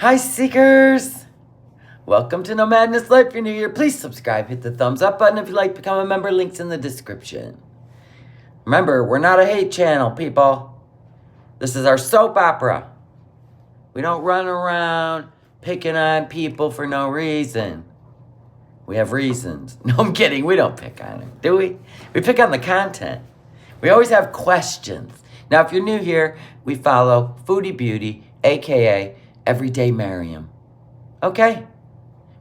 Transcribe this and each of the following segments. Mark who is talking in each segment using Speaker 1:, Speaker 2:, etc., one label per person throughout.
Speaker 1: Hi, Seekers! Welcome to No Madness Life. If you're new here, please subscribe. Hit the thumbs up button if you'd like to become a member. Links in the description. Remember, we're not a hate channel, people. This is our soap opera. We don't run around picking on people for no reason. We have reasons. No, I'm kidding. We don't pick on them, do we? We pick on the content. We always have questions. Now, if you're new here, we follow Foodie Beauty, a.k.a. Everyday Mariam. Okay?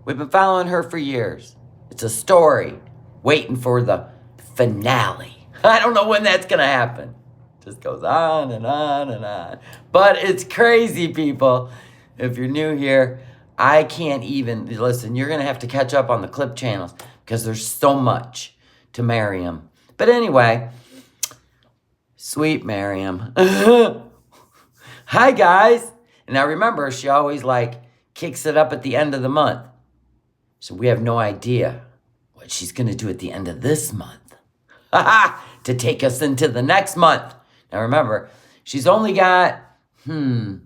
Speaker 1: We've been following her for years. It's a story waiting for the finale. I don't know when that's going to happen. It just goes on and on and on. But it's crazy, people. If you're new here, I can't even... Listen, you're going to have to catch up on the clip channels because there's so much to Mariam. But anyway, sweet Mariam. Hi, guys. And now remember, she always kicks it up at the end of the month. So we have no idea what she's going to do at the end of this month. To take us into the next month. Now remember, she's only got, let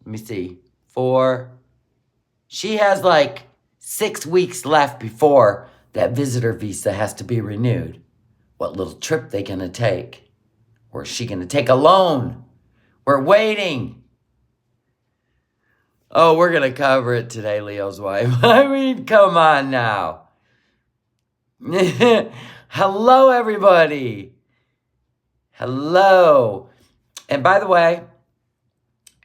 Speaker 1: me see, 4. She has 6 weeks left before that visitor visa has to be renewed. What little trip they going to take? Or is she going to take a loan? We're waiting. Oh, we're going to cover it today, Leo's wife. I mean, come on now. Hello, everybody. Hello. And by the way,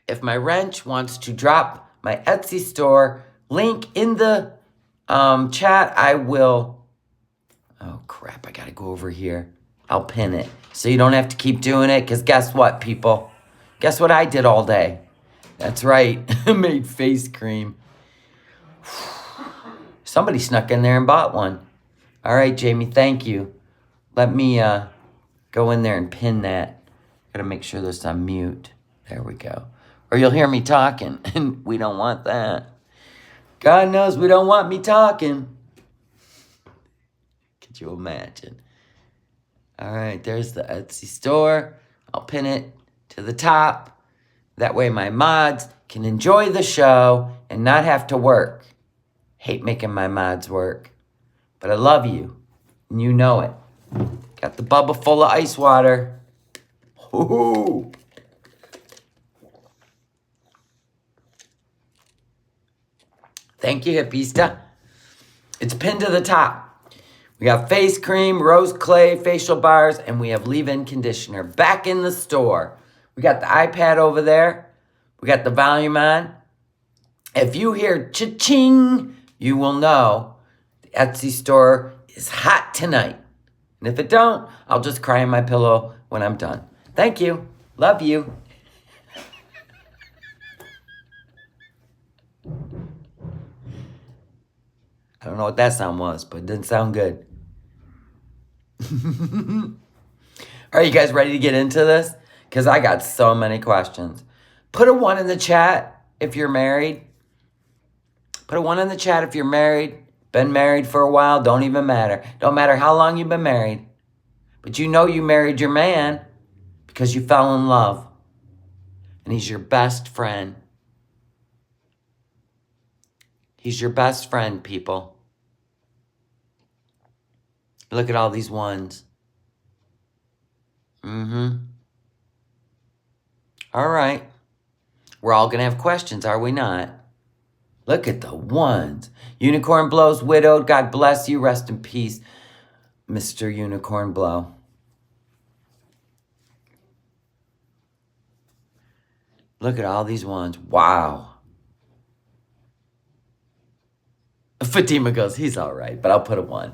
Speaker 1: if my wrench wants to drop my Etsy store link in the chat, I will. Oh, crap. I got to go over here. I'll pin it so you don't have to keep doing it. Because guess what, people? Guess what I did all day? That's right. I made face cream. Somebody snuck in there and bought one. All right, Jamie, thank you. Let me go in there and pin that. Gotta make sure this on mute. There we go. Or you'll hear me talking, and we don't want that. God knows we don't want me talking. Could you imagine? All right, there's the Etsy store. I'll pin it to the top. That way my mods can enjoy the show and not have to work. Hate making my mods work. But I love you. And you know it. Got the bubble full of ice water. Ooh. Thank you, Hippista. It's pinned to the top. We got face cream, rose clay, facial bars, and we have leave-in conditioner back in the store. We got the iPad over there. We got the volume on. If you hear cha-ching, you will know the Etsy store is hot tonight. And if it don't, I'll just cry in my pillow when I'm done. Thank you. Love you. I don't know what that sound was, but it didn't sound good. Are you guys ready to get into this? Because I got so many questions. Put a 1 in the chat if you're married. Put a 1 in the chat if you're married. Been married for a while, don't even matter. Don't matter how long you've been married. But you know you married your man because you fell in love. And he's your best friend. He's your best friend, people. Look at all these 1s. All right. We're all going to have questions, are we not? Look at the 1s. Unicorn Blow's widowed. God bless you. Rest in peace, Mr. Unicorn Blow. Look at all these 1s. Wow. Fatima goes, he's all right, but I'll put a 1.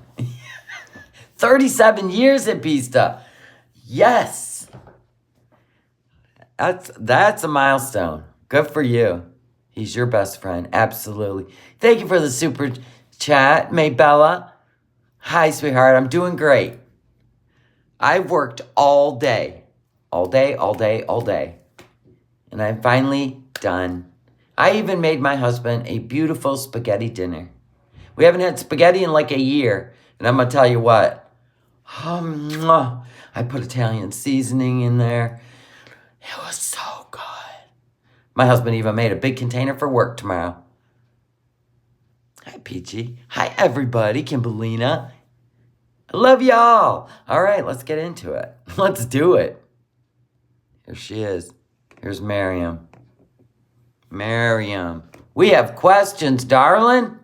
Speaker 1: 37 years at Pista. Yes. That's a milestone. Good for you. He's your best friend. Absolutely. Thank you for the super chat, Maybella. Hi, sweetheart. I'm doing great. I've worked all day. All day, all day, all day. And I'm finally done. I even made my husband a beautiful spaghetti dinner. We haven't had spaghetti in a year. And I'm going to tell you what. I put Italian seasoning in there. It was so good. My husband even made a big container for work tomorrow. Hi, Peachy. Hi, everybody. Kimberlina. I love y'all. All right, let's get into it. Let's do it. Here she is. Here's Mariam. Mariam. We have questions, darling.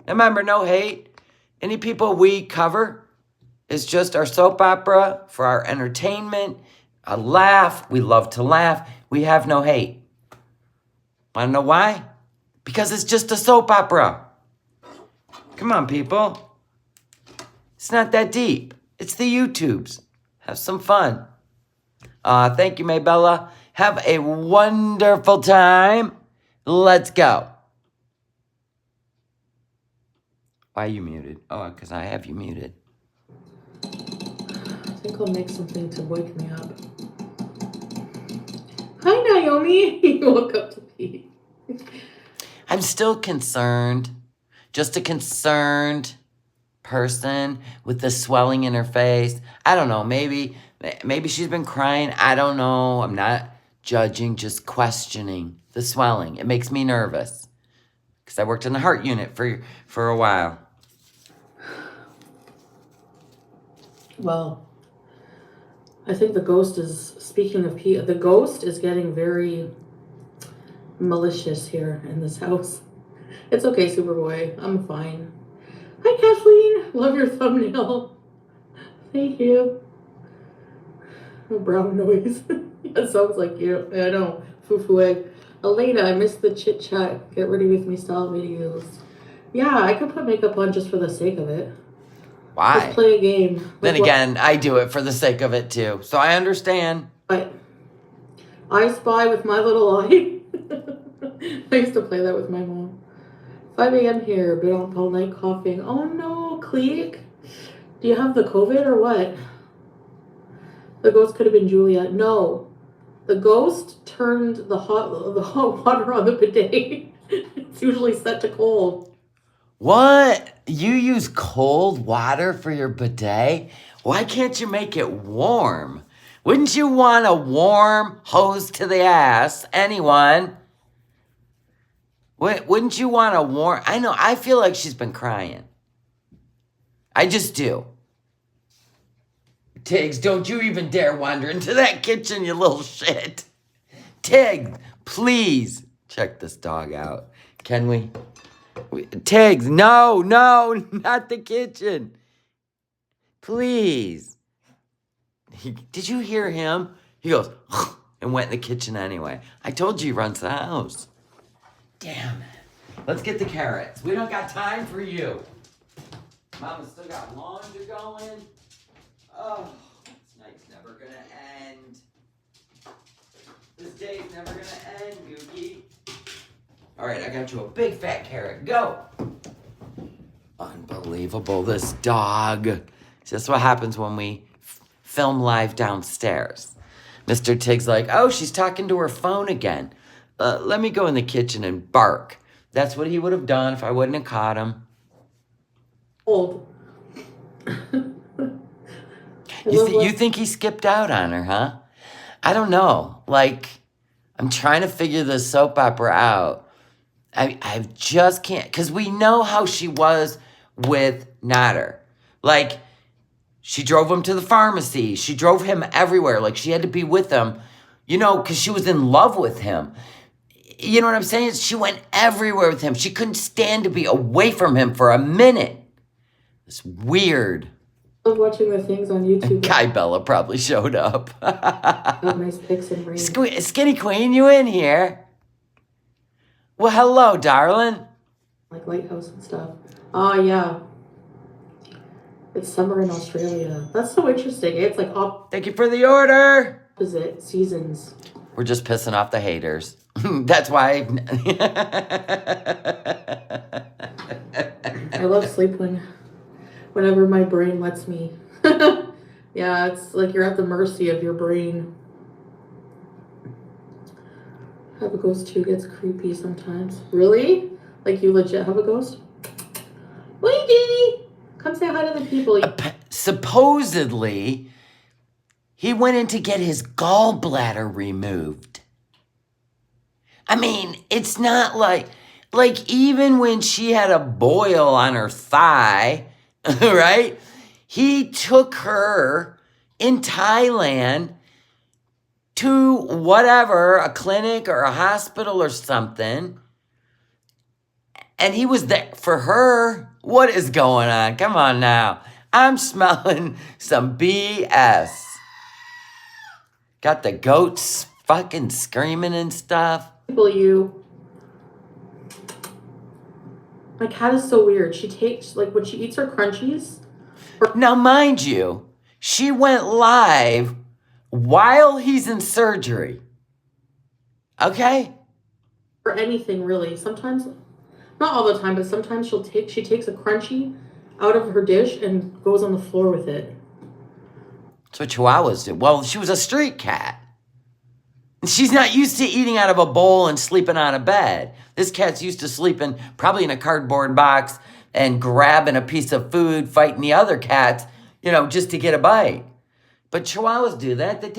Speaker 1: Remember, no hate. Any people we cover is just our soap opera for our entertainment, a laugh. We love to laugh. We have no hate. Want to know why? Because it's just a soap opera. Come on, people. It's not that deep. It's the YouTubes. Have some fun. Thank you, Maybella. Have a wonderful time. Let's go. Why are you muted? Oh, because I have you muted.
Speaker 2: I think I'll make something to wake me up. Hi, Naomi. You woke up to pee.
Speaker 1: I'm still concerned. Just a concerned person with the swelling in her face. I don't know. Maybe she's been crying. I don't know. I'm not judging, just questioning the swelling. It makes me nervous because I worked in the heart unit for a while.
Speaker 2: Well, I think the ghost is, speaking of pee, the ghost is getting very malicious here in this house. It's okay, Superboy. I'm fine. Hi, Kathleen. Love your thumbnail. Thank you. A brown noise. That sounds like you. I know. Foo-foo egg. Elena, I missed the chit-chat. Get ready with me style videos. Yeah, I could put makeup on just for the sake of it.
Speaker 1: Why?
Speaker 2: Just play a game.
Speaker 1: Then again, I do it for the sake of it too. So I understand.
Speaker 2: But I Spy with my little eye. I used to play that with my mom. 5 a.m. here, been up all night coughing. Oh no, Cleek. Do you have the COVID or what? The ghost could have been Julia. No. The ghost turned the hot water on the bidet. It's usually set to cold.
Speaker 1: What? You use cold water for your bidet? Why can't you make it warm? Wouldn't you want a warm hose to the ass? Anyone? Wouldn't you want a warm... I know, I feel like she's been crying. I just do. Tiggs, don't you even dare wander into that kitchen, you little shit. Tiggs, please check this dog out. Can we? Tiggs, no, not the kitchen. Please. Did you hear him? He goes, and went in the kitchen anyway. I told you he runs the house. Damn it. Let's get the carrots. We don't got time for you. Mama's still got laundry going. Oh, this night's never gonna end. This day's never gonna end, Mookie. All right, I got you a big fat carrot. Go. Unbelievable, this dog. It's just what happens when we film live downstairs. Mr. Tig's like, oh, she's talking to her phone again. Let me go in the kitchen and bark. That's what he would have done if I wouldn't have caught him.
Speaker 2: Old.
Speaker 1: You think he skipped out on her, huh? I don't know. Like, I'm trying to figure this soap opera out. I just can't, because we know how she was with Nader. Like, she drove him to the pharmacy. She drove him everywhere. Like, she had to be with him, you know, because she was in love with him. You know what I'm saying? She went everywhere with him. She couldn't stand to be away from him for a minute. It's weird.
Speaker 2: I love watching the things on YouTube.
Speaker 1: Kai Bella probably showed up.
Speaker 2: Have nice pics and rain.
Speaker 1: Skinny Queen, you in here? Well, hello, darling.
Speaker 2: Like Lighthouse and stuff. Oh, yeah. It's summer in Australia. That's so interesting. It's like
Speaker 1: Thank you for the order.
Speaker 2: Opposite seasons.
Speaker 1: We're just pissing off the haters. That's why.
Speaker 2: I love sleep whenever my brain lets me. Yeah, it's like you're at the mercy of your brain. Have a ghost too gets creepy sometimes. Really? Like you legit have a ghost? Luigi! Come say hi to the people.
Speaker 1: Supposedly, he went in to get his gallbladder removed. I mean, it's not like even when she had a boil on her thigh, right? He took her in Thailand to whatever, a clinic or a hospital or something. And he was there for her. What is going on? Come on now. I'm smelling some BS. Got the goats fucking screaming and stuff.
Speaker 2: You. My cat is so weird. She takes, like, when she eats her crunchies.
Speaker 1: Now, mind you, she went live while he's in surgery. Okay?
Speaker 2: Or anything, really. Sometimes, not all the time, but sometimes she takes a crunchie out of her dish and goes on the floor with it.
Speaker 1: That's what Chihuahuas do. Well, she was a street cat. She's not used to eating out of a bowl and sleeping on a bed. This cat's used to sleeping probably in a cardboard box and grabbing a piece of food, fighting the other cats, just to get a bite. But Chihuahuas do that. They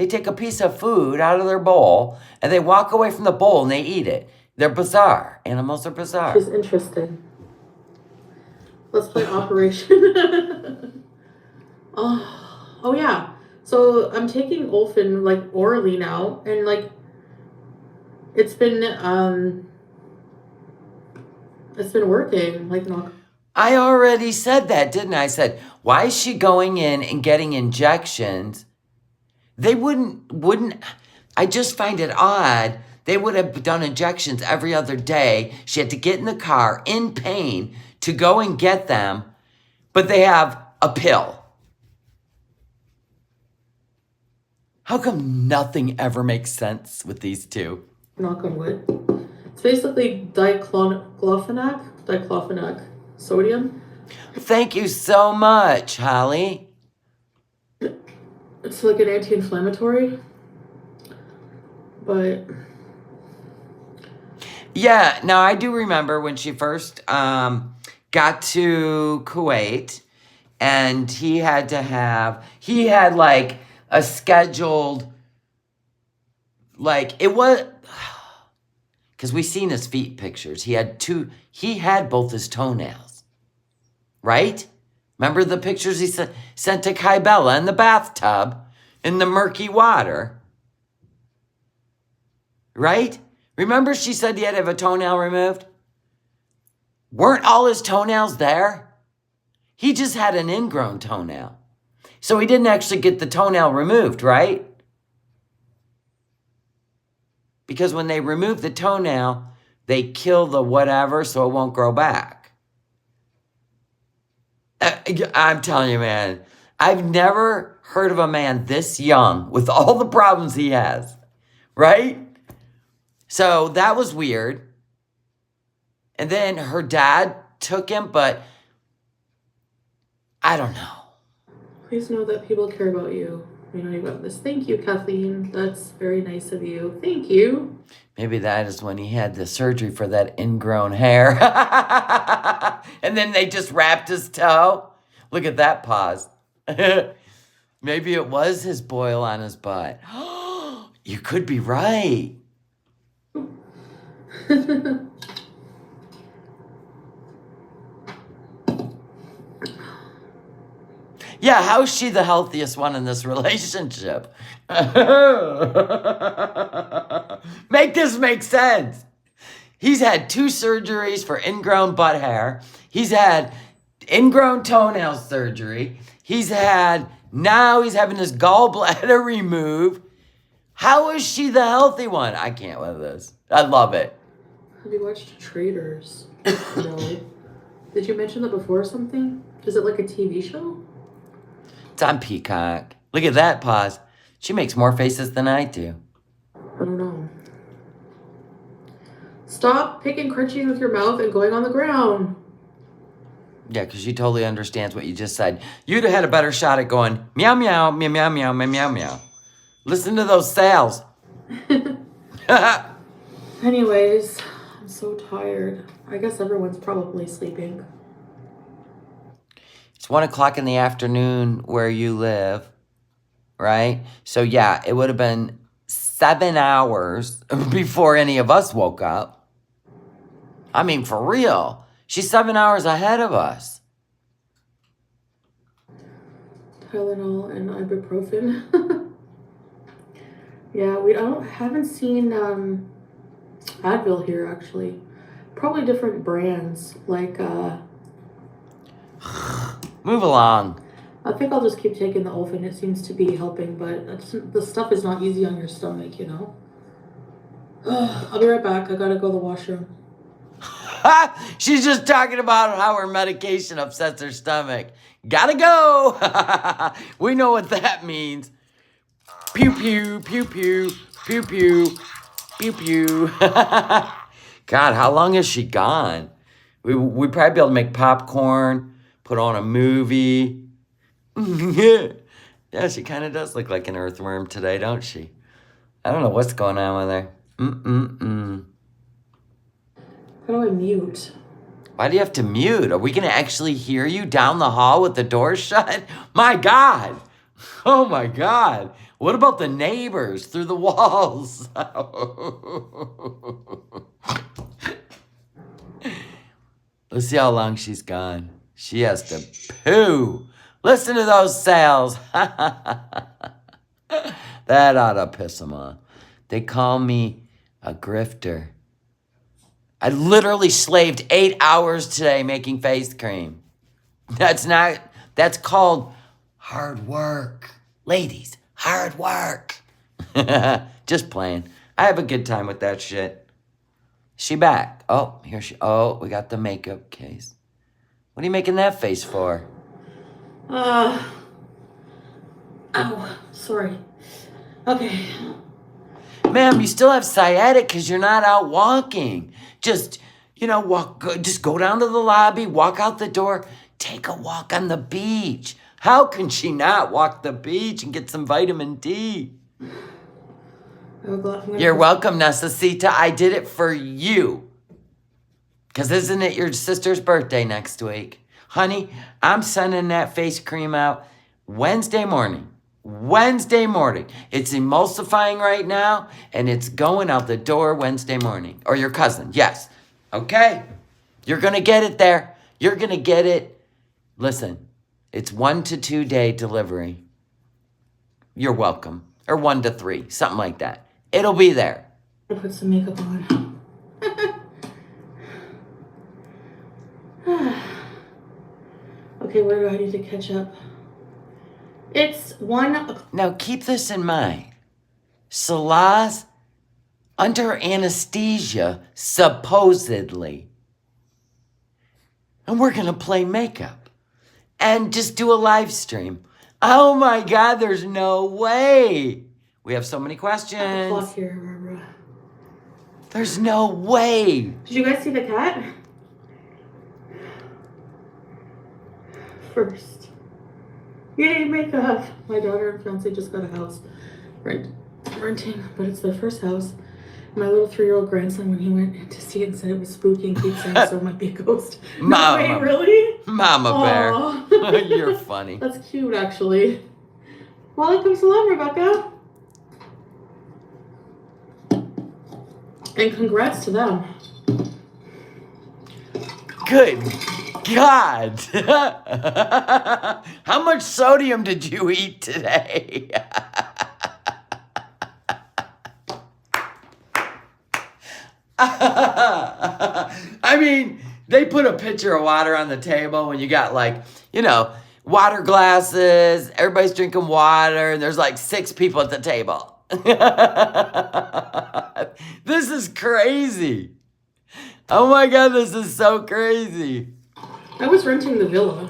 Speaker 1: take a piece of food out of their bowl and they walk away from the bowl and they eat it. They're bizarre. Animals are bizarre.
Speaker 2: She's interesting. Let's play Operation. Oh yeah. So I'm taking Olfen orally now, and it's been working.
Speaker 1: I already said that, didn't I? I said, why is she going in and getting injections? They wouldn't, I just find it odd. They would have done injections every other day. She had to get in the car in pain to go and get them, but they have a pill. How come nothing ever makes sense with these two?
Speaker 2: Knock on wood. It's basically diclofenac sodium.
Speaker 1: Thank you so much, Holly.
Speaker 2: It's like an anti-inflammatory, but
Speaker 1: yeah. Now I do remember when she first got to Kuwait, and he had like a scheduled, like it was. Because we seen his feet pictures. He had both his toenails. Right? Remember the pictures he sent to Kybella in the bathtub in the murky water? Right? Remember she said he had to have a toenail removed? Weren't all his toenails there? He just had an ingrown toenail. So he didn't actually get the toenail removed, right? Because when they remove the toenail, they kill the whatever so it won't grow back. I'm telling you, man, I've never heard of a man this young with all the problems he has, right? So that was weird. And then her dad took him, but I don't know.
Speaker 2: Please know that people care about you. We know you got this. Thank you, Kathleen. That's very nice of you. Thank you.
Speaker 1: Maybe that is when he had the surgery for that ingrown hair. And then they just wrapped his toe. Look at that pause. Maybe it was his boil on his butt. You could be right. Yeah, how is she the healthiest one in this relationship? Make this make sense. He's had 2 surgeries for ingrown butt hair. He's had ingrown toenail surgery. Now he's having his gallbladder removed. How is she the healthy one? I can't with this. I love it.
Speaker 2: Have you watched Traders? No. Did you mention that before or something? Is it like a TV show?
Speaker 1: It's on Peacock. Look at that pause. She makes more faces than I do.
Speaker 2: I don't know. Stop picking crunchies with your mouth and going on the ground.
Speaker 1: Yeah, because she totally understands what you just said. You'd have had a better shot at going meow meow meow meow meow meow meow meow. Listen to those sales.
Speaker 2: Anyways, I'm so tired. I guess everyone's probably sleeping.
Speaker 1: It's 1 o'clock in the afternoon where you live, right? So yeah, it would have been 7 hours before any of us woke up. I mean, for real. She's 7 hours ahead of us.
Speaker 2: Tylenol and ibuprofen. Yeah, haven't seen Advil here actually. Probably different brands like
Speaker 1: Move along.
Speaker 2: I think I'll just keep taking the Olfen. It seems to be helping, but the stuff is not easy on your stomach, you know. I'll be right back. I gotta go to the washroom.
Speaker 1: She's just talking about how her medication upsets her stomach. Gotta go. We know what that means. Pew pew pew pew pew pew pew pew. God, how long is she gone? We probably be able to make popcorn, put on a movie. Yeah, she kind of does look like an earthworm today, don't she? I don't know what's going on with her.
Speaker 2: How do I mute?
Speaker 1: Why do you have to mute? Are we going to actually hear you down the hall with the door shut? My God. Oh, my God. What about the neighbors through the walls? Let's see how long she's gone. She has to poo. Listen to those sales. That ought to piss them off. They call me a grifter. I literally slaved 8 hours today making face cream. That's called hard work. Ladies, hard work. Just playing. I have a good time with that shit. She back. Oh, we got the makeup case. What are you making that face for?
Speaker 2: Ow, sorry. Okay.
Speaker 1: Ma'am, you still have sciatic because you're not out walking. Just, just go down to the lobby, walk out the door, take a walk on the beach. How can she not walk the beach and get some vitamin D? You're welcome, Necesita. I did it for you. Because isn't it your sister's birthday next week? Honey, I'm sending that face cream out Wednesday morning. It's emulsifying right now, and it's going out the door Wednesday morning. Or your cousin, yes. Okay? You're going to get it there. You're going to get it. Listen, it's 1 to 2 day delivery. You're welcome. Or 1 to 3, something like that. It'll be there.
Speaker 2: I put some makeup on. Okay, where do I need to catch up? It's 1.
Speaker 1: Now keep this in mind. Salah's under anesthesia, supposedly. And we're going to play makeup. And just do a live stream. Oh my God, there's no way. We have so many questions.
Speaker 2: Clock here, Barbara.
Speaker 1: There's no way.
Speaker 2: Did you guys see the cat? First. Yay, makeup! My daughter and fiance just got a house renting, but it's their first house. My little 3-year-old grandson, when he went in to see it and said it was spooky and keeps saying so it might be a ghost.
Speaker 1: Mama.
Speaker 2: No, wait, really?
Speaker 1: Mama bear. You're funny.
Speaker 2: That's cute, actually. Walaikum salam, Rebecca. And congrats to them.
Speaker 1: Good God. How much sodium did you eat today? I mean, they put a pitcher of water on the table when you got water glasses, everybody's drinking water, and there's 6 people at the table. This is crazy. Oh my God, this is so crazy.
Speaker 2: I was renting the villa.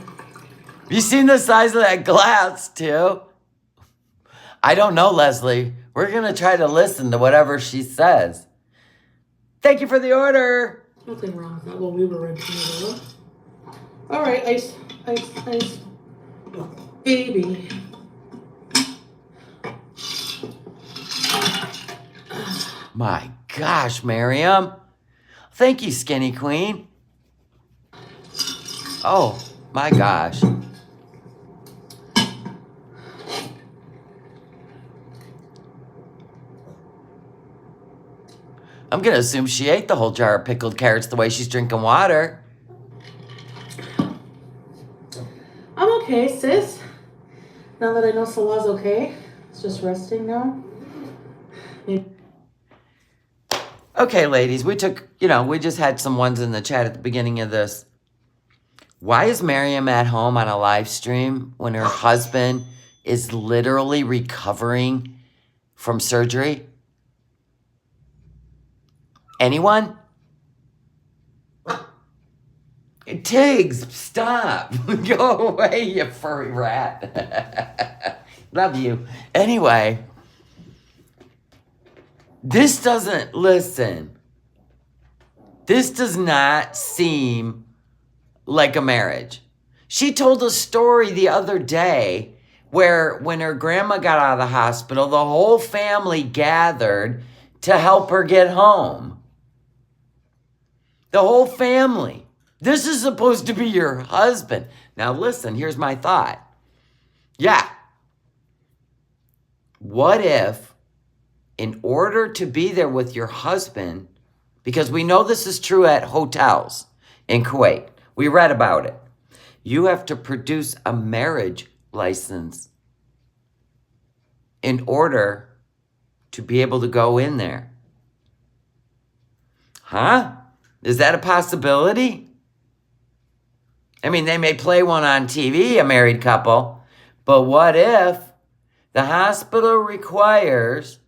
Speaker 1: You seen the size of that glass, too? I don't know, Leslie. We're going to try to listen to whatever she says. Thank you for the order.
Speaker 2: Nothing wrong with that. Well, we were renting the villa. All right, ice. Baby.
Speaker 1: My gosh, Mariam. Thank you, Skinny Queen. Oh, my gosh. I'm going to assume she ate the whole jar of pickled carrots the way she's drinking water.
Speaker 2: I'm okay, sis. Now that I know Salah's okay, it's just resting now.
Speaker 1: Okay, ladies, we just had some ones in the chat at the beginning of this. Why is Mariam at home on a live stream when her husband is literally recovering from surgery? Anyone? Tiggs, stop. Go away, you furry rat. Love you. Anyway, this does not seem like a marriage. She told a story the other day where when her grandma got out of the hospital, the whole family gathered to help her get home. The whole family. This is supposed to be your husband. Now listen, here's my thought. Yeah. What if, in order to be there with your husband, because we know this is true at hotels in Kuwait, we read about it, you have to produce a marriage license in order to be able to go in there. Huh? Is that a possibility? I mean, they may play one on TV, a married couple, but what if the hospital requires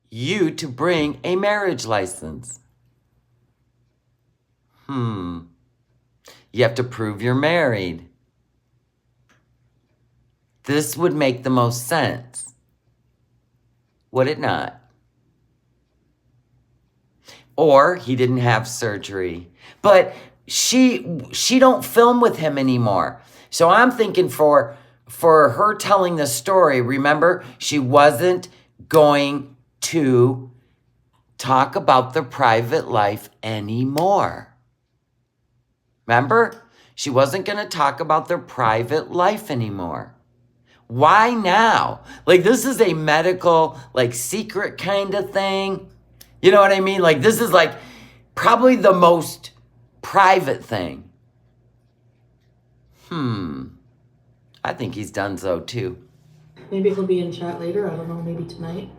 Speaker 1: you to bring a marriage license? You have to prove you're married. This would make the most sense. Would it not? Or he didn't have surgery. But she don't film with him anymore. So I'm thinking for her telling the story, remember, she wasn't going to talk about their private life anymore. Remember? She wasn't going to talk about their private life anymore. Why now? Like, this is a medical, like, secret kind of thing. You know what I mean? Like, this is, like, probably the most private thing. I think he's done so, too.
Speaker 2: Maybe he'll be in chat later. I don't know. Maybe tonight.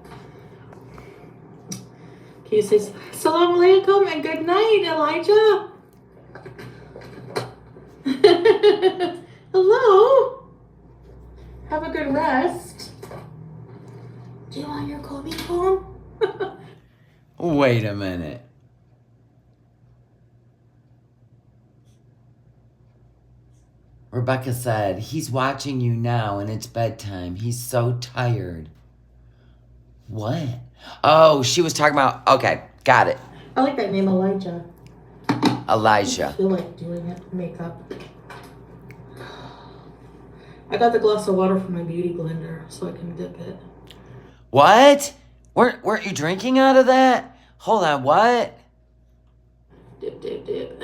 Speaker 2: Can you say Assalamu alaikum and good night, Elijah? Hello. Have a good rest. Do you want your Kobe phone?
Speaker 1: Wait a minute. Rebecca said, he's watching you now and it's bedtime. He's so tired. What? Oh, she was talking about, okay, got it.
Speaker 2: I like that name, Elijah.
Speaker 1: Elijah.
Speaker 2: I feel like doing it. Makeup. I got the glass of water from my beauty blender so I can dip it.
Speaker 1: What? Weren't you drinking out of that? Hold on, what?
Speaker 2: Dip, dip, dip.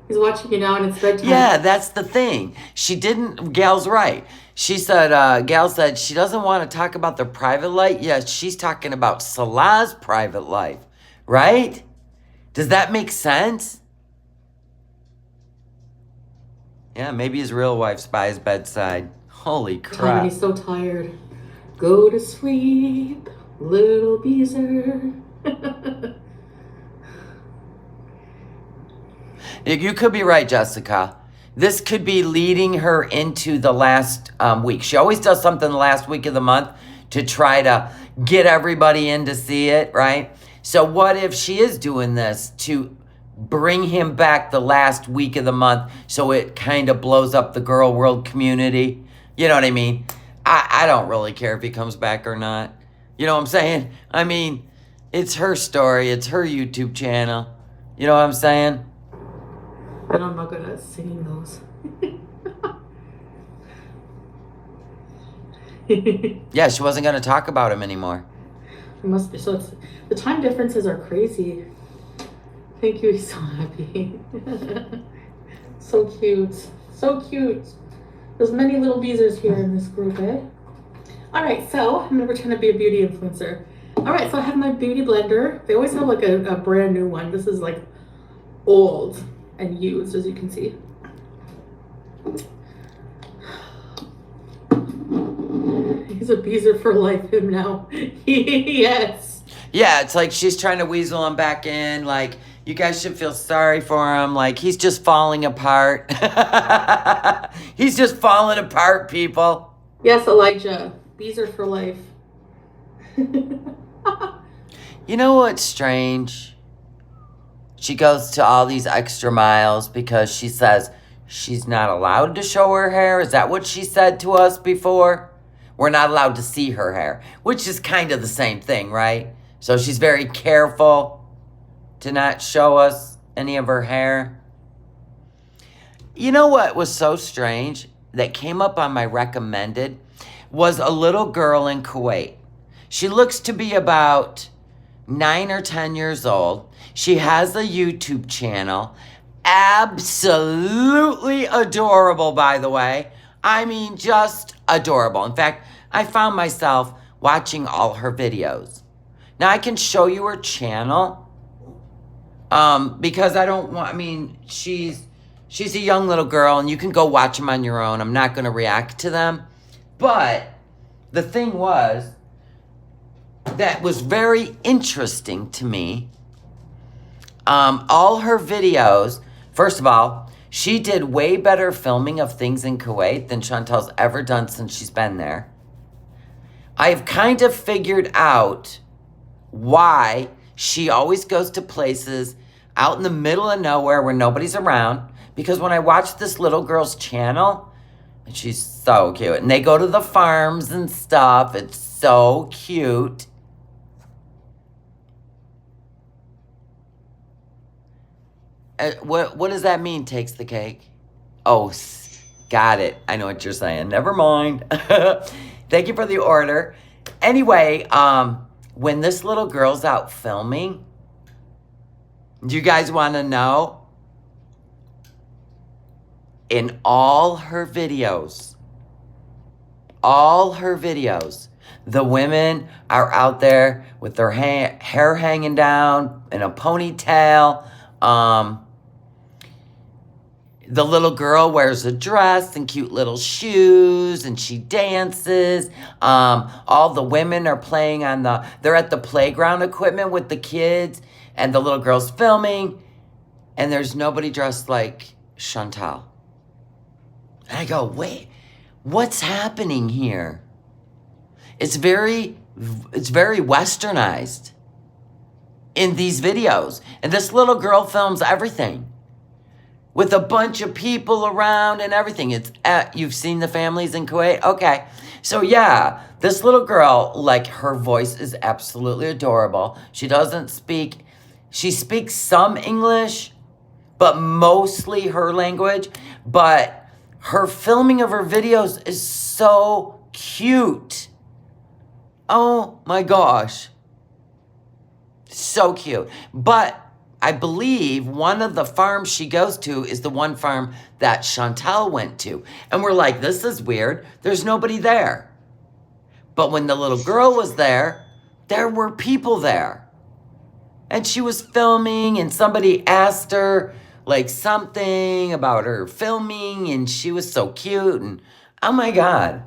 Speaker 2: He's watching you now and it's bedtime.
Speaker 1: Yeah, that's the thing. Gal's right. She said, Gal said she doesn't want to talk about their private life. Yeah, she's talking about Salah's private life, right? Does that make sense? Yeah, maybe his real wife's by his bedside. Holy crap.
Speaker 2: And he's so tired. Go to sleep, little Beezer.
Speaker 1: You could be right, Jessica. This could be leading her into the last week. She always does something the last week of the month to try to get everybody in to see it, right? So what if she is doing this to bring him back the last week of the month so it kind of blows up the girl world community? You know what I mean? I don't really care if he comes back or not. You know what I'm saying? I mean, it's her story. It's her YouTube channel. You know what I'm saying?
Speaker 2: But I'm not good at singing those.
Speaker 1: Yeah, she wasn't going to talk about him anymore.
Speaker 2: It must be. So it's, the time differences are crazy. Thank you. He's so happy. So cute. So cute. There's many little Beezers here in this group, eh? All right, so I'm going to pretend to be a beauty influencer. All right, so I have my beauty blender. They always have like a brand new one. This is like old and used, as you can see. He's a beezer for life, him now. Yes.
Speaker 1: Yeah, it's like she's trying to weasel him back in. Like, you guys should feel sorry for him. Like, he's just falling apart. He's just falling apart, people.
Speaker 2: Yes, Elijah. Beezer for life.
Speaker 1: You know what's strange? She goes to all these extra miles because she says she's not allowed to show her hair. Is that what she said to us before? We're not allowed to see her hair, which is kind of the same thing, right? So she's very careful to not show us any of her hair. You know what was so strange that came up on my recommended was a little girl in Kuwait. She looks to be about 9 or 10 years old. She has a YouTube channel. Absolutely adorable, by the way. I mean, just adorable. In fact, I found myself watching all her videos. Now, I can show you her channel because I don't want, I mean, she's a young little girl, and you can go watch them on your own. I'm not going to react to them. But the thing was, that was very interesting to me. All her videos, first of all, she did way better filming of things in Kuwait than Chantal's ever done since she's been there. I've kind of figured out why she always goes to places out in the middle of nowhere where nobody's around. Because when I watch this little girl's channel, and she's so cute, and they go to the farms and stuff, it's so cute. What does that mean, takes the cake? Oh, got it. I know what you're saying. Never mind. Thank you for the order. Anyway, when this little girl's out filming, do you guys want to know? In all her videos, the women are out there with their hair hanging down in a ponytail. The little girl wears a dress and cute little shoes, and she dances. All the women are playing on they're at the playground equipment with the kids, and the little girl's filming, and there's nobody dressed like Chantal. And I go, wait, what's happening here? It's very westernized in these videos. And this little girl films everything with a bunch of people around and everything. You've seen the families in Kuwait? Okay. So yeah, this little girl, like, her voice is absolutely adorable. She speaks some English, but mostly her language. But her filming of her videos is so cute. Oh my gosh. So cute. But I believe one of the farms she goes to is the one farm that Chantal went to. And we're like, this is weird. There's nobody there. But when the little girl was there were people there. And she was filming, and somebody asked her, like, something about her filming, and she was so cute, and oh my God.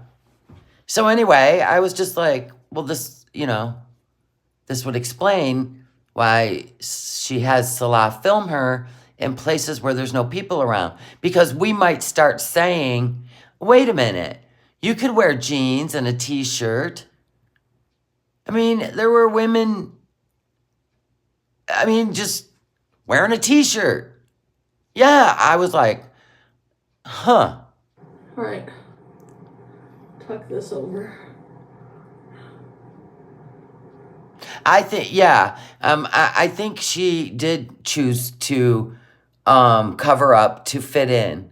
Speaker 1: So anyway, I was just like, well, this would explain why she has Salah film her in places where there's no people around. Because we might start saying, wait a minute, you could wear jeans and a t-shirt. I mean, there were women, just wearing a t-shirt. Yeah, I was like, huh.
Speaker 2: All right. Tuck this over.
Speaker 1: I think, yeah. I think she did choose to cover up to fit in.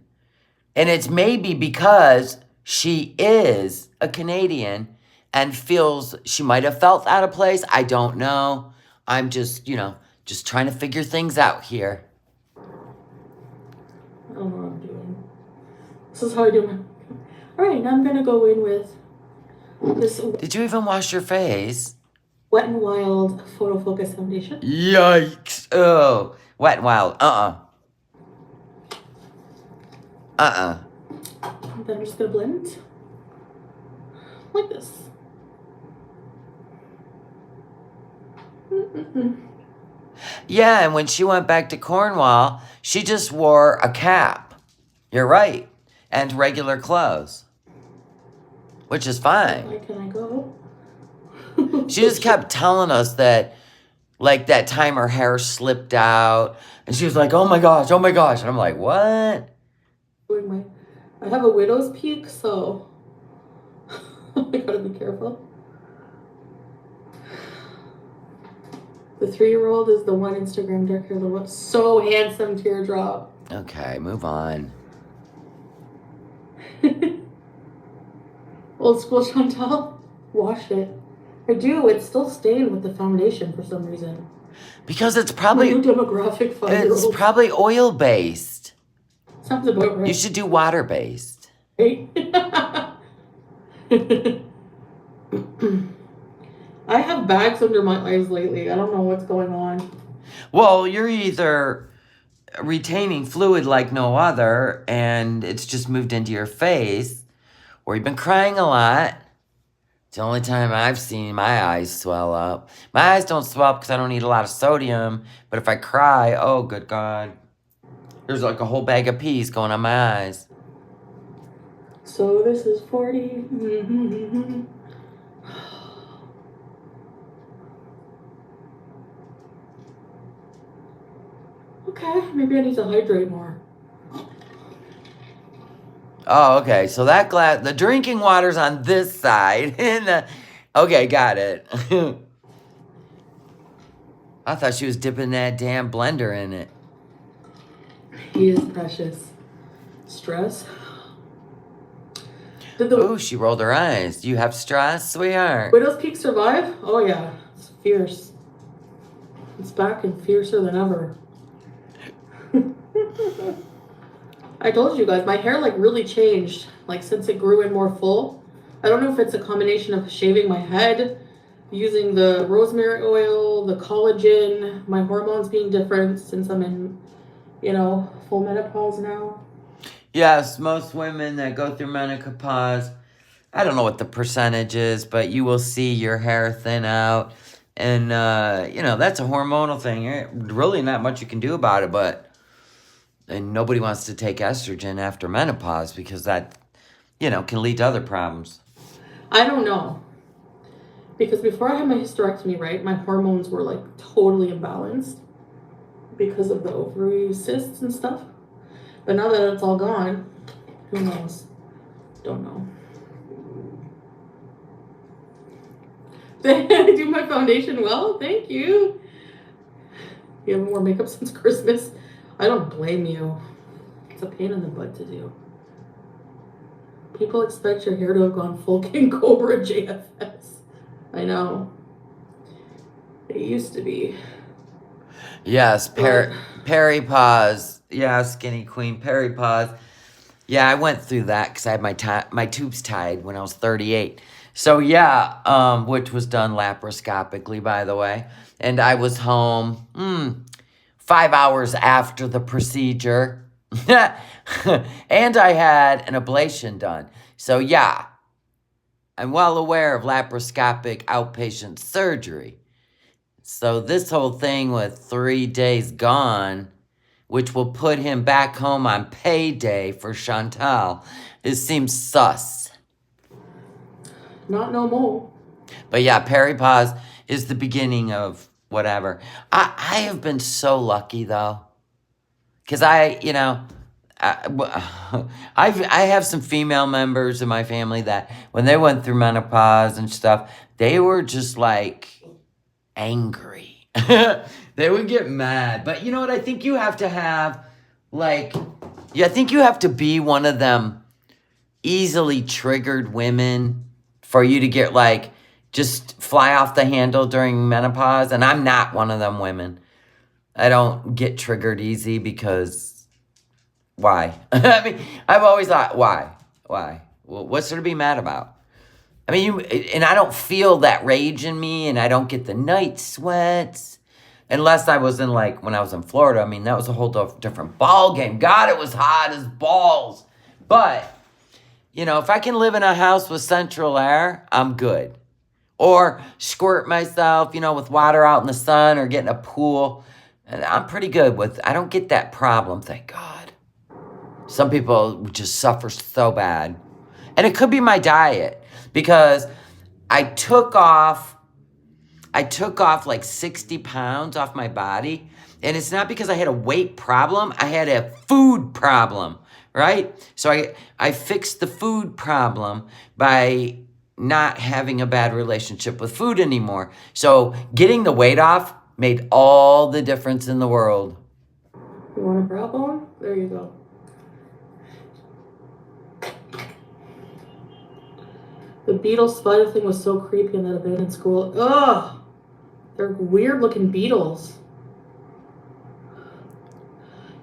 Speaker 1: And it's maybe because she is a Canadian and feels she might have felt out of place. I don't know. I'm just trying to figure things out here.
Speaker 2: I don't know what I'm doing. This is how I do my... All right, now I'm going to go in with this...
Speaker 1: Did you even wash your face?
Speaker 2: Wet n Wild Photo Focus Foundation.
Speaker 1: Yikes. Oh, Wet n Wild.
Speaker 2: Then I'm just gonna blend like this.
Speaker 1: Yeah, and when she went back to Cornwall, she just wore a cap. You're right. And regular clothes. Which is fine.
Speaker 2: Where can I go?
Speaker 1: She just kept telling us that, like, that time her hair slipped out. And she was like, oh my gosh. And I'm like, what?
Speaker 2: I have a widow's peak, so I gotta be careful. The 3-year-old is the one Instagram director, the one so handsome teardrop.
Speaker 1: Okay, move on.
Speaker 2: Old school Chantal, wash it. I do. It's still stained with the foundation for some reason.
Speaker 1: Because it's probably
Speaker 2: new demographic 5-year-old.
Speaker 1: It's probably oil based.
Speaker 2: Sounds about right.
Speaker 1: You should do water based.
Speaker 2: Right? I have bags under my eyes lately. I don't know what's going on.
Speaker 1: Well, you're either retaining fluid like no other and it's just moved into your face, or you've been crying a lot. It's the only time I've seen my eyes swell up. My eyes don't swell up because I don't eat a lot of sodium, but if I cry, oh good God, there's like a whole bag of peas going on my eyes.
Speaker 2: So this is 40. Okay, maybe I need to hydrate more.
Speaker 1: Oh, okay. So that glass, the drinking water's on this side. Okay, got it. I thought she was dipping that damn blender in it.
Speaker 2: He is precious. Stress.
Speaker 1: Ooh, she rolled her eyes. Do you have stress, sweetheart?
Speaker 2: Widow's Peak survive? Oh yeah, it's fierce. It's back and fiercer than ever. I told you guys, my hair like really changed, like since it grew in more full. I don't know if it's a combination of shaving my head, using the rosemary oil, the collagen, my hormones being different since I'm in, full menopause now.
Speaker 1: Yes, most women that go through menopause, I don't know what the percentage is, but you will see your hair thin out. And, that's a hormonal thing. Really not much you can do about it, and nobody wants to take estrogen after menopause because that, can lead to other problems.
Speaker 2: I don't know. Because before I had my hysterectomy, right, my hormones were like totally imbalanced because of the ovary cysts and stuff. But now that it's all gone, who knows? Don't know. Did I do my foundation well? Thank you. You haven't worn makeup since Christmas. I don't blame you. It's a pain in the butt to do. People expect your hair to have gone full King Cobra JFS. I know. It used to be.
Speaker 1: Yes, Perry Paws. Yeah, Skinny Queen, Perry Paws. Yeah, I went through that because I had my tubes tied when I was 38. So yeah, which was done laparoscopically, by the way. And I was home 5 hours after the procedure. And I had an ablation done. So yeah, I'm well aware of laparoscopic outpatient surgery. So this whole thing with 3 days gone, which will put him back home on payday for Chantal, it seems sus.
Speaker 2: Not no more.
Speaker 1: But yeah, Perry Paws is the beginning of whatever. I have been so lucky though. Because I have some female members in my family that when they went through menopause and stuff, they were just like angry. They would get mad. But you know what? I think you have to have I think you have to be one of them easily triggered women for you to get just fly off the handle during menopause. And I'm not one of them women. I don't get triggered easy because why? I mean, I've always thought, why? Well, what's there to be mad about? I mean, and I don't feel that rage in me, and I don't get the night sweats. Unless I was in, like, when I was in Florida. I mean, that was a whole different ball game. God, it was hot as balls. But, you know, if I can live in a house with central air, I'm good. Or squirt myself, you know, with water out in the sun, or get in a pool. And I'm pretty good with, I don't get that problem, thank God. Some people just suffer so bad. And it could be my diet, because I took off like 60 pounds off my body. And it's not because I had a weight problem. I had a food problem, right? So I fixed the food problem by not having a bad relationship with food anymore. So getting the weight off made all the difference in the world.
Speaker 2: You want a problem? There you go. The beetle spider thing was so creepy in that abandoned school. Ugh! They're weird looking beetles.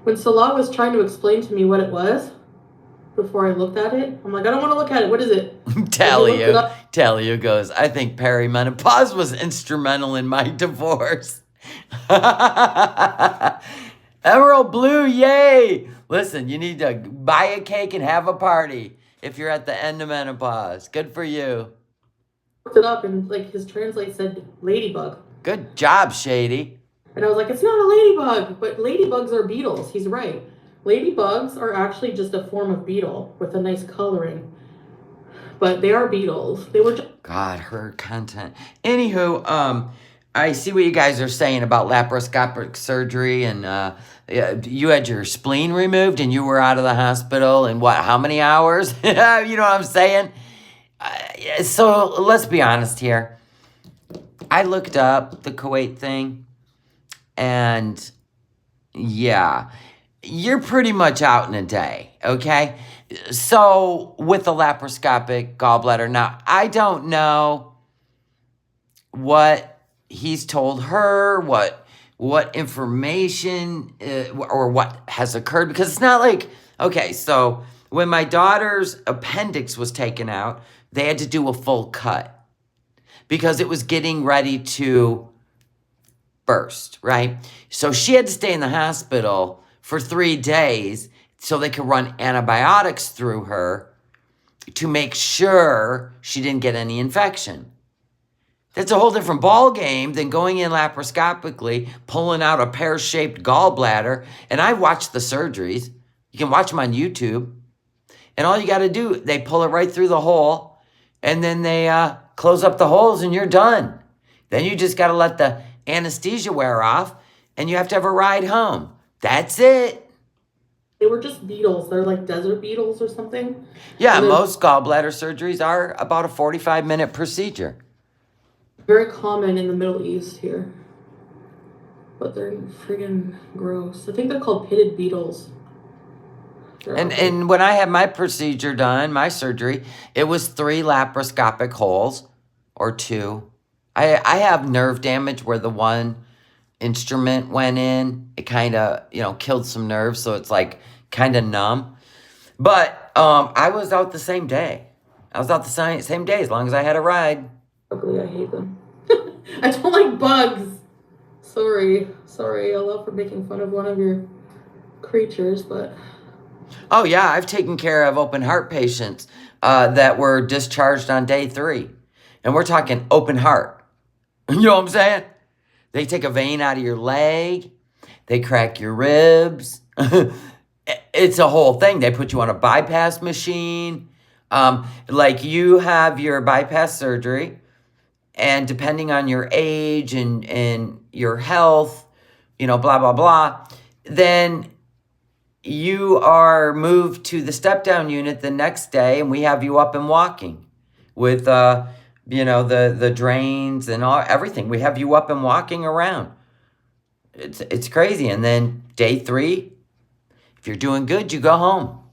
Speaker 2: When Salah was trying to explain to me what it was, before I looked at it, I'm like, I don't want to look at it. What is it?
Speaker 1: Talia goes, I think perimenopause was instrumental in my divorce. Emerald Blue, yay! Listen, you need to buy a cake and have a party if you're at the end of menopause. Good for you.
Speaker 2: Looked it up, and like his translate said ladybug.
Speaker 1: Good job, Shady.
Speaker 2: And I was like, it's not a ladybug, but ladybugs are beetles. He's right. Ladybugs are actually just a form of beetle with a nice coloring. But they are beetles. They were just...
Speaker 1: God, her content. Anywho, I see what you guys are saying about laparoscopic surgery, and you had your spleen removed and you were out of the hospital in what, how many hours? You know what I'm saying? So let's be honest here. I looked up the Kuwait thing, and yeah, you're pretty much out in a day, okay? So with the laparoscopic gallbladder, now I don't know what he's told her, what information or what has occurred, because it's not like, okay, so when my daughter's appendix was taken out, they had to do a full cut because it was getting ready to burst, right? So she had to stay in the hospital for 3 days so they could run antibiotics through her to make sure she didn't get any infection. That's a whole different ball game than going in laparoscopically, pulling out a pear-shaped gallbladder. And I watched the surgeries. You can watch them on YouTube. And all you got to do, they pull it right through the hole, and then they close up the holes, and you're done. Then you just got to let the anesthesia wear off, and you have to have a ride home. That's it.
Speaker 2: They were just beetles. They're like desert beetles or something.
Speaker 1: Yeah, most gallbladder surgeries are about a 45-minute procedure.
Speaker 2: Very common in the Middle East here. But they're friggin' gross. I think they're called pitted beetles.
Speaker 1: And when I had my procedure done, my surgery, it was 3 laparoscopic holes, or 2. I have nerve damage where the one instrument went in. It kind of, you know, killed some nerves, so it's like kind of numb. But I was out the same day. I was out the same day as long as I had a ride.
Speaker 2: Ugly, I hate them. I don't like bugs. Sorry, I love for making fun of one of your creatures, but...
Speaker 1: Oh, yeah, I've taken care of open heart patients that were discharged on day 3. And we're talking open heart. You know what I'm saying? They take a vein out of your leg. They crack your ribs. It's a whole thing. They put you on a bypass machine. Like you have your bypass surgery. And depending on your age and your health, you know, blah, blah, blah, then you are moved to the step-down unit the next day, and we have you up and walking with, you know, the drains and everything. We have you up and walking around. It's crazy. And then day 3, if you're doing good, you go home.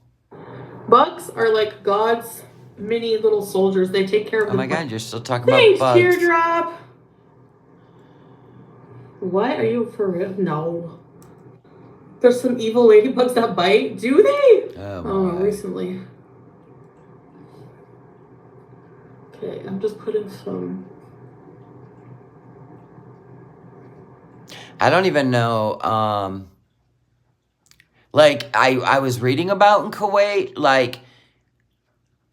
Speaker 2: Bugs are like God's mini little soldiers. They take care of.
Speaker 1: Oh my God, you're still talking
Speaker 2: Thanks,
Speaker 1: about bugs.
Speaker 2: Teardrop. What? Are you for real? No. There's some evil ladybugs that bite. Do they?
Speaker 1: Oh,
Speaker 2: recently. Okay, I'm just putting some.
Speaker 1: I don't even know. Like I was reading about in Kuwait,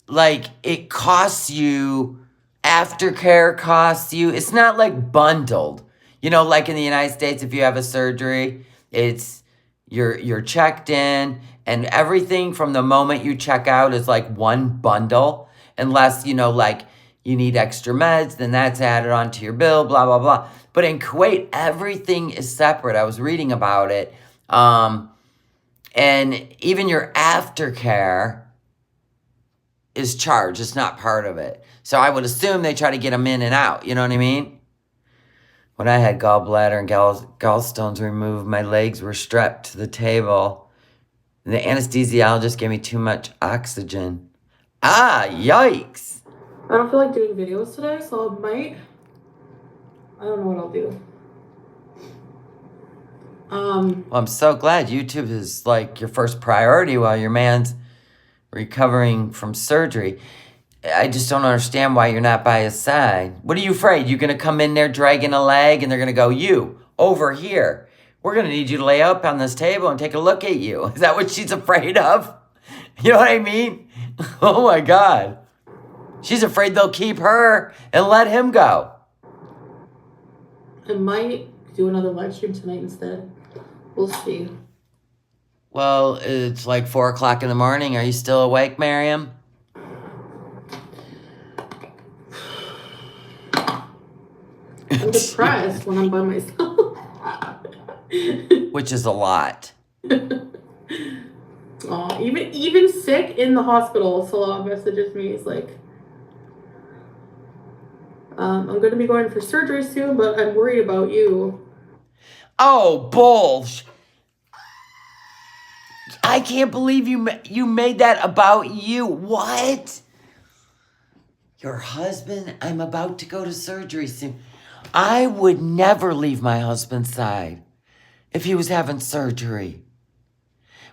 Speaker 1: like it costs you, aftercare costs you. It's not like bundled. You know, like in the United States, if you have a surgery, it's you're checked in, and everything from the moment you check out is like one bundle, unless you know, like you need extra meds, then that's added onto your bill, blah blah blah. But in Kuwait, everything is separate. I was reading about it, and even your aftercare is charged. It's not part of it. So I would assume they try to get them in and out. You know what I mean? When I had gallbladder and gallstones removed, my legs were strapped to the table. The anesthesiologist gave me too much oxygen. Ah, yikes.
Speaker 2: I don't feel like doing videos today, so I don't know what I'll do.
Speaker 1: Well, I'm so glad YouTube is like your first priority while your man's recovering from surgery. I just don't understand why you're not by his side. What are you afraid? You're going to come in there dragging a leg and they're going to go, you, over here. We're going to need you to lay up on this table and take a look at you. Is that what she's afraid of? You know what I mean? Oh my God. She's afraid they'll keep her and let him go.
Speaker 2: I might do another live stream tonight instead. We'll see.
Speaker 1: Well, it's like 4 o'clock in the morning. Are you still awake, Mariam?
Speaker 2: I'm depressed when I'm by myself.
Speaker 1: Which is a lot.
Speaker 2: Aw, even sick in the hospital, Salah messages me. He's like, I'm going to be going for surgery soon, but I'm worried about you.
Speaker 1: Oh, bullsh. I can't believe you made that about you. What? Your husband? I'm about to go to surgery soon. I would never leave my husband's side if he was having surgery.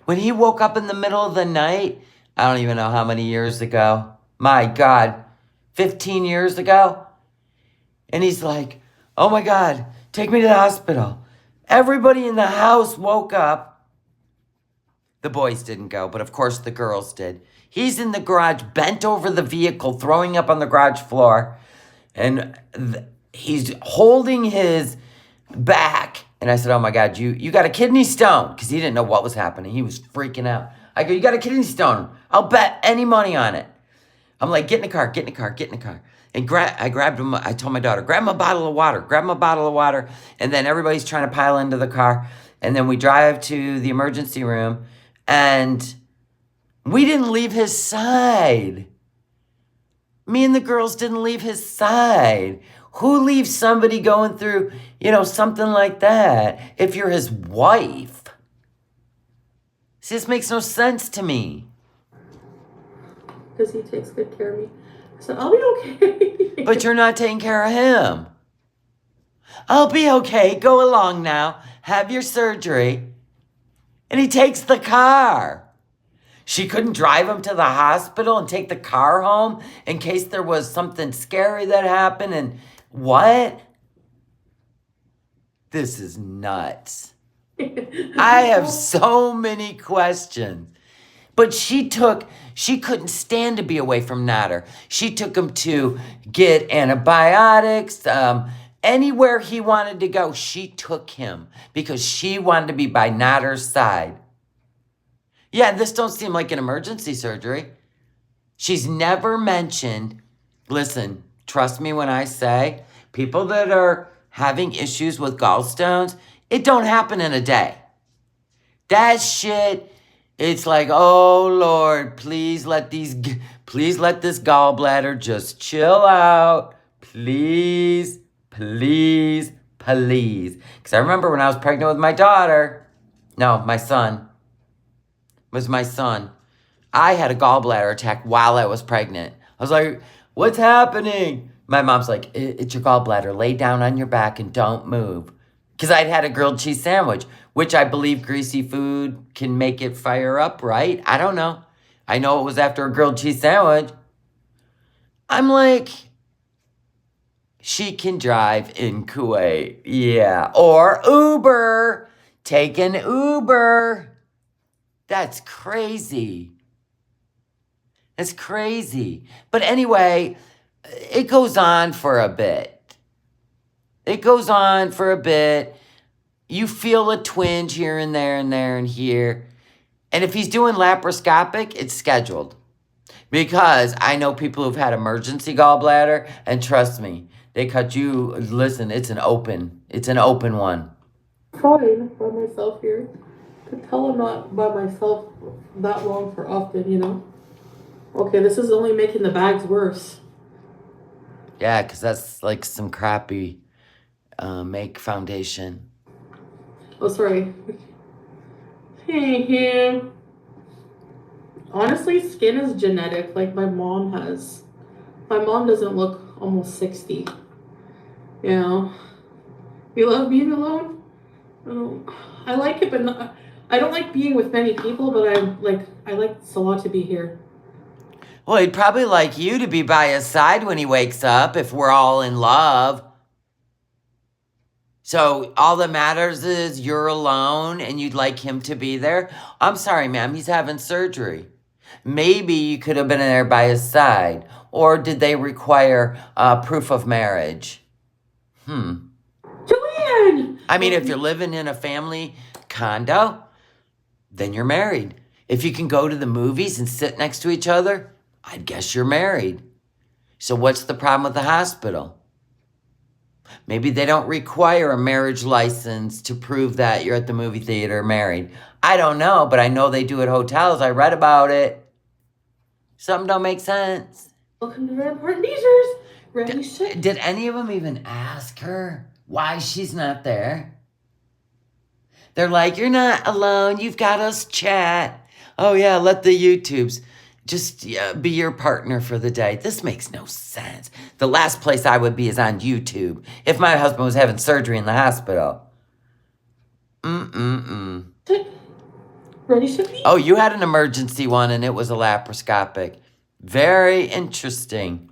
Speaker 1: When he woke up in the middle of the night, I don't even know how many years ago. My God, 15 years ago? And he's like, oh my God, take me to the hospital. Everybody in the house woke up. The boys didn't go, but of course the girls did. He's in the garage, bent over the vehicle, throwing up on the garage floor. And he's holding his back. And I said, oh my God, you got a kidney stone. Because he didn't know what was happening. He was freaking out. I go, you got a kidney stone. I'll bet any money on it. I'm like, get in the car, get in the car, get in the car. And I grabbed him. I told my daughter, grab him a bottle of water, grab him a bottle of water. And then everybody's trying to pile into the car. And then we drive to the emergency room. And we didn't leave his side. Me and the girls didn't leave his side. Who leaves somebody going through, something like that if you're his wife? See, this makes no sense to me.
Speaker 2: Because he takes good care of me. I said, I'll be okay.
Speaker 1: But you're not taking care of him. I'll be okay. Go along now. Have your surgery. And he takes the car. She couldn't drive him to the hospital and take the car home in case there was something scary that happened. And what? This is nuts. I have so many questions. But she couldn't stand to be away from Nader. She took him to get antibiotics. Anywhere he wanted to go, she took him because she wanted to be by Nader's side. Yeah, this don't seem like an emergency surgery. She's never mentioned, listen, trust me when I say, people that are having issues with gallstones, it don't happen in a day. That shit, it's like, oh Lord, please let this gallbladder just chill out. Please, please, please. Because I remember when I was pregnant with my daughter, no, my son, was my son. I had a gallbladder attack while I was pregnant. I was like, what's happening? My mom's like, it's your gallbladder. Lay down on your back and don't move. Because I'd had a grilled cheese sandwich, which I believe greasy food can make it fire up, right? I don't know. I know it was after a grilled cheese sandwich. I'm like, she can drive in Kuwait. Yeah. Or Uber. Take an Uber. That's crazy. It's crazy. But anyway, it goes on for a bit. It goes on for a bit. You feel a twinge here and there and there and here. And if he's doing laparoscopic, it's scheduled. Because I know people who've had emergency gallbladder, and trust me, they cut you. Listen, it's an open one.
Speaker 2: Fine by myself here. Could tell I'm not by myself that long for often, you know. Okay, this is only making the bags worse.
Speaker 1: Yeah, because that's like some crappy make foundation.
Speaker 2: Oh, sorry. Hey. Honestly, skin is genetic, like my mom has. My mom doesn't look almost 60. You know? You love being alone? I like it, but not, I don't like being with many people, but I like Salah to be here.
Speaker 1: Well, he'd probably like you to be by his side when he wakes up if we're all in love. So all that matters is you're alone and you'd like him to be there. I'm sorry, ma'am, he's having surgery. Maybe you could have been there by his side. Or did they require proof of marriage?
Speaker 2: Joanne!
Speaker 1: I mean, if you're living in a family condo, then you're married. If you can go to the movies and sit next to each other, I guess you're married. So what's the problem with the hospital? Maybe they don't require a marriage license to prove that you're at the movie theater married. I don't know, but I know they do at hotels. I read about it. Something don't make sense.
Speaker 2: Welcome to Rampart Leisures.
Speaker 1: Did any of them even ask her why she's not there? They're like, you're not alone. You've got us chat. Oh, yeah, let the YouTubes just be your partner for the day. This makes no sense. The last place I would be is on YouTube if my husband was having surgery in the hospital.
Speaker 2: Ready, Sophie?
Speaker 1: Oh, you had an emergency one and it was a laparoscopic. Very interesting.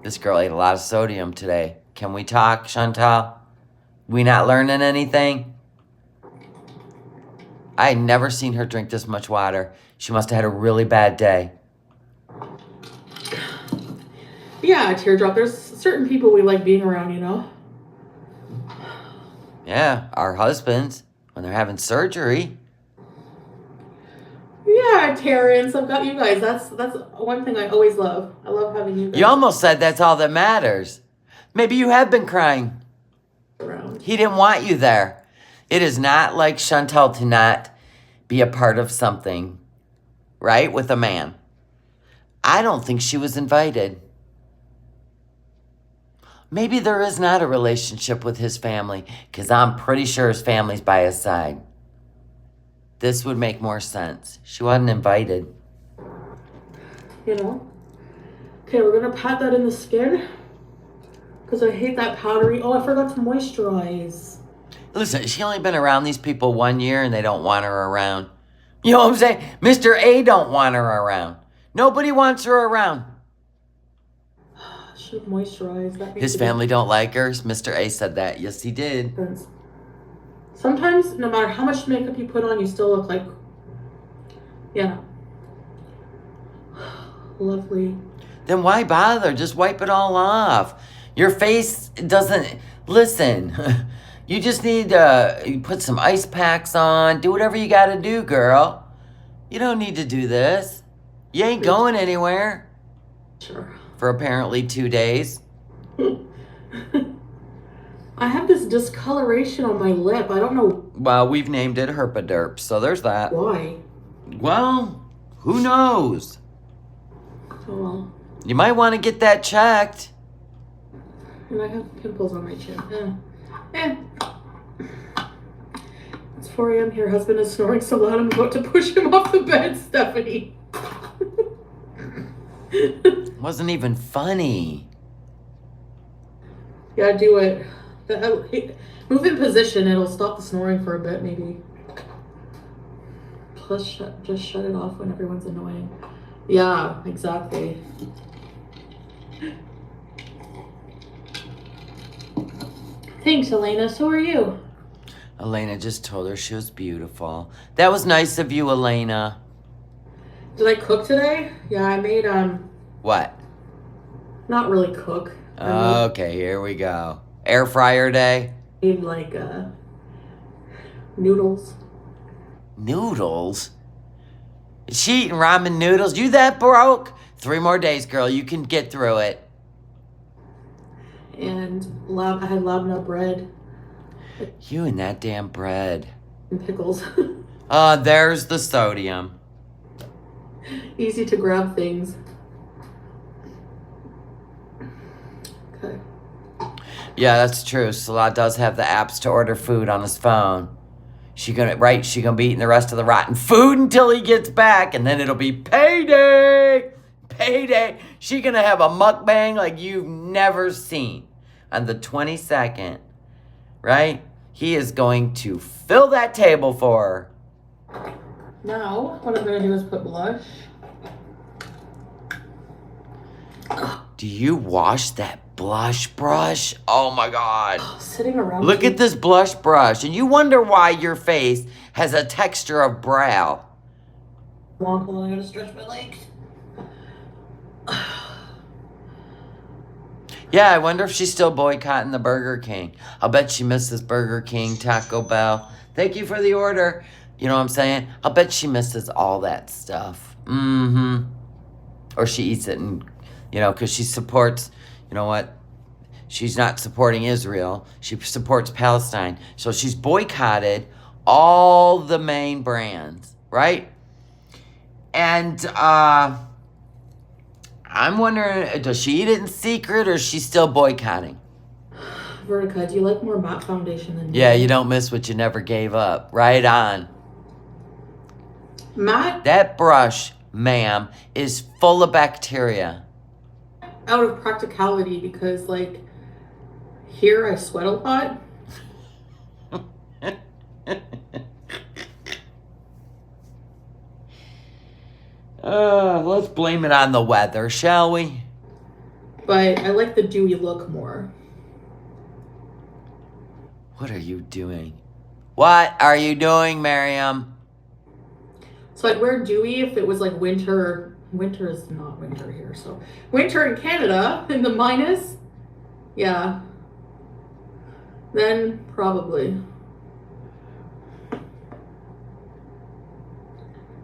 Speaker 1: This girl ate a lot of sodium today. Can we talk, Chantal? We not learning anything? I had never seen her drink this much water. She must have had a really bad day.
Speaker 2: Yeah, teardrop. There's certain people we like being around, you know?
Speaker 1: Yeah, our husbands, when they're having surgery.
Speaker 2: Yeah, Terrence, I've got you guys. That's one thing I always love. I love having you guys
Speaker 1: You almost said that's all that matters. Maybe you have been crying.
Speaker 2: around.
Speaker 1: He didn't want you there. It is not like Chantal to not be a part of something, right, with a man. I don't think she was invited. Maybe there is not a relationship with his family, because I'm pretty sure his family's by his side. This would make more sense. She wasn't invited.
Speaker 2: You know? Okay, we're gonna pat that in the skin. Because I hate that powdery. Oh, I forgot to moisturize.
Speaker 1: Listen, she only been around these people 1 year and they don't want her around. You know what I'm saying? Mr. A don't want her around. Nobody wants her around.
Speaker 2: Should have moisturized. That makes
Speaker 1: His
Speaker 2: a
Speaker 1: family don't like her. Mr. A said that. Yes, he did.
Speaker 2: difference. Sometimes, no matter how much makeup you put on, you still look like, yeah. Lovely.
Speaker 1: Then why bother? Just wipe it all off. Your face doesn't... Listen, you just need to put some ice packs on. Do whatever you gotta do, girl. You don't need to do this. You ain't going anywhere.
Speaker 2: Sure.
Speaker 1: For apparently 2 days.
Speaker 2: I have this discoloration on my lip. I don't know
Speaker 1: Well, we've named it herpaderp, so there's that.
Speaker 2: why.
Speaker 1: Well, who knows?
Speaker 2: Oh well.
Speaker 1: You might want to get that checked.
Speaker 2: And I have pimples on my chin. It's 4 a.m. here. Husband is snoring so loud I'm about to push him off the bed, Stephanie.
Speaker 1: Wasn't even funny.
Speaker 2: Yeah, do it. Move in position. It'll stop the snoring for a bit, maybe. just shut it off when everyone's annoying. Yeah, exactly. Thanks, Elena. So are you.
Speaker 1: Elena just told her she was beautiful. That was nice of you, Elena.
Speaker 2: Did I cook today? Yeah, I made
Speaker 1: What?
Speaker 2: not really cook.
Speaker 1: Okay, here we go. Air fryer day.
Speaker 2: Made like noodles.
Speaker 1: Noodles? Is she eating ramen noodles? You that broke? 3 more days, girl. You can get through it.
Speaker 2: And I had labna bread.
Speaker 1: You and that damn bread.
Speaker 2: And pickles.
Speaker 1: There's the sodium.
Speaker 2: Easy to grab things. Okay.
Speaker 1: Yeah, that's true. Salah does have the apps to order food on his phone. She gonna be eating the rest of the rotten food until he gets back, and then it'll be payday. Payday. She gonna have a mukbang like you've never seen on the 22nd, right? He is going to fill that table for her.
Speaker 2: Now, what I'm gonna do is put blush.
Speaker 1: Do you wash that blush brush? Oh my God.
Speaker 2: Sitting around.
Speaker 1: Look at this blush brush, and you wonder why your face has a texture of brow.
Speaker 2: Hold on, I gotta stretch my legs.
Speaker 1: Yeah, I wonder if she's still boycotting the Burger King. I'll bet she misses Burger King, Taco Bell. Thank you for the order. You know what I'm saying? I'll bet she misses all that stuff. Mm-hmm. Or she eats it and, because she supports, you know what? She's not supporting Israel. She supports Palestine. So she's boycotted all the main brands, right? And, I'm wondering, does she eat it in secret or is she still boycotting?
Speaker 2: Vertica, do you like more matte foundation than me?
Speaker 1: Yeah, you don't miss what you never gave up. Right on.
Speaker 2: Matte?
Speaker 1: That brush, ma'am, is full of bacteria.
Speaker 2: Out of practicality, because, here I sweat a lot.
Speaker 1: Let's blame it on the weather, shall we?
Speaker 2: But I like the dewy look more.
Speaker 1: What are you doing? What are you doing, Mariam?
Speaker 2: So I'd wear dewy if it was winter. Winter is not winter here, so winter in Canada in the minus. Yeah. Then probably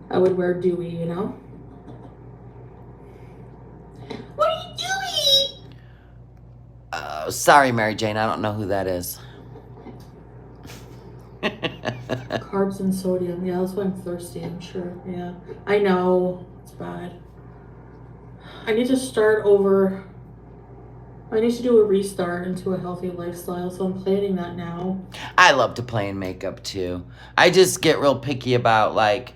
Speaker 2: I would wear dewy, What are you doing?
Speaker 1: Sorry, Mary Jane, I don't know who that is.
Speaker 2: Carbs and sodium. Yeah, that's why I'm thirsty, I'm sure. Yeah. I know. It's bad. I need to start over. I need to do a restart into a healthy lifestyle, so I'm planning that now.
Speaker 1: I love to play in makeup too. I just get real picky about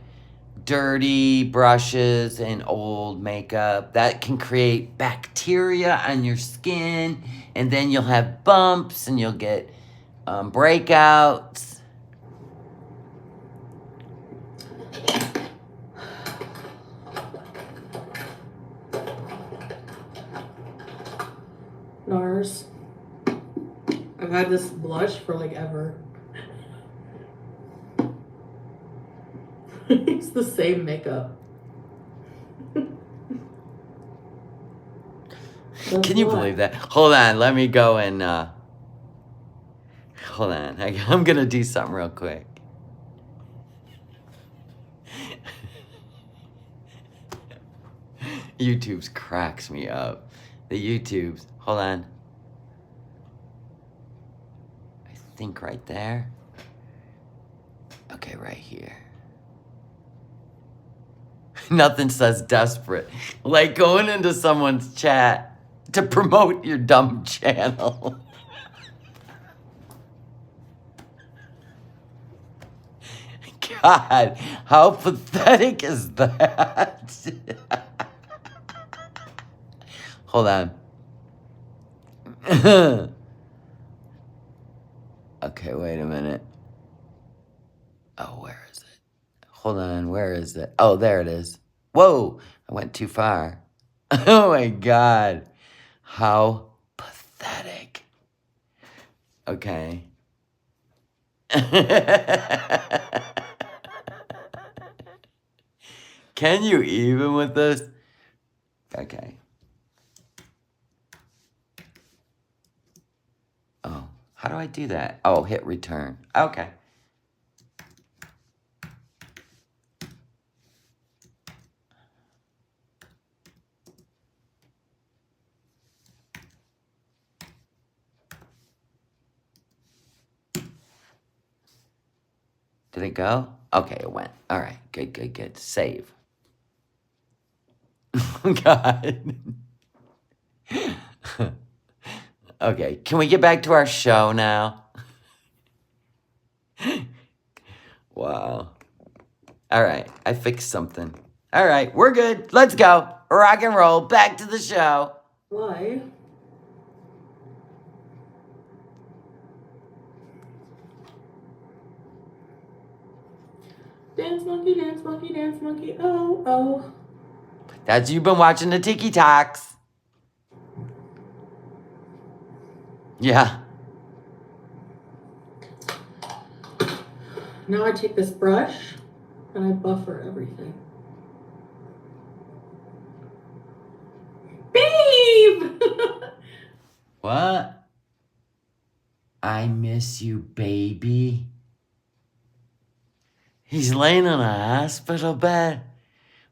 Speaker 1: dirty brushes and old makeup. That can create bacteria on your skin, and then you'll have bumps and you'll get breakouts.
Speaker 2: NARS. I've had this blush for ever. It's the same makeup.
Speaker 1: Can you believe that? Hold on, let me go and hold on. I'm gonna do something real quick. YouTube's cracks me up. The YouTube's, hold on. I think right there. Okay, right here. Nothing says desperate like going into someone's chat to promote your dumb channel. God, how pathetic is that? Hold on. Okay, wait a minute. Oh, where is it? Hold on, where is it? Oh, there it is. Whoa, I went too far. Oh my God. How pathetic. Okay. Can you even with this? Okay. Oh, how do I do that? Oh, hit return. Okay. Did it go? Okay, it went. All right, good, good, good. Save. Oh, God. Okay, can we get back to our show now? Wow. All right, I fixed something. All right, we're good. Let's go. Rock and roll. Back to the show.
Speaker 2: Why? Dance monkey, dance monkey, dance monkey. Oh, oh.
Speaker 1: That's you've been watching the Tiki Talks. Yeah.
Speaker 2: Now I take this brush and I buffer everything. Babe!
Speaker 1: What? I miss you, baby. He's laying in a hospital bed.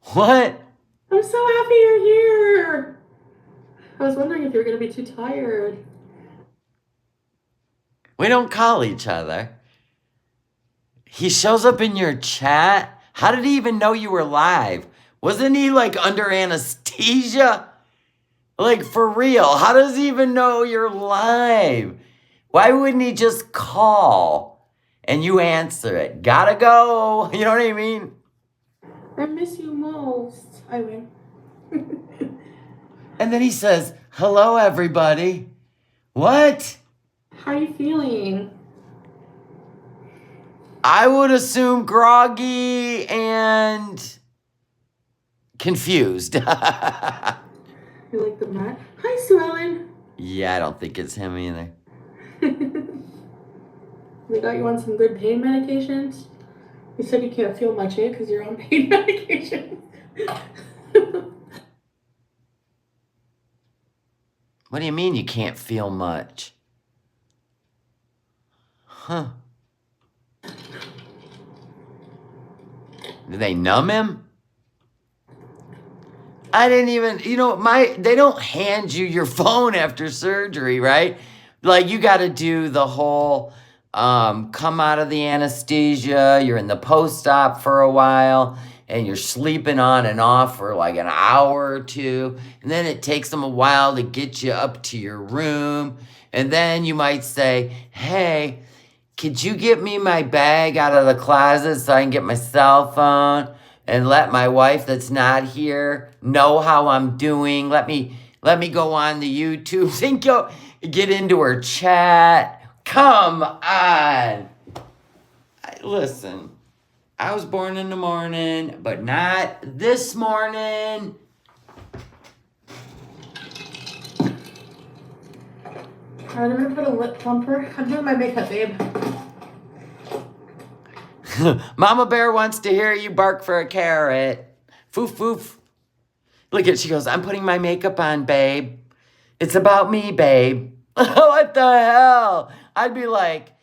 Speaker 1: What?
Speaker 2: I'm so happy you're here. I was wondering if you were going to be too tired.
Speaker 1: We don't call each other. He shows up in your chat. How did he even know you were live? Wasn't he like under anesthesia? Like for real, how does he even know you're live? Why wouldn't he just call and you answer it? Gotta go. You know what I mean?
Speaker 2: I miss you most. I win.
Speaker 1: And then he says, hello, everybody. What?
Speaker 2: How are you feeling?
Speaker 1: I would assume groggy and confused.
Speaker 2: You like the mat? Hi, Sue Ellen.
Speaker 1: Yeah, I don't think it's him either.
Speaker 2: They got you on some good pain medications? You said you can't feel much, eh? Because you're on pain medication.
Speaker 1: What do you mean you can't feel much? Huh. Did they numb him? I didn't even, they don't hand you your phone after surgery, right? Like you got to do the whole come out of the anesthesia, you're in the post-op for a while, and you're sleeping on and off for like an hour or two, and then it takes them a while to get you up to your room, and then you might say, hey, could you get me my bag out of the closet so I can get my cell phone and let my wife that's not here know how I'm doing? Let me go on the YouTube and go get into her chat. Come on. Listen, I was born in the morning, but not this morning.
Speaker 2: Alright, I'm gonna put a lip plumper. I'm doing my makeup, babe.
Speaker 1: Mama Bear wants to hear you bark for a carrot. Foof, foof. Look at, she goes, I'm putting my makeup on, babe. It's about me, babe. What the hell? I'd be like,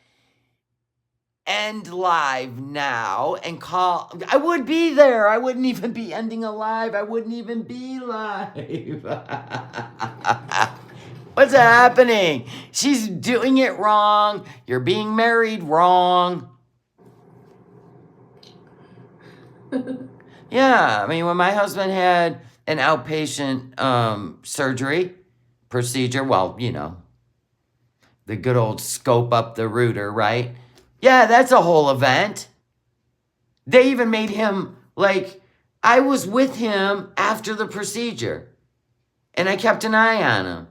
Speaker 1: end live now and call. I would be there. I wouldn't even be ending a live. I wouldn't even be live. What's happening? She's doing it wrong. You're being married wrong. Yeah, I mean, when my husband had an outpatient surgery procedure, well, the good old scope up the rooter, right? Yeah, that's a whole event. They even made him, I was with him after the procedure, and I kept an eye on him.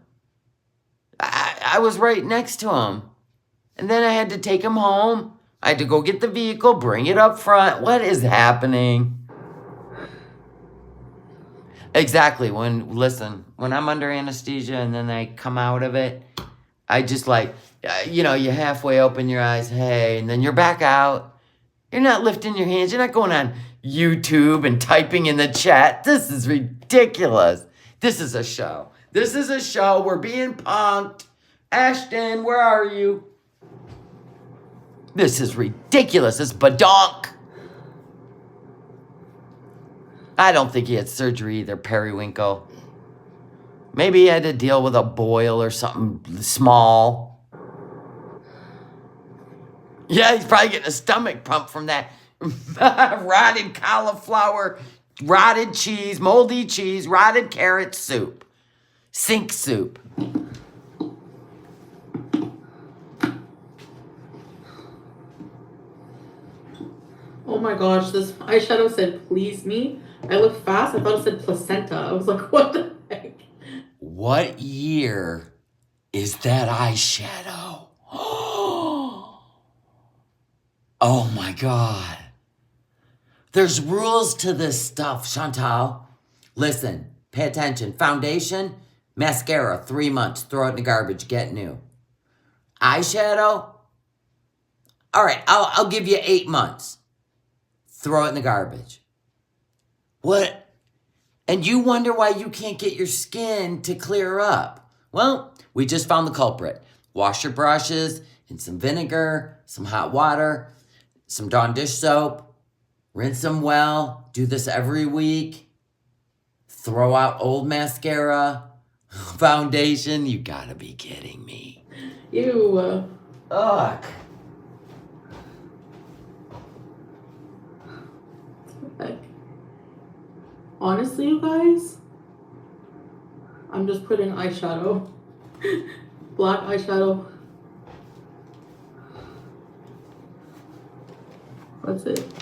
Speaker 1: I was right next to him. And then I had to take him home I had to go get the vehicle, bring it up front. What is happening? Exactly. Listen, when I'm under anesthesia and then I come out of it, I just like, you halfway open your eyes, hey, and then you're back out. You're not lifting your hands. You're not going on YouTube and typing in the chat. This is ridiculous. This is a show. This is a show. We're being punked. Ashton, where are you? This is ridiculous. This is badonk. I don't think he had surgery either, periwinkle. Maybe he had to deal with a boil or something small. Yeah, he's probably getting a stomach pump from that rotted cauliflower, rotted cheese, moldy cheese, rotted carrot soup. Sink soup.
Speaker 2: Oh my gosh, this eyeshadow said please me. I looked fast, I thought it said placenta. I was like, what the heck?
Speaker 1: What year is that eyeshadow? Oh my God. There's rules to this stuff, Chantal. Listen, pay attention. Foundation, mascara, 3 months. Throw it in the garbage, get new. Eyeshadow, all right, I'll give you 8 months. Throw it in the garbage. What? And you wonder why you can't get your skin to clear up. Well, we just found the culprit. Wash your brushes in some vinegar, some hot water, some Dawn dish soap. Rinse them well. Do this every week. Throw out old mascara, foundation. You gotta be kidding me.
Speaker 2: Ew.
Speaker 1: Ugh.
Speaker 2: Heck. Honestly, you guys, I'm just putting eyeshadow. Black eyeshadow. That's it.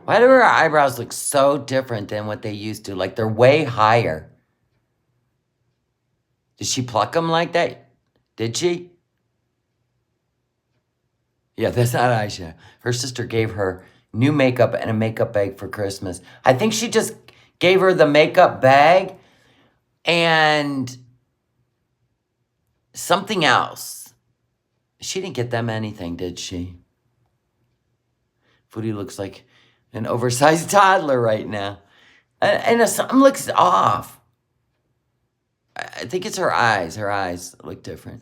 Speaker 1: Why do her eyebrows look so different than what they used to? Like they're way higher. Did she pluck them like that? Did she? Yeah, that's not eyeshadow. Her sister gave her new makeup and a makeup bag for Christmas. I think she just gave her the makeup bag and something else. She didn't get them anything, did she? Foodie looks like an oversized toddler right now. And something looks off. I think it's her eyes. Her eyes look different.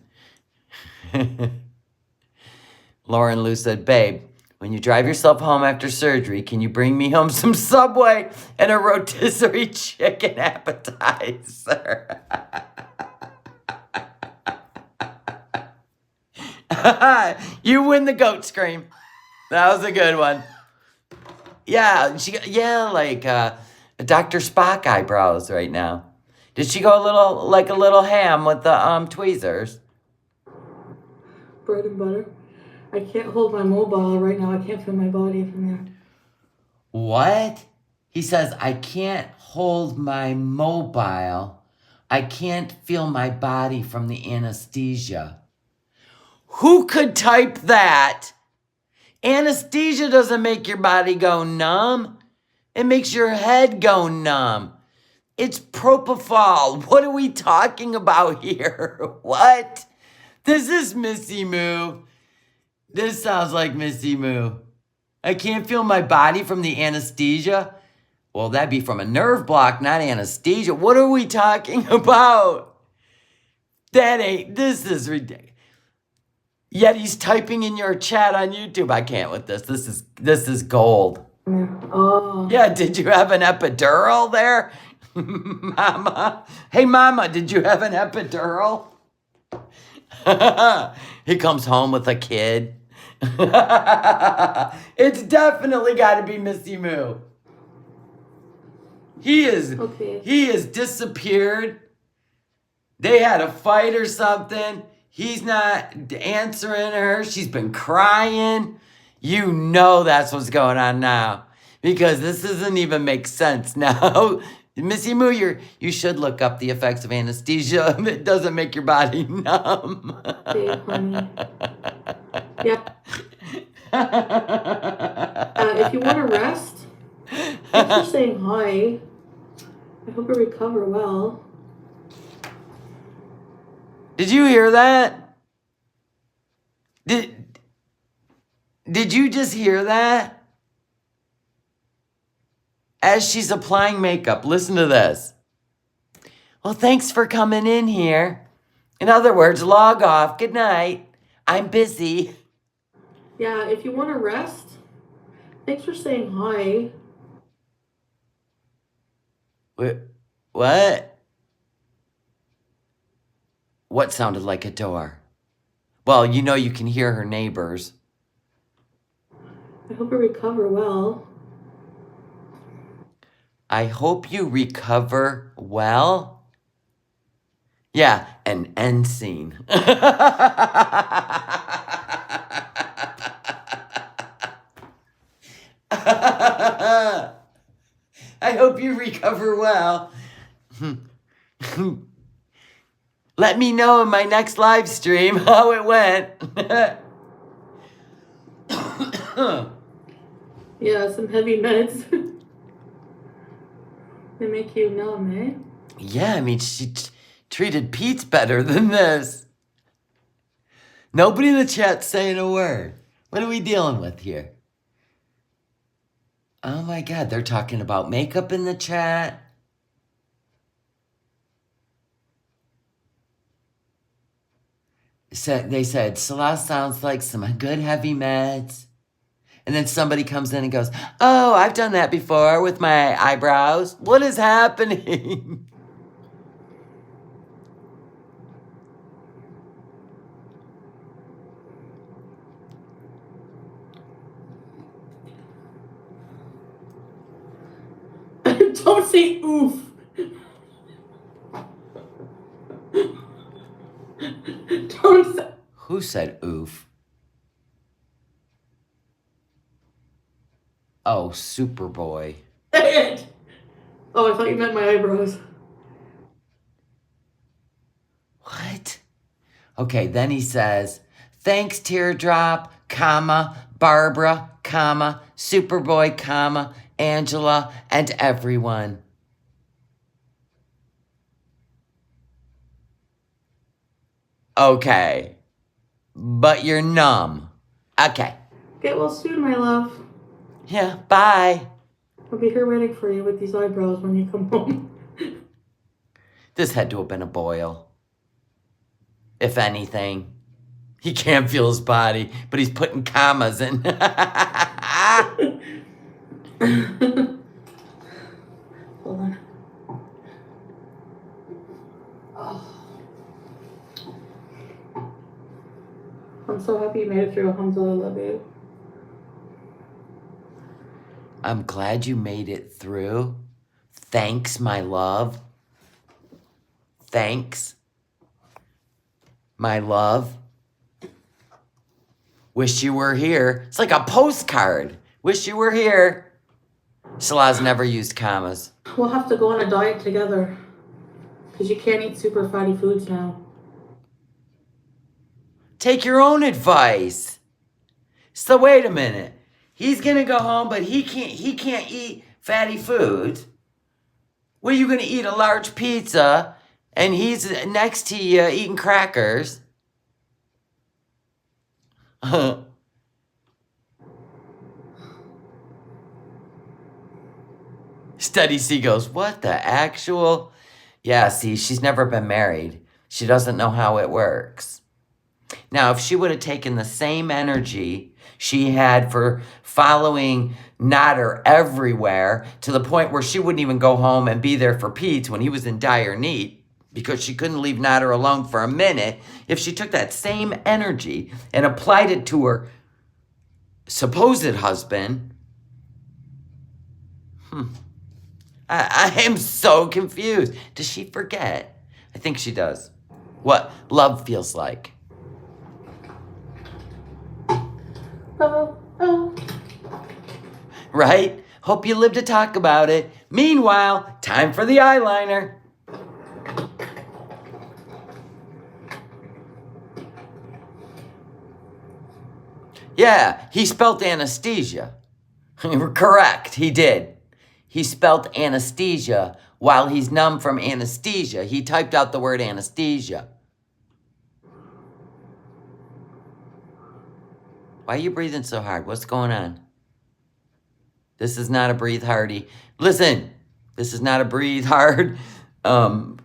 Speaker 1: Lauren Lou said, babe, when you drive yourself home after surgery, can you bring me home some Subway and a rotisserie chicken appetizer? You win the goat scream. That was a good one. Yeah, like Dr. Spock eyebrows right now. Did she go a little ham with the tweezers?
Speaker 2: Bread and butter. I can't hold my mobile right now. I can't feel my body from there.
Speaker 1: What? He says, I can't hold my mobile. I can't feel my body from the anesthesia. Who could type that? Anesthesia doesn't make your body go numb. It makes your head go numb. It's propofol. What are we talking about here? What? This is Missy Moo. This sounds like Missy Moo. I can't feel my body from the anesthesia. Well, that'd be from a nerve block, not anesthesia. What are we talking about? This is ridiculous. Yet he's typing in your chat on YouTube. I can't with this. This is gold.
Speaker 2: Oh.
Speaker 1: Yeah, did you have an epidural there? Mama. Hey, Mama, did you have an epidural? He comes home with a kid. It's definitely got to be Missy Moo. He is disappeared. They had a fight or something. He's not answering her. She's been crying. You know that's what's going on now. Because this doesn't even make sense now. Missy Moo, you should look up the effects of anesthesia. It doesn't make your body numb.
Speaker 2: Hey, honey. Yeah. If you want to rest, thanks for saying hi. I hope you recover well.
Speaker 1: Did you hear that? Did you just hear that? As she's applying makeup, listen to this. Well, thanks for coming in here. In other words, log off. Good night. I'm busy.
Speaker 2: Yeah, if you want to rest, thanks for saying hi.
Speaker 1: What? What sounded like a door? Well, you know you can hear her neighbors.
Speaker 2: I hope you recover well.
Speaker 1: I hope you recover well. Yeah, an end scene. I hope you recover well. Let me know in my next live stream how it went.
Speaker 2: Yeah, some heavy meds. They make you numb, eh?
Speaker 1: Yeah, I mean, she treated Pete better than this. Nobody in the chat's saying a word. What are we dealing with here? Oh my God, they're talking about makeup in the chat. They said, Celeste sounds like some good heavy meds. And then somebody comes in and goes, oh, I've done that before with my eyebrows. What is happening?
Speaker 2: Don't say oof. Don't say.
Speaker 1: Who said oof? Oh, Superboy.
Speaker 2: Oh, I thought you meant my eyebrows.
Speaker 1: What? Okay, then he says, thanks, Teardrop, comma, Barbara, comma, Superboy, comma, Angela, and everyone. Okay. But you're numb. Okay.
Speaker 2: Get well soon, my love.
Speaker 1: Yeah, bye.
Speaker 2: I'll be here waiting for you with these eyebrows when you come home.
Speaker 1: This had to have been a boil. If anything. He can't feel his body, but he's putting commas in.
Speaker 2: Hold on. Oh. I'm so happy you made it through. Alhamdulillah, I love you.
Speaker 1: I'm glad you made it through. Thanks, my love. Thanks, my love. Wish you were here. It's like a postcard. Wish you were here. Shalah's never used commas.
Speaker 2: We'll have to go on a diet together. Because you can't eat super fatty foods now.
Speaker 1: Take your own advice. So wait a minute. He's gonna go home, but he can't eat fatty foods. Well, you're gonna eat a large pizza, and he's next to you eating crackers. Steady C goes, what the actual? Yeah, see, she's never been married. She doesn't know how it works. Now, if she would have taken the same energy she had for following Nader everywhere to the point where she wouldn't even go home and be there for Pete when he was in dire need because she couldn't leave Nader alone for a minute, if she took that same energy and applied it to her supposed husband, I am so confused. Does she forget? I think she does. What love feels like.
Speaker 2: Oh.
Speaker 1: Right? Hope you live to talk about it. Meanwhile, time for the eyeliner. Yeah, he spelled anesthesia. Correct, he did. He spelled anesthesia while he's numb from anesthesia. He typed out the word anesthesia. Why are you breathing so hard? What's going on? This is not a breathe hardy. Listen, this is not a breathe hard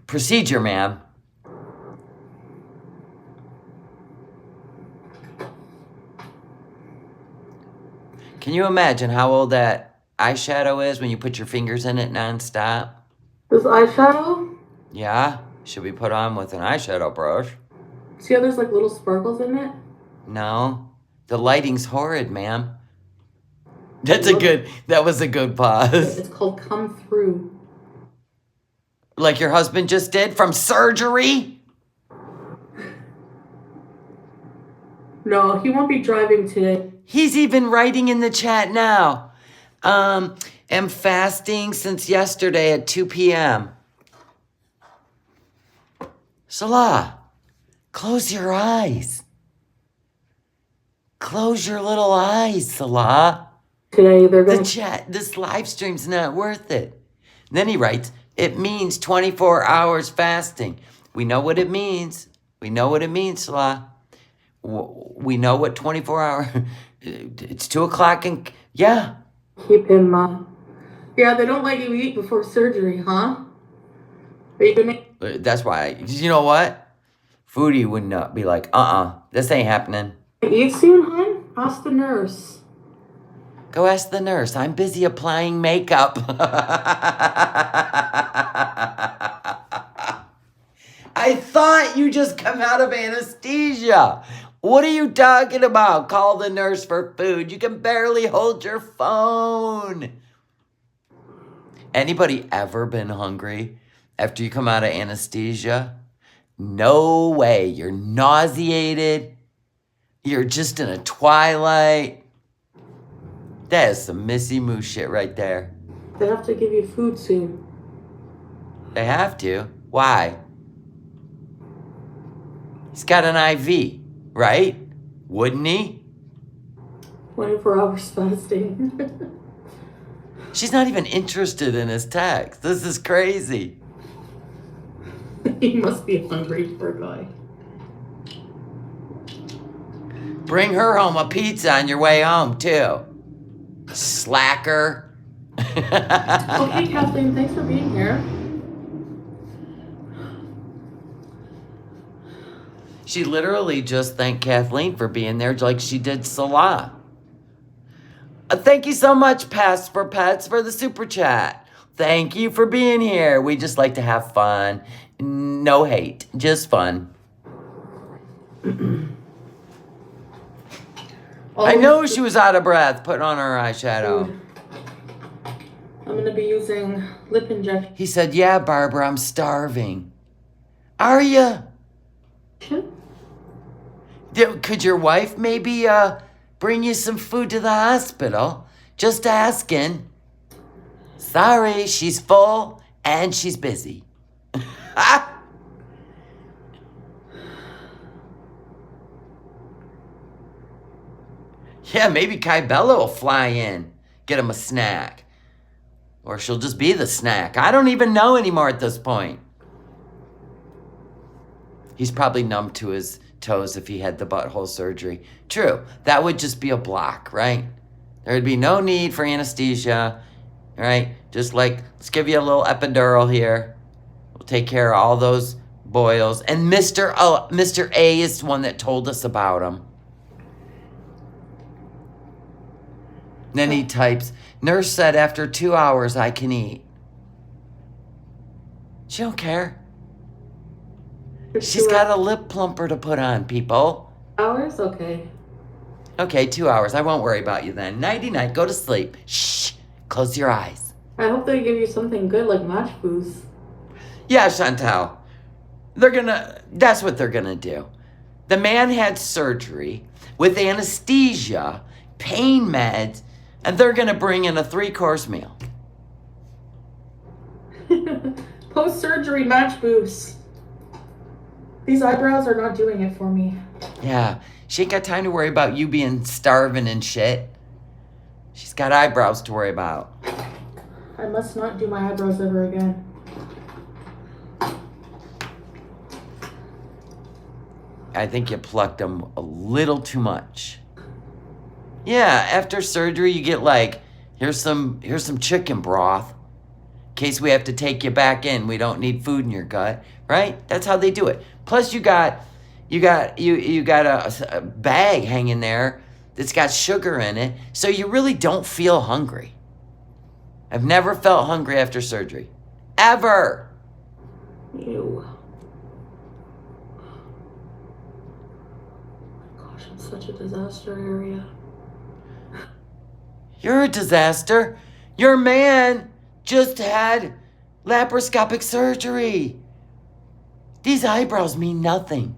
Speaker 1: procedure, ma'am. Can you imagine how old that eyeshadow is when you put your fingers in it nonstop?
Speaker 2: This eyeshadow?
Speaker 1: Yeah, should be put on with an eyeshadow brush.
Speaker 2: See how there's like little sparkles in it?
Speaker 1: No, the lighting's horrid, ma'am. That was a good pause.
Speaker 2: It's called Come Through.
Speaker 1: Like your husband just did from surgery?
Speaker 2: No, he won't be driving today.
Speaker 1: He's even writing in the chat now. Am fasting since yesterday at 2 p.m. Salah, close your eyes. Close your little eyes, Salah.
Speaker 2: Today they're going
Speaker 1: The chat, this live stream's not worth it. Then he writes, it means 24 hours fasting. We know what it means. We know what it means, Salah. We know what 24 hour. It's 2 o'clock and yeah.
Speaker 2: keep him. Yeah, they don't let you eat before surgery, huh? Are you gonna?
Speaker 1: That's why. You know what? Foodie would not be like, this ain't happening.
Speaker 2: Eat soon, hon? Ask the nurse.
Speaker 1: Go ask the nurse. I'm busy applying makeup. I thought you just come out of anesthesia. What are you talking about? Call the nurse for food. You can barely hold your phone. Anybody ever been hungry after you come out of anesthesia? No way. You're nauseated. You're just in a twilight. That is some Missy Moo shit right there.
Speaker 2: They have to give you food soon.
Speaker 1: They have to. Why? He's got an IV, right? Wouldn't he?
Speaker 2: 24 hours fasting.
Speaker 1: She's not even interested in his text. This is crazy.
Speaker 2: He must be hungry, poor guy.
Speaker 1: Bring her home a pizza on your way home, too. Slacker.
Speaker 2: Okay, Kathleen, thanks for being here.
Speaker 1: She literally just thanked Kathleen for being there like she did Salah. Thank you so much, Pass for Pets, for the super chat. Thank you for being here. We just like to have fun. No hate, just fun. I know she was out of breath putting on her eyeshadow.
Speaker 2: I'm going to be using lip injection.
Speaker 1: He said, yeah, Barbara, I'm starving. Are you? Could your wife maybe bring you some food to the hospital? Just asking. Sorry, she's full and she's busy. Yeah, maybe Kybella will fly in, get him a snack. Or she'll just be the snack. I don't even know anymore at this point. He's probably numb to his toes if he had the butthole surgery. True, that would just be a block, right? There would be no need for anesthesia, right? Just like, let's give you a little epidural here. We'll take care of all those boils. And Mr. A is the one that told us about him. Then he types, nurse said after 2 hours I can eat. She don't care. She's got a lip plumper to put on, people.
Speaker 2: Hours? Okay.
Speaker 1: Okay, 2 hours. I won't worry about you then. Nighty-night. Go to sleep. Shh. Close your eyes.
Speaker 2: I hope they give you something good like match booths.
Speaker 1: Yeah, Chantal. That's what they're gonna do. The man had surgery with anesthesia, pain meds, and they're gonna bring in a 3-course meal.
Speaker 2: Post-surgery match booths. These eyebrows are not doing it for me.
Speaker 1: Yeah, She ain't got time to worry about you being starving and shit. She's got eyebrows to worry about.
Speaker 2: I must not do my eyebrows ever again.
Speaker 1: I think you plucked them a little too much. Yeah, after surgery you get like, here's some chicken broth. In case we have to take you back in, we don't need food in your gut, right? That's how they do it. Plus you got a bag hanging there that's got sugar in it, so you really don't feel hungry. I've never felt hungry after surgery. Ever.
Speaker 2: Ew. Gosh, I'm such a disaster area.
Speaker 1: You're a disaster. Your man just had laparoscopic surgery. These eyebrows mean nothing.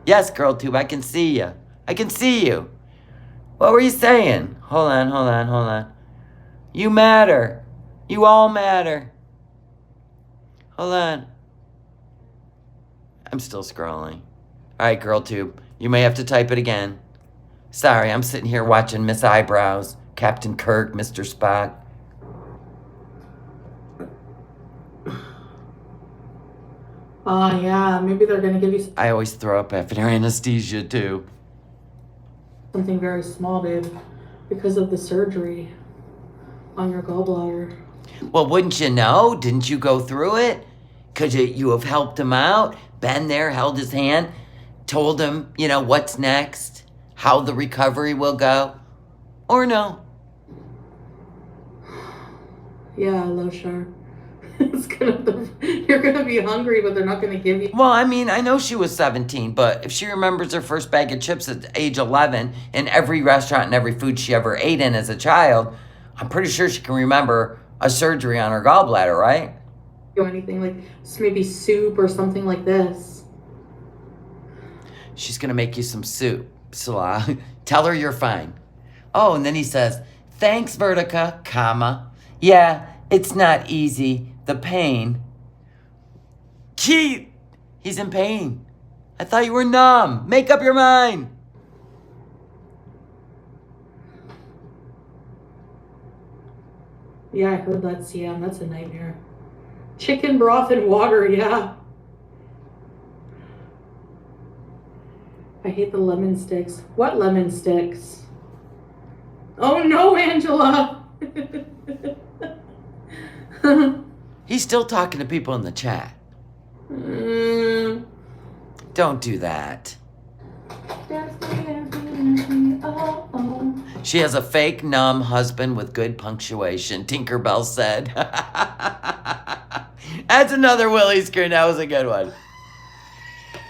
Speaker 1: Yes, girl tube, I can see you. I can see you. What were you saying? Hold on. You matter. You all matter. Hold on. I'm still scrolling. All right, girl tube, you may have to type it again. Sorry, I'm sitting here watching Miss Eyebrows, Captain Kirk, Mr. Spock.
Speaker 2: Yeah, maybe they're gonna give you
Speaker 1: I always throw up after anesthesia, too.
Speaker 2: something very small, babe, because of the surgery on your gallbladder.
Speaker 1: Well, wouldn't you know? Didn't you go through it? Could you have helped him out? Been there, held his hand, told him, what's next, how the recovery will go? Or no?
Speaker 2: Yeah, Loshar. You're gonna be hungry, but they're not gonna give you.
Speaker 1: Well, I mean, I know she was 17, but if she remembers her first bag of chips at age 11 in every restaurant and every food she ever ate in as a child, I'm pretty sure she can remember a surgery on her gallbladder, right?
Speaker 2: Or anything like maybe soup or something like this.
Speaker 1: She's gonna make you some soup, Salah. Tell her you're fine. Oh, and then he says, thanks, Vertica, comma. Yeah, it's not easy. The pain. Keith! He's in pain. I thought you were numb. Make up your mind.
Speaker 2: Yeah, I heard that, CM. That's a nightmare. Chicken broth and water, yeah. I hate the lemon sticks. What lemon sticks? Oh no, Angela!
Speaker 1: He's still talking to people in the chat. Don't do that. She has a fake, numb husband with good punctuation, Tinkerbell said. That's another Willie screen. That was a good one.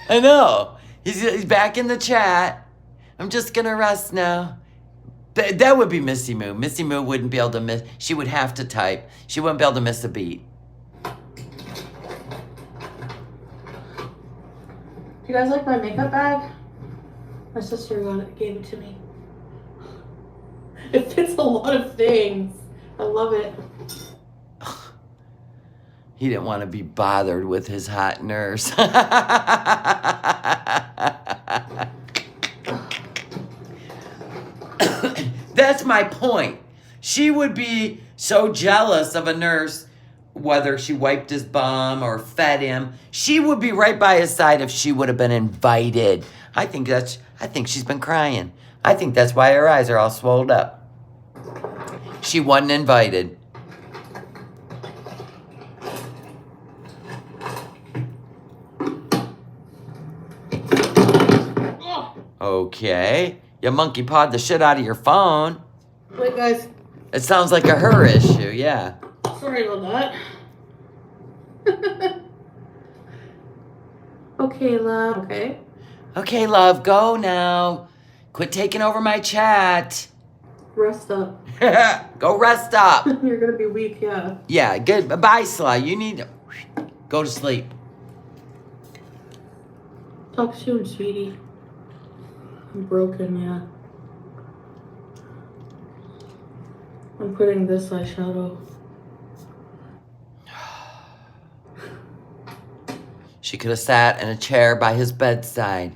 Speaker 1: I know. He's back in the chat. I'm just going to rest now. That would be Missy Moo. Missy Moo wouldn't be able to miss. She would have to type. She wouldn't be able to miss a beat.
Speaker 2: Do you guys like my makeup bag? My sister gave it to me. It fits a lot of things. I love it.
Speaker 1: He didn't want to be bothered with his hot nurse. That's my point. She would be so jealous of a nurse, whether she wiped his bum or fed him. She would be right by his side if she would have been invited. I think she's been crying. I think that's why her eyes are all swelled up. She wasn't invited. Okay. You monkey pawed the shit out of your phone.
Speaker 2: Wait, guys.
Speaker 1: It sounds like a her issue, yeah.
Speaker 2: Sorry about that. Okay, love. Okay.
Speaker 1: Okay, love, go now. Quit taking over my chat.
Speaker 2: Rest up.
Speaker 1: Go rest up.
Speaker 2: You're gonna be weak, yeah.
Speaker 1: Yeah, good. Bye, Sly. You need to go to sleep.
Speaker 2: Talk soon, sweetie. I'm broken, yeah. I'm putting this eyeshadow.
Speaker 1: She could have sat in a chair by his bedside.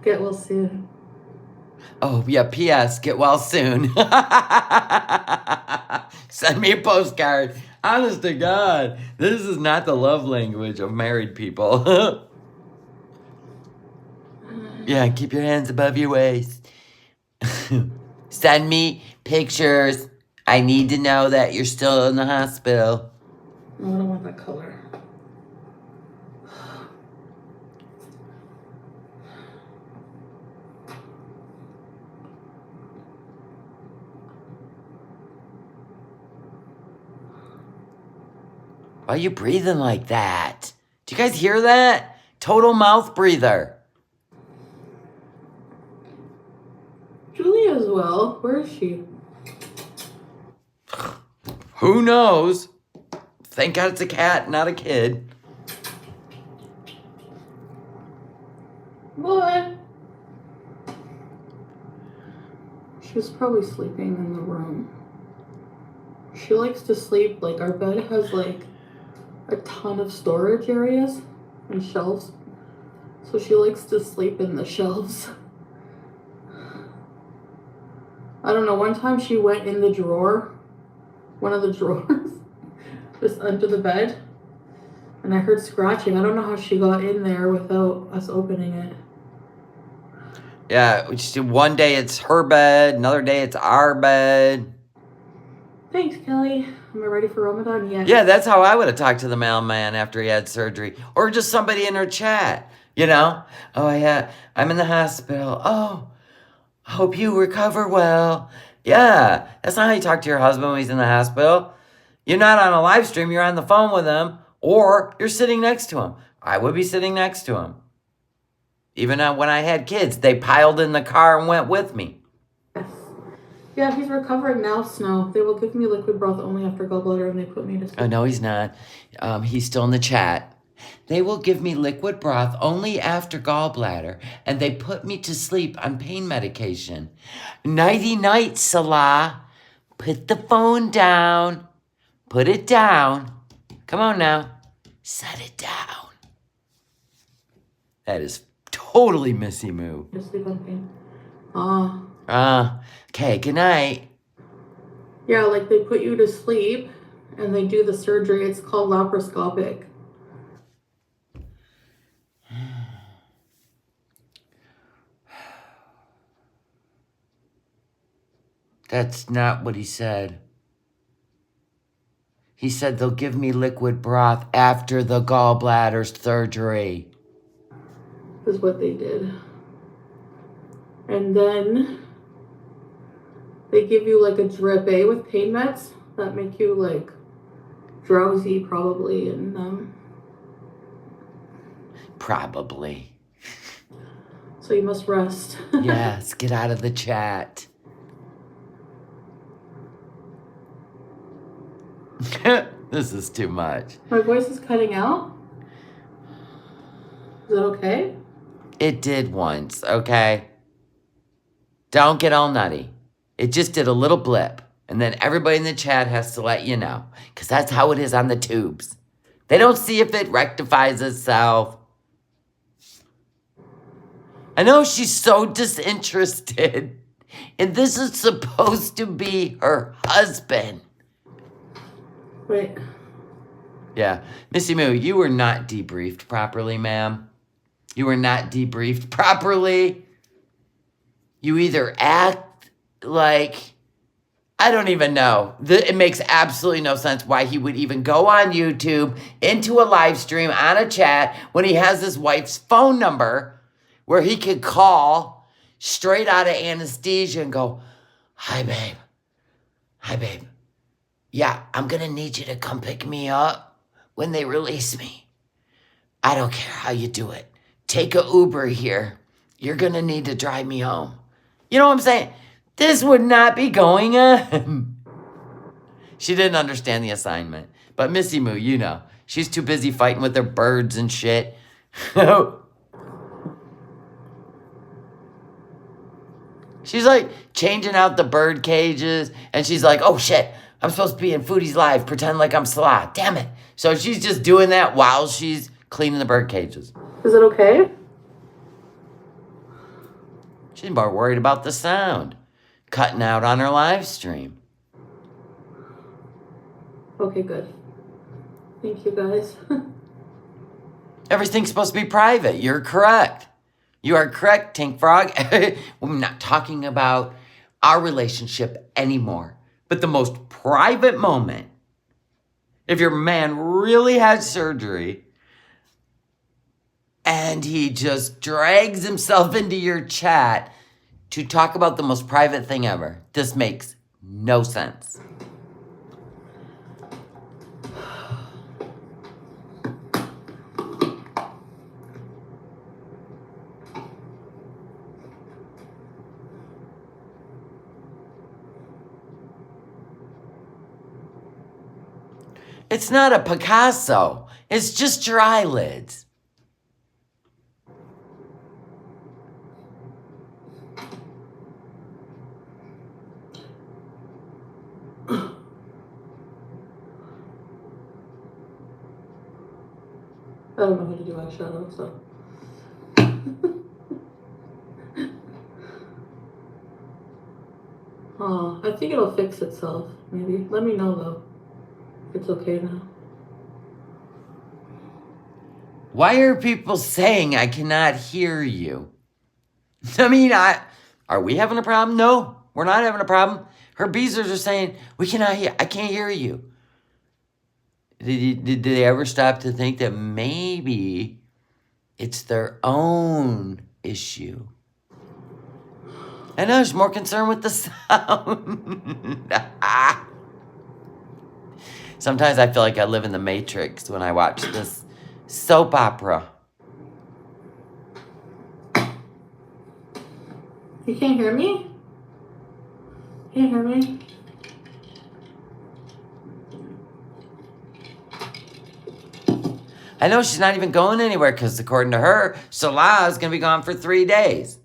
Speaker 2: Get well soon.
Speaker 1: Oh, yeah, P.S. Get well soon. Send me a postcard. Honest to God, this is not the love language of married people. Yeah, keep your hands above your waist. Send me pictures. I need to know that you're still in the hospital.
Speaker 2: No, I don't want that color.
Speaker 1: Why are you breathing like that? Do you guys hear that? Total mouth breather.
Speaker 2: Julia as well. Where is she?
Speaker 1: Who knows? Thank God it's a cat, not a kid.
Speaker 2: What? She was probably sleeping in the room. She likes to sleep, like, our bed has, like, a ton of storage areas and shelves. So she likes to sleep in the shelves. I don't know, one time she went in the drawer, one of the drawers, just under the bed, and I heard scratching. I don't know how she got in there without us opening it.
Speaker 1: Yeah, one day it's her bed, another day it's our bed.
Speaker 2: Thanks, Kelly. Am I ready for Ramadan yet?
Speaker 1: Yeah, that's how I would have talked to the mailman after he had surgery. Or just somebody in her chat, you know? Oh, yeah, I'm in the hospital. Oh, hope you recover well. Yeah, that's not how you talk to your husband when he's in the hospital. You're not on a live stream, you're on the phone with him, or you're sitting next to him. I would be sitting next to him. Even when I had kids, they piled in the car and went with me.
Speaker 2: Yes. Yeah, he's recovering now, Snow. They will give me liquid broth only after gallbladder and they put me to sleep.
Speaker 1: Oh, no, he's not. He's still in the chat. They will give me liquid broth only after gallbladder, and they put me to sleep on pain medication. Nighty-night, Salah. Put the phone down. Put it down. Come on now. Set it down. That is totally Missy Moo.
Speaker 2: Just sleep on pain.
Speaker 1: Okay, good night.
Speaker 2: Yeah, like they put you to sleep and they do the surgery. It's called laparoscopic.
Speaker 1: That's not what he said. He said they'll give me liquid broth after the gallbladder surgery.
Speaker 2: Is what they did. And then they give you like a drip A with pain meds that make you like drowsy probably and
Speaker 1: Probably.
Speaker 2: so you must rest.
Speaker 1: Yes, get out of the chat. This is too much.
Speaker 2: My voice is cutting out? Is that okay?
Speaker 1: It did once, okay? Don't get all nutty. It just did a little blip. And then everybody in the chat has to let you know. Because that's how it is on the tubes. They don't see if it rectifies itself. I know she's so disinterested. And this is supposed to be her husband.
Speaker 2: Wait.
Speaker 1: Yeah. Missy Moo, you were not debriefed properly, ma'am. You were not debriefed properly. You either act like, I don't even know. It makes absolutely no sense why he would even go on YouTube into a live stream on a chat when he has his wife's phone number where he could call straight out of anesthesia and go, hi, babe. Hi, babe. Yeah, I'm going to need you to come pick me up when they release me. I don't care how you do it. Take a Uber here. You're going to need to drive me home. You know what I'm saying? This would not be going on. She didn't understand the assignment. But Missy Moo, you know, she's too busy fighting with her birds and shit. She's like changing out the bird cages, and she's like, oh shit, I'm supposed to be in Foodie's Live, pretend like I'm Salah. Damn it. So she's just doing that while she's cleaning the bird cages.
Speaker 2: Is it okay?
Speaker 1: She's more worried about the sound cutting out on her live stream.
Speaker 2: Okay, good. Thank you, guys.
Speaker 1: Everything's supposed to be private. You're correct. You are correct, Tank Frog. I'm not talking about our relationship anymore. But the most private moment, if your man really had surgery and he just drags himself into your chat to talk about the most private thing ever, this makes no sense. It's not a Picasso. It's just your eyelids.
Speaker 2: I don't know how to do eyeshadow, so. Oh, I think it'll fix itself, maybe. Let me know, though, if it's okay now.
Speaker 1: Why are people saying I cannot hear you? I mean, are we having a problem? No, we're not having a problem. Her beezers are saying, we cannot hear, I can't hear you. Did they ever stop to think that maybe it's their own issue? And I was more concerned with the sound. Sometimes I feel like I live in the Matrix when I watch this soap opera.
Speaker 2: You can't hear me? Can't hear me?
Speaker 1: I know she's not even going anywhere because according to her, Salah is going to be gone for 3 days.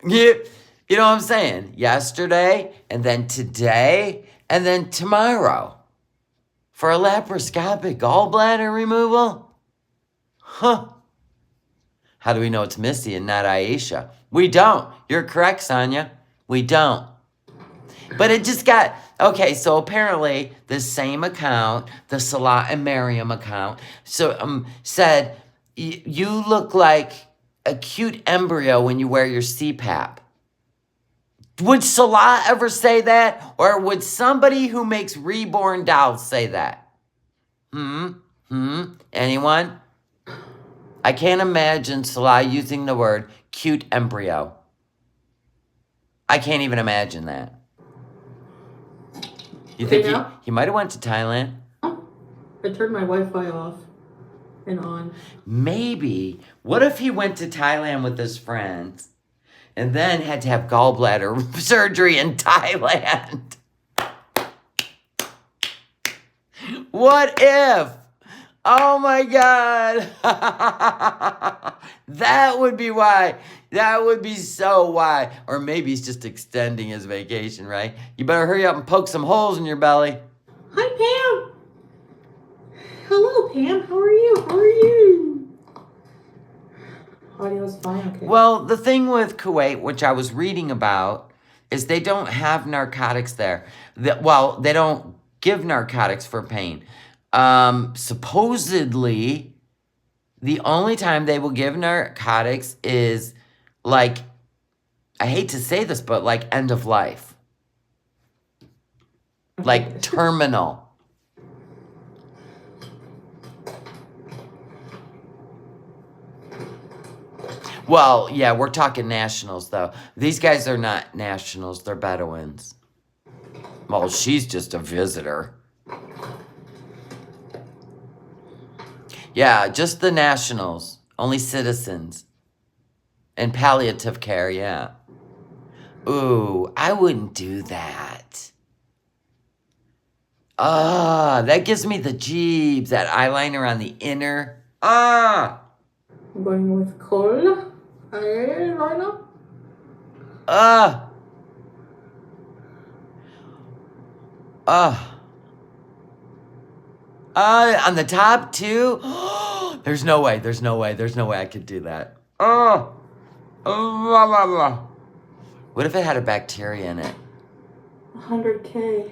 Speaker 1: You know what I'm saying? Yesterday, and then today, and then tomorrow. For a laparoscopic gallbladder removal? Huh. How do we know it's Missy and not Aisha? We don't. You're correct, Sonia. We don't. But it just got... Okay, so apparently the same account, the Salah and Mariam account, said, you look like a cute embryo when you wear your CPAP. Would Salah ever say that? Or would somebody who makes reborn dolls say that? Anyone? I can't imagine Salah using the word cute embryo. I can't even imagine that. You think he might have went to Thailand?
Speaker 2: I turned my Wi-Fi off and on.
Speaker 1: Maybe. What if he went to Thailand with his friends and then had to have gallbladder surgery in Thailand? What if? Oh my God. That would be why. That would be so why. Or maybe he's just extending his vacation, right? You better hurry up and poke some holes in your belly.
Speaker 2: Hi, Pam. Hello, Pam. How are you? How are you? Audio's fine, okay.
Speaker 1: Well, the thing with Kuwait, which I was reading about, is they don't have narcotics there. They don't give narcotics for pain. Supposedly, the only time they will give narcotics is like, I hate to say this, but like end of life. Like terminal. Well, yeah, we're talking nationals, though. These guys are not nationals. They're Bedouins. Well, she's just a visitor. Yeah, just the nationals. Only citizens. And palliative care, yeah. Ooh, I wouldn't do that. That gives me the jeebs. That eyeliner on the inner.
Speaker 2: I'm going with Cole. Right now.
Speaker 1: Uh. Uh. On the top too? There's no way I could do that. Oh. La, la, la. What if it had a bacteria in it?
Speaker 2: 100K.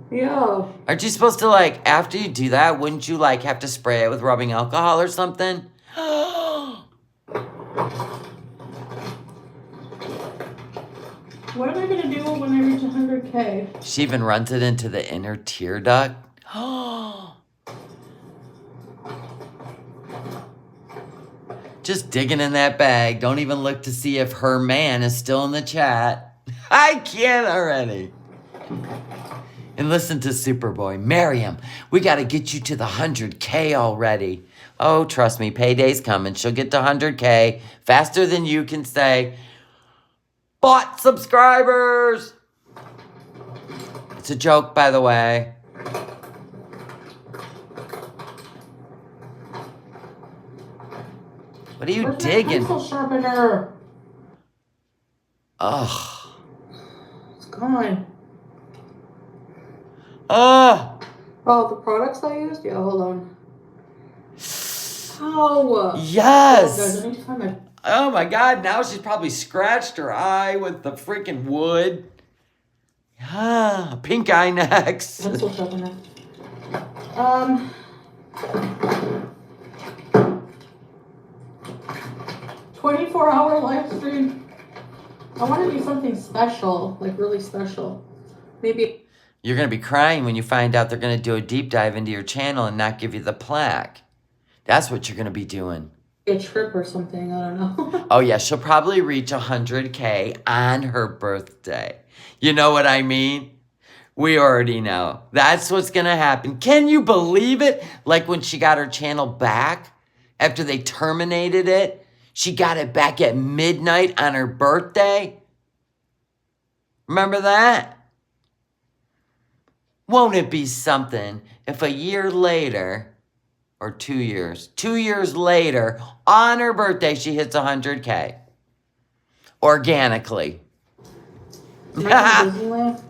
Speaker 2: Yeah.
Speaker 1: Aren't you supposed to, like, after you do that, wouldn't you, like, have to spray it with rubbing alcohol or something?
Speaker 2: What am I going to do when I reach 100K?
Speaker 1: She even runs it into the inner tear duct. Just digging in that bag. Don't even look to see if her man is still in the chat. I can't already. And listen to Superboy. Mariam, we got to get you to the 100K already. Oh, trust me, payday's coming. She'll get to 100K faster than you can say, bought subscribers. It's a joke, by the way. What are you digging?
Speaker 2: Pencil sharpener.
Speaker 1: Ugh.
Speaker 2: It's gone.
Speaker 1: Oh,
Speaker 2: the products I used? Yeah, hold on. Ow.
Speaker 1: Yes.
Speaker 2: Oh, guys, I need to find my...
Speaker 1: Oh my God, now she's probably scratched her eye with the freaking wood. Pink eye next.
Speaker 2: Pencil sharpener. 24-hour live stream. I want to do something special, like really special. Maybe.
Speaker 1: You're going to be crying when you find out they're going to do a deep dive into your channel and not give you the plaque. That's what you're going to be doing.
Speaker 2: A trip or something, I don't know.
Speaker 1: Oh yeah, she'll probably reach 100K on her birthday. You know what I mean? We already know. That's what's going to happen. Can you believe it? Like when she got her channel back after they terminated it, she got it back at midnight on her birthday. Remember that? Won't it be something if a year later, or 2 years later, on her birthday, she hits 100K. Organically.
Speaker 2: Disneyland.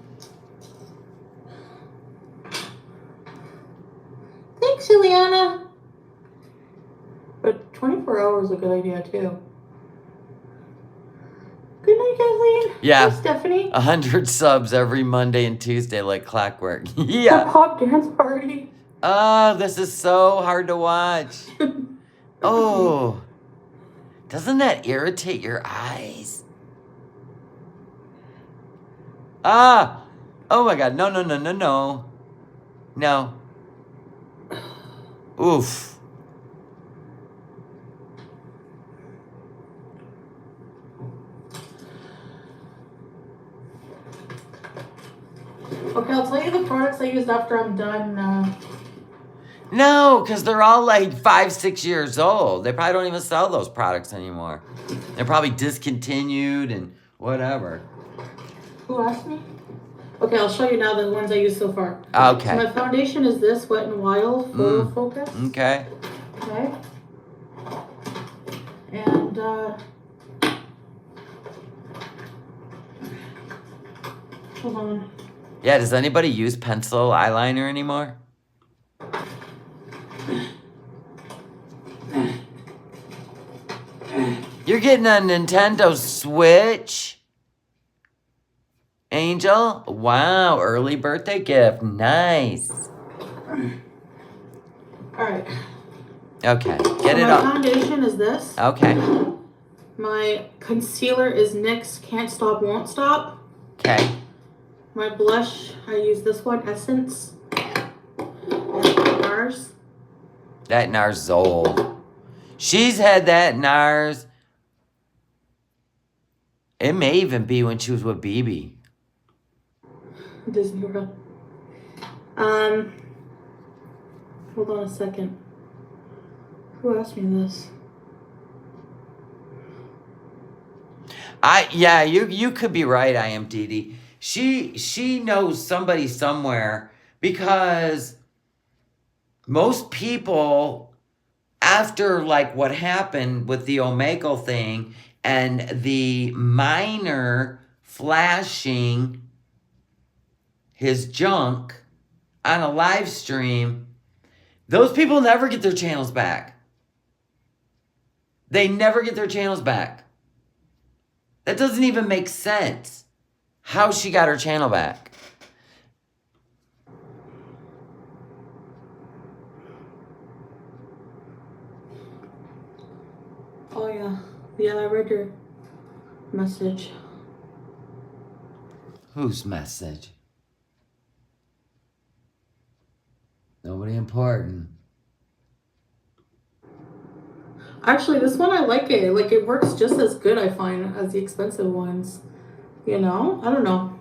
Speaker 2: Thanks, Juliana. But 24 hours is a good idea, too. Good night, Kathleen.
Speaker 1: Yeah.
Speaker 2: Hi, Stephanie.
Speaker 1: 100 subs every Monday and Tuesday like clockwork. Yeah.
Speaker 2: The pop dance party.
Speaker 1: Oh, this is so hard to watch. Oh. Doesn't that irritate your eyes? Ah. Oh my God. No, no, no, no, no. No. Oof.
Speaker 2: Okay, I'll tell you the products I used after I'm done.
Speaker 1: No, because they're all like 5, 6 years old. They probably don't even sell those products anymore. They're probably discontinued and whatever.
Speaker 2: Who asked me? Okay, I'll show you now the ones I used so far.
Speaker 1: Okay.
Speaker 2: So my foundation is this Wet n Wild Photo Focus.
Speaker 1: Okay.
Speaker 2: Okay. And hold on.
Speaker 1: Yeah, does anybody use pencil eyeliner anymore? You're getting a Nintendo Switch? Angel? Wow, early birthday gift. Nice.
Speaker 2: Alright.
Speaker 1: Okay, get it
Speaker 2: My
Speaker 1: up.
Speaker 2: foundation is this.
Speaker 1: Okay.
Speaker 2: My concealer is NYX Can't Stop, Won't Stop.
Speaker 1: Okay.
Speaker 2: My blush, I use this one, Essence. NARS.
Speaker 1: That NARS old. She's had that NARS. It may even be when she was with BB.
Speaker 2: Disney World. Hold on a second. Who asked me this?
Speaker 1: Yeah, you could be right, I am Dee Dee. She knows somebody somewhere because most people, after like what happened with the Omegle thing and the minor flashing his junk on a live stream, those people never get their channels back. They never get their channels back. That doesn't even make sense how she got her channel back.
Speaker 2: Oh, yeah. Yeah, I read your message.
Speaker 1: Whose message? Nobody important.
Speaker 2: Actually, this one I like it. Like, it works just as good, I find, as the expensive ones. You know? I don't know.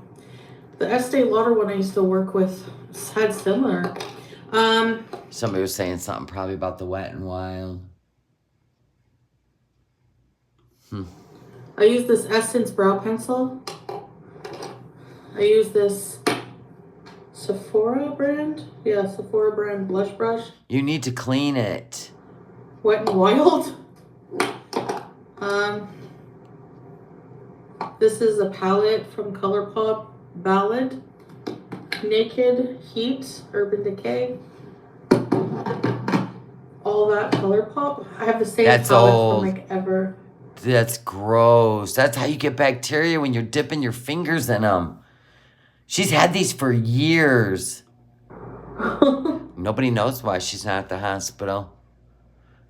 Speaker 2: The Estee Lauder one I used to work with had similar.
Speaker 1: Somebody was saying something probably about the Wet and Wild.
Speaker 2: I use this Essence brow pencil. I use this Sephora brand. Yeah, Sephora brand blush brush.
Speaker 1: You need to clean it.
Speaker 2: Wet and Wild. This is a palette from ColourPop Ballad. Naked Heat, Urban Decay. All that ColourPop. I have the same
Speaker 1: That's
Speaker 2: palette
Speaker 1: old.
Speaker 2: from like ever.
Speaker 1: That's gross. That's how you get bacteria when you're dipping your fingers in them. She's had these for years. Nobody knows why she's not at the hospital.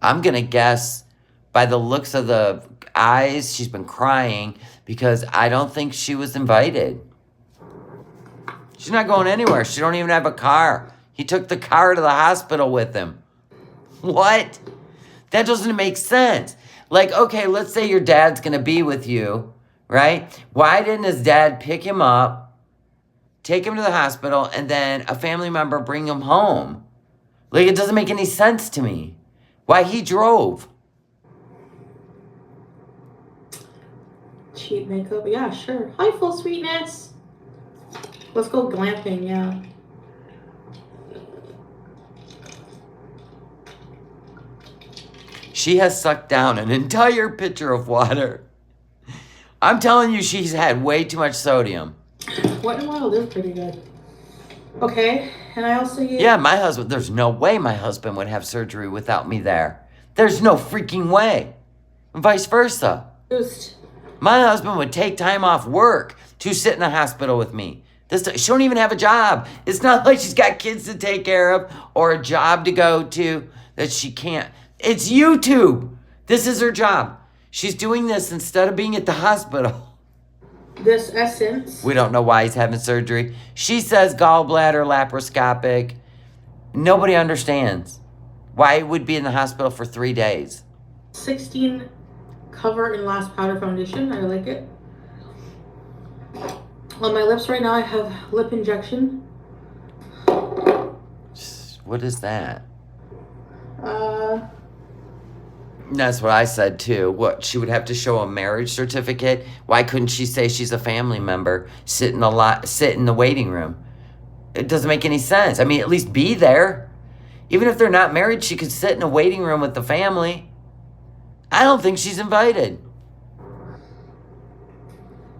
Speaker 1: I'm going to guess by the looks of the eyes, she's been crying because I don't think she was invited. She's not going anywhere. She don't even have a car. He took the car to the hospital with him. What? That doesn't make sense. Like, okay, let's say your dad's going to be with you, right? Why didn't his dad pick him up, take him to the hospital, and then a family member bring him home? Like, it doesn't make any sense to me. Why he drove?
Speaker 2: Cheap makeup. Yeah, sure. Hi, Full Sweetness. Let's go glamping, yeah.
Speaker 1: She has sucked down an entire pitcher of water. I'm telling you, she's had way too much sodium.
Speaker 2: Wet n Wild is pretty good. Okay, and I also use...
Speaker 1: Yeah, my husband, there's no way my husband would have surgery without me there. There's no freaking way. And vice versa.
Speaker 2: Boost.
Speaker 1: My husband would take time off work to sit in the hospital with me. She don't even have a job. It's not like she's got kids to take care of or a job to go to that she can't. It's YouTube. This is her job. She's doing this instead of being at the hospital.
Speaker 2: This Essence.
Speaker 1: We don't know why he's having surgery. She says gallbladder laparoscopic. Nobody understands why he would be in the hospital for 3 days.
Speaker 2: 16 Cover and Last Powder Foundation. I like it. On my lips right now, I have lip injection.
Speaker 1: What is that? That's what I said too. What, she would have to show a marriage certificate? Why couldn't she say she's a family member? Sit in the waiting room. It doesn't make any sense. I mean, at least be there. Even if they're not married, she could sit in a waiting room with the family. I don't think she's invited.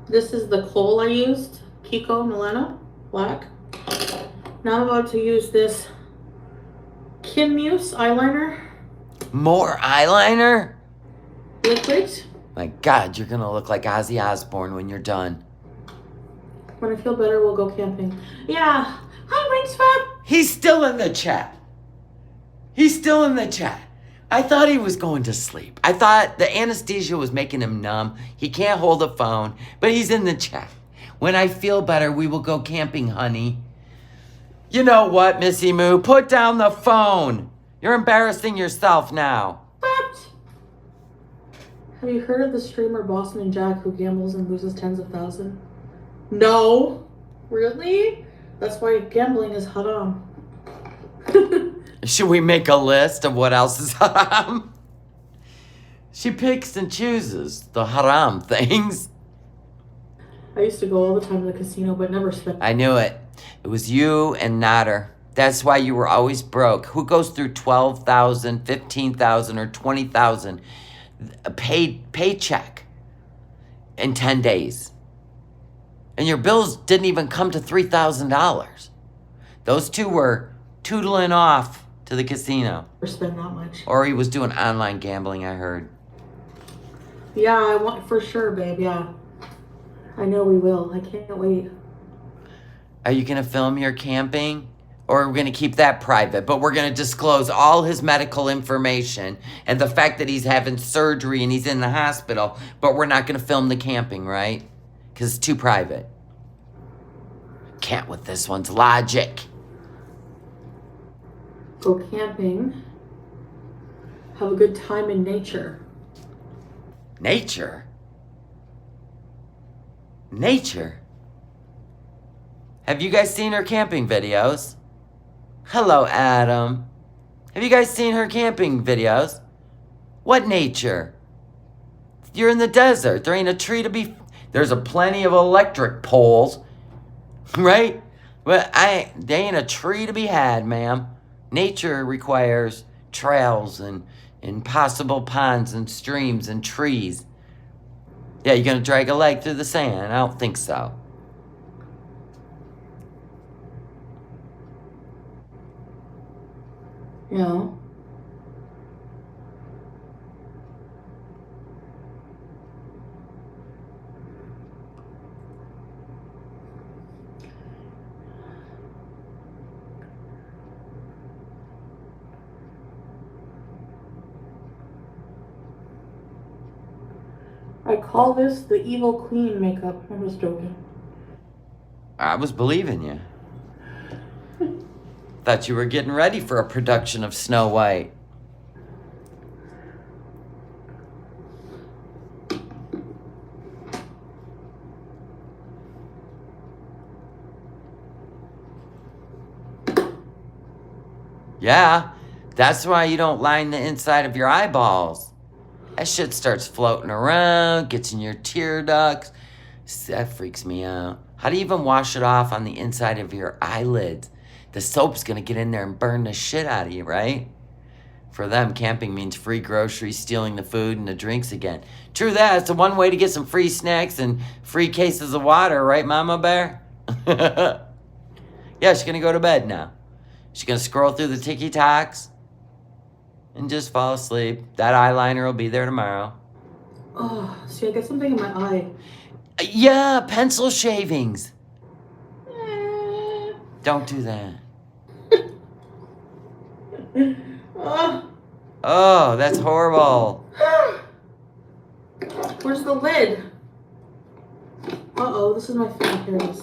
Speaker 2: This is the kohl I used. Kiko Milena Black. Now I'm about to use this Kim Muse eyeliner.
Speaker 1: More eyeliner?
Speaker 2: Liquid.
Speaker 1: My God, you're going to look like Ozzy Osbourne when you're done.
Speaker 2: When I feel better, we'll go camping. Yeah. Hi, Wings Fab.
Speaker 1: He's still in the chat. He's still in the chat. I thought he was going to sleep. I thought the anesthesia was making him numb. He can't hold a phone, but he's in the chat. When I feel better, we will go camping, honey. You know what, Missy Moo? Put down the phone. You're embarrassing yourself now.
Speaker 2: What? Have you heard of the streamer Boston and Jack who gambles and loses tens of thousands? No. Really? That's why gambling is haram.
Speaker 1: Should we make a list of what else is haram? She picks and chooses the haram things.
Speaker 2: I used to go all the time to the casino, but never spent.
Speaker 1: I knew it. It was you and Nader. That's why you were always broke. Who goes through 12,000, 15,000, or 20,000 a paid paycheck? in 10 days. And your bills didn't even come to $3,000. Those two were tootling off to the casino.
Speaker 2: Or spend that much.
Speaker 1: Or he was doing online gambling, I heard.
Speaker 2: Yeah, I want for sure, babe. Yeah. I know we will. I can't wait.
Speaker 1: Are you going to film your camping? Or are we going to keep that private? But we're going to disclose all his medical information and the fact that he's having surgery and he's in the hospital. But we're not going to film the camping, right? Because it's too private. Can't with this one's logic.
Speaker 2: Go camping. Have a good time in nature.
Speaker 1: Nature? Nature? Have you guys seen her camping videos? Hello, Adam. Have you guys seen her camping videos? What nature? You're in the desert. There ain't a tree to be... There's a plenty of electric poles, right? But there ain't a tree to be had, ma'am. Nature requires trails and possible ponds and streams and trees. Yeah, you're going to drag a leg through the sand? I don't think so.
Speaker 2: Yeah. I call this the evil queen makeup. I'm just joking.
Speaker 1: I was believing you. Thought you were getting ready for a production of Snow White. Yeah, that's why you don't line the inside of your eyeballs. That shit starts floating around, gets in your tear ducts. That freaks me out. How do you even wash it off on the inside of your eyelids? The soap's gonna get in there and burn the shit out of you, right? For them, camping means free groceries, stealing the food and the drinks again. True that, it's the one way to get some free snacks and free cases of water, right, Mama Bear? Yeah, she's gonna go to bed now. She's gonna scroll through the TikToks and just fall asleep. That eyeliner will be there tomorrow.
Speaker 2: Oh, see, I got something in my eye.
Speaker 1: Yeah, pencil shavings. Don't do that. Oh, that's horrible.
Speaker 2: Where's the lid? Uh-oh, this is my favorite. Here it is.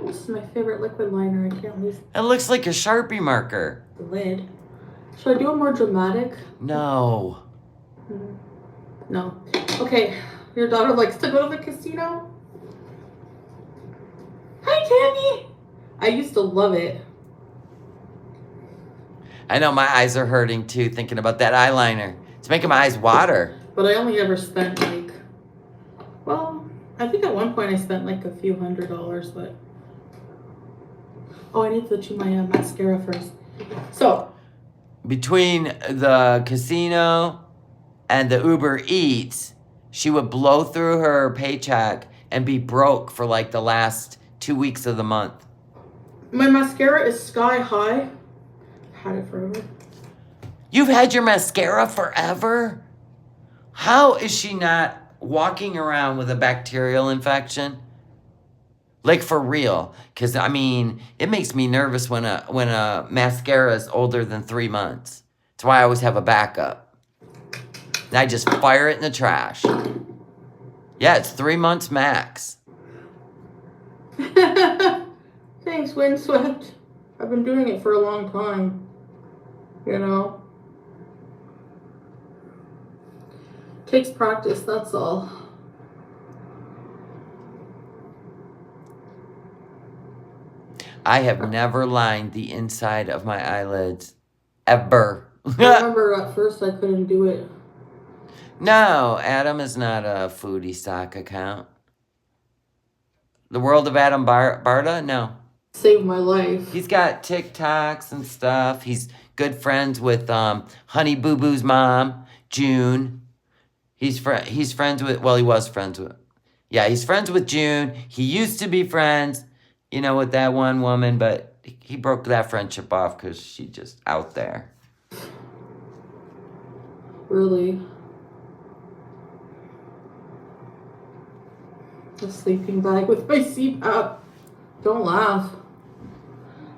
Speaker 2: This is my favorite liquid liner. I can't lose
Speaker 1: It looks like a Sharpie marker.
Speaker 2: the lid. Should I do it more dramatic?
Speaker 1: No.
Speaker 2: No. Okay, your daughter likes to go to the casino? Hi, Tammy! I used to love it.
Speaker 1: I know my eyes are hurting too thinking about that eyeliner. It's making my eyes water.
Speaker 2: But I only ever spent like, well, I think at one point I spent like a few $100s, but. Oh, I need to do my mascara first. So.
Speaker 1: Between the casino and the Uber Eats, she would blow through her paycheck and be broke for like the last 2 weeks of the month.
Speaker 2: My mascara is sky high. I've had it forever.
Speaker 1: You've had your mascara forever? How is she not walking around with a bacterial infection? Like for real. Because, I mean, it makes me nervous when a mascara is older than 3 months. That's why I always have a backup. And I just fire it in the trash. Yeah, it's 3 months max.
Speaker 2: Thanks, Windswept. I've been doing it for a long time. You know? Takes practice, that's all.
Speaker 1: I have never lined the inside of my eyelids. Ever.
Speaker 2: I remember at first I couldn't do it.
Speaker 1: No, Adam is not a foodie stock account. The world of Adam Barta? No.
Speaker 2: Saved my life.
Speaker 1: He's got TikToks and stuff. He's good friends with Honey Boo Boo's mom, June. He's friends with, well, he was friends with. Yeah, he's friends with June. He used to be friends, with that one woman, but he broke that friendship off because she's just out there.
Speaker 2: Really? A sleeping bag with my CPAP. Don't laugh.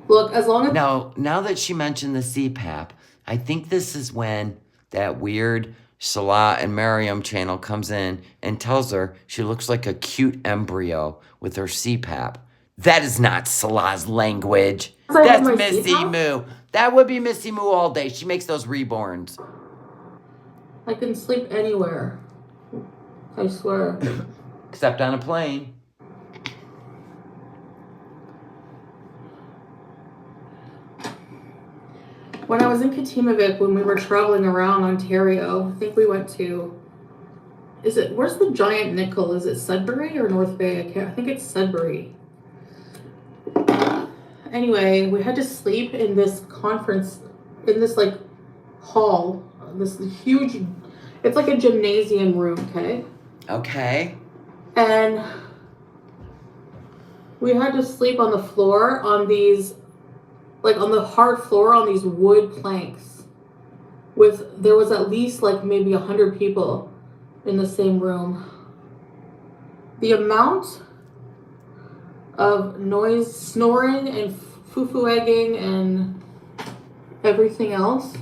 Speaker 2: Look, as long as...
Speaker 1: Now that she mentioned the CPAP, I think this is when that weird Salah and Mariam channel comes in and tells her she looks like a cute embryo with her CPAP. That is not Salah's language. That's Missy Moo. That would be Missy Moo all day. She makes those reborns.
Speaker 2: I can sleep anywhere. I swear.
Speaker 1: Except on a plane.
Speaker 2: When I was in Katimavik, when we were traveling around Ontario, I think we went to... where's the giant nickel? Is it Sudbury or North Bay? I think it's Sudbury. Anyway, we had to sleep in this conference, in this like hall, this huge, it's like a gymnasium room, okay?
Speaker 1: Okay.
Speaker 2: And we had to sleep on the floor on these, like on the hard floor on these wood planks. There was at least like maybe 100 people in the same room. The amount of noise, snoring and foo-foo egging and everything else.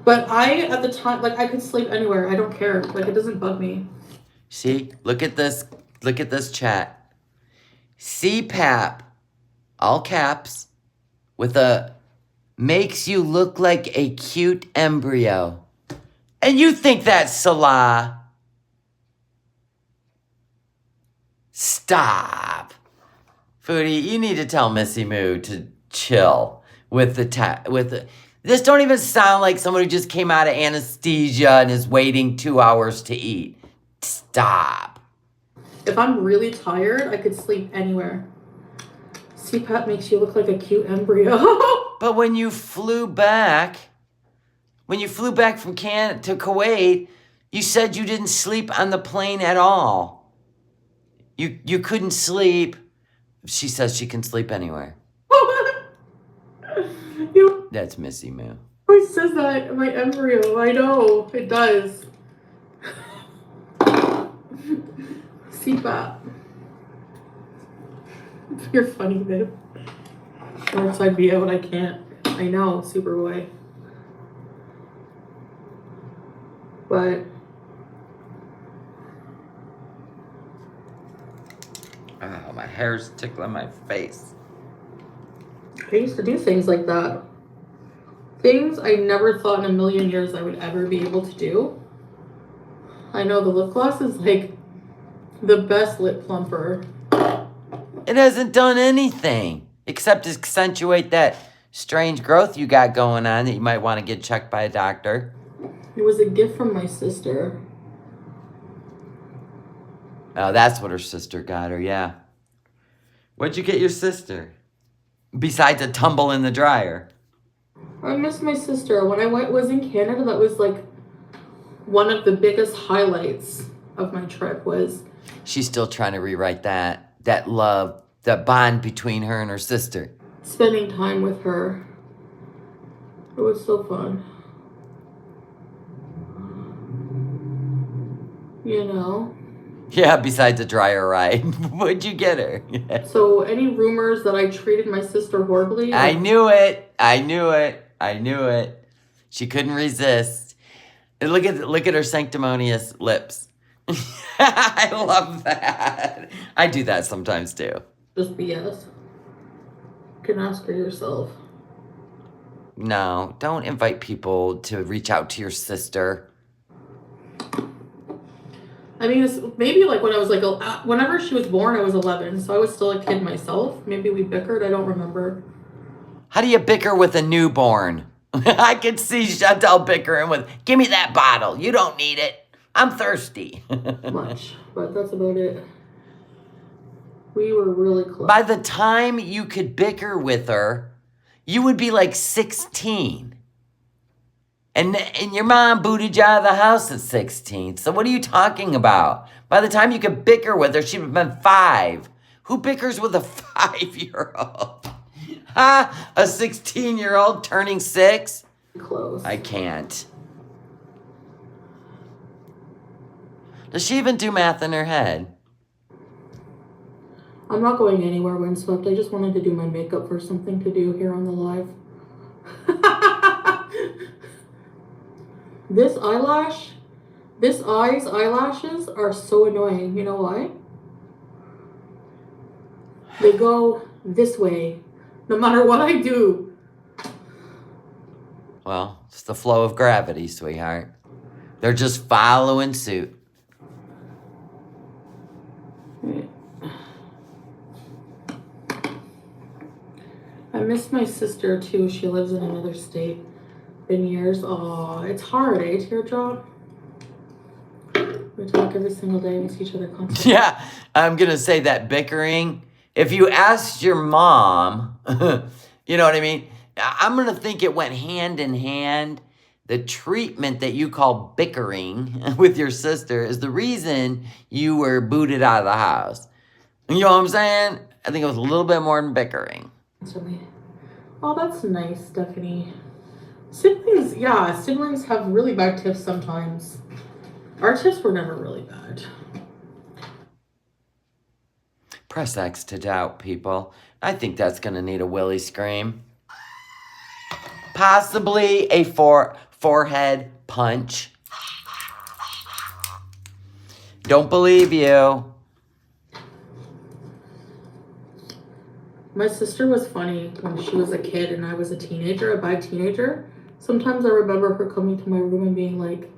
Speaker 2: But at the time, like I could sleep anywhere. I don't care. Like it doesn't bug me.
Speaker 1: See, look at this chat. CPAP, all caps, with a makes you look like a cute embryo. And you think that's Salah? Stop. Foodie, you need to tell Missy Moo to chill with the this don't even sound like someone who just came out of anesthesia and is waiting 2 hours to eat. Stop.
Speaker 2: If I'm really tired, I could sleep anywhere. CPAP makes you look like a cute embryo.
Speaker 1: But when you flew back from Canada to Kuwait, you said you didn't sleep on the plane at all. You couldn't sleep. She says she can sleep anywhere. That's Missy Moo.
Speaker 2: Who says that? My embryo. I know. It does. CPAP. You're funny, babe. Or else I'd be out. I can't. I know, Superboy. But...
Speaker 1: oh, my hair's tickling my face.
Speaker 2: I used to do things like that. Things I never thought in a million years I would ever be able to do. I know the lip gloss is like the best lip plumper.
Speaker 1: It hasn't done anything except accentuate that strange growth you got going on that you might want to get checked by a doctor.
Speaker 2: It was a gift from my sister.
Speaker 1: Oh, that's what her sister got her, yeah. What'd you get your sister? Besides a tumble in the dryer.
Speaker 2: I miss my sister. When I was in Canada, that was like one of the biggest highlights of my trip was...
Speaker 1: she's still trying to rewrite that love, that bond between her and her sister.
Speaker 2: Spending time with her. It was so fun. You know?
Speaker 1: Yeah, besides a dryer ride. What'd you get her?
Speaker 2: So, any rumors that I treated my sister horribly?
Speaker 1: I knew it. She couldn't resist. And look at her sanctimonious lips. I love that. I do that sometimes too.
Speaker 2: Just BS. You can ask her yourself.
Speaker 1: No, don't invite people to reach out to your sister.
Speaker 2: I mean, it's maybe like when I was like, whenever she was born, I was 11, so I was still a kid myself. Maybe we bickered, I don't remember.
Speaker 1: How do you bicker with a newborn? I could see Chantel bickering with, give me that bottle. You don't need it. I'm thirsty.
Speaker 2: Much, but that's about it. We were really close.
Speaker 1: By the time you could bicker with her, you would be like 16. And your mom booted you out of the house at 16. So what are you talking about? By the time you could bicker with her, she'd have been 5. Who bickers with a 5-year-old? Huh? A 16-year-old turning 6?
Speaker 2: Close.
Speaker 1: I can't. Does she even do math in her head?
Speaker 2: I'm not going anywhere, Windswept. I just wanted to do my makeup for something to do here on the live. This eyelashes are so annoying. You know why? They go this way, no matter what I do.
Speaker 1: Well, it's the flow of gravity, sweetheart. They're just following suit.
Speaker 2: I miss my sister too. She lives in another state. Been years. Oh, it's hard, eh, Teardrop? We talk every single day. We see each other constantly.
Speaker 1: Yeah, I'm going to say that bickering. If you asked your mom, you know what I mean? I'm going to think it went hand in hand. The treatment that you call bickering with your sister is the reason you were booted out of the house. You know what I'm saying? I think it was a little bit more than bickering.
Speaker 2: Oh, that's nice, Stephanie. Siblings have really bad tips sometimes. Our tips were never really bad.
Speaker 1: Press X to doubt, people. I think that's going to need a willy scream. Possibly a forehead punch. Don't believe you.
Speaker 2: My sister was funny when she was a kid and I was a teenager, a bad teenager. Sometimes I remember her coming to my room and being like,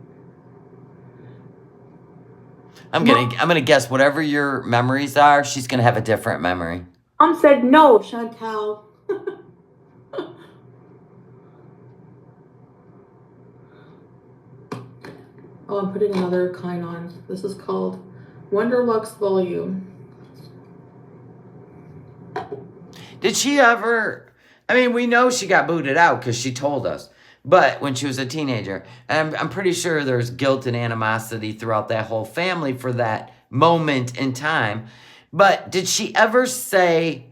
Speaker 1: I'm gonna guess whatever your memories are, she's gonna have a different memory.
Speaker 2: Said no, Chantal. Oh, I'm putting another kind on. This is called Wonderlux Volume.
Speaker 1: Did she ever, I mean, we know she got booted out because she told us, but when she was a teenager, and I'm pretty sure there's guilt and animosity throughout that whole family for that moment in time, but did she ever say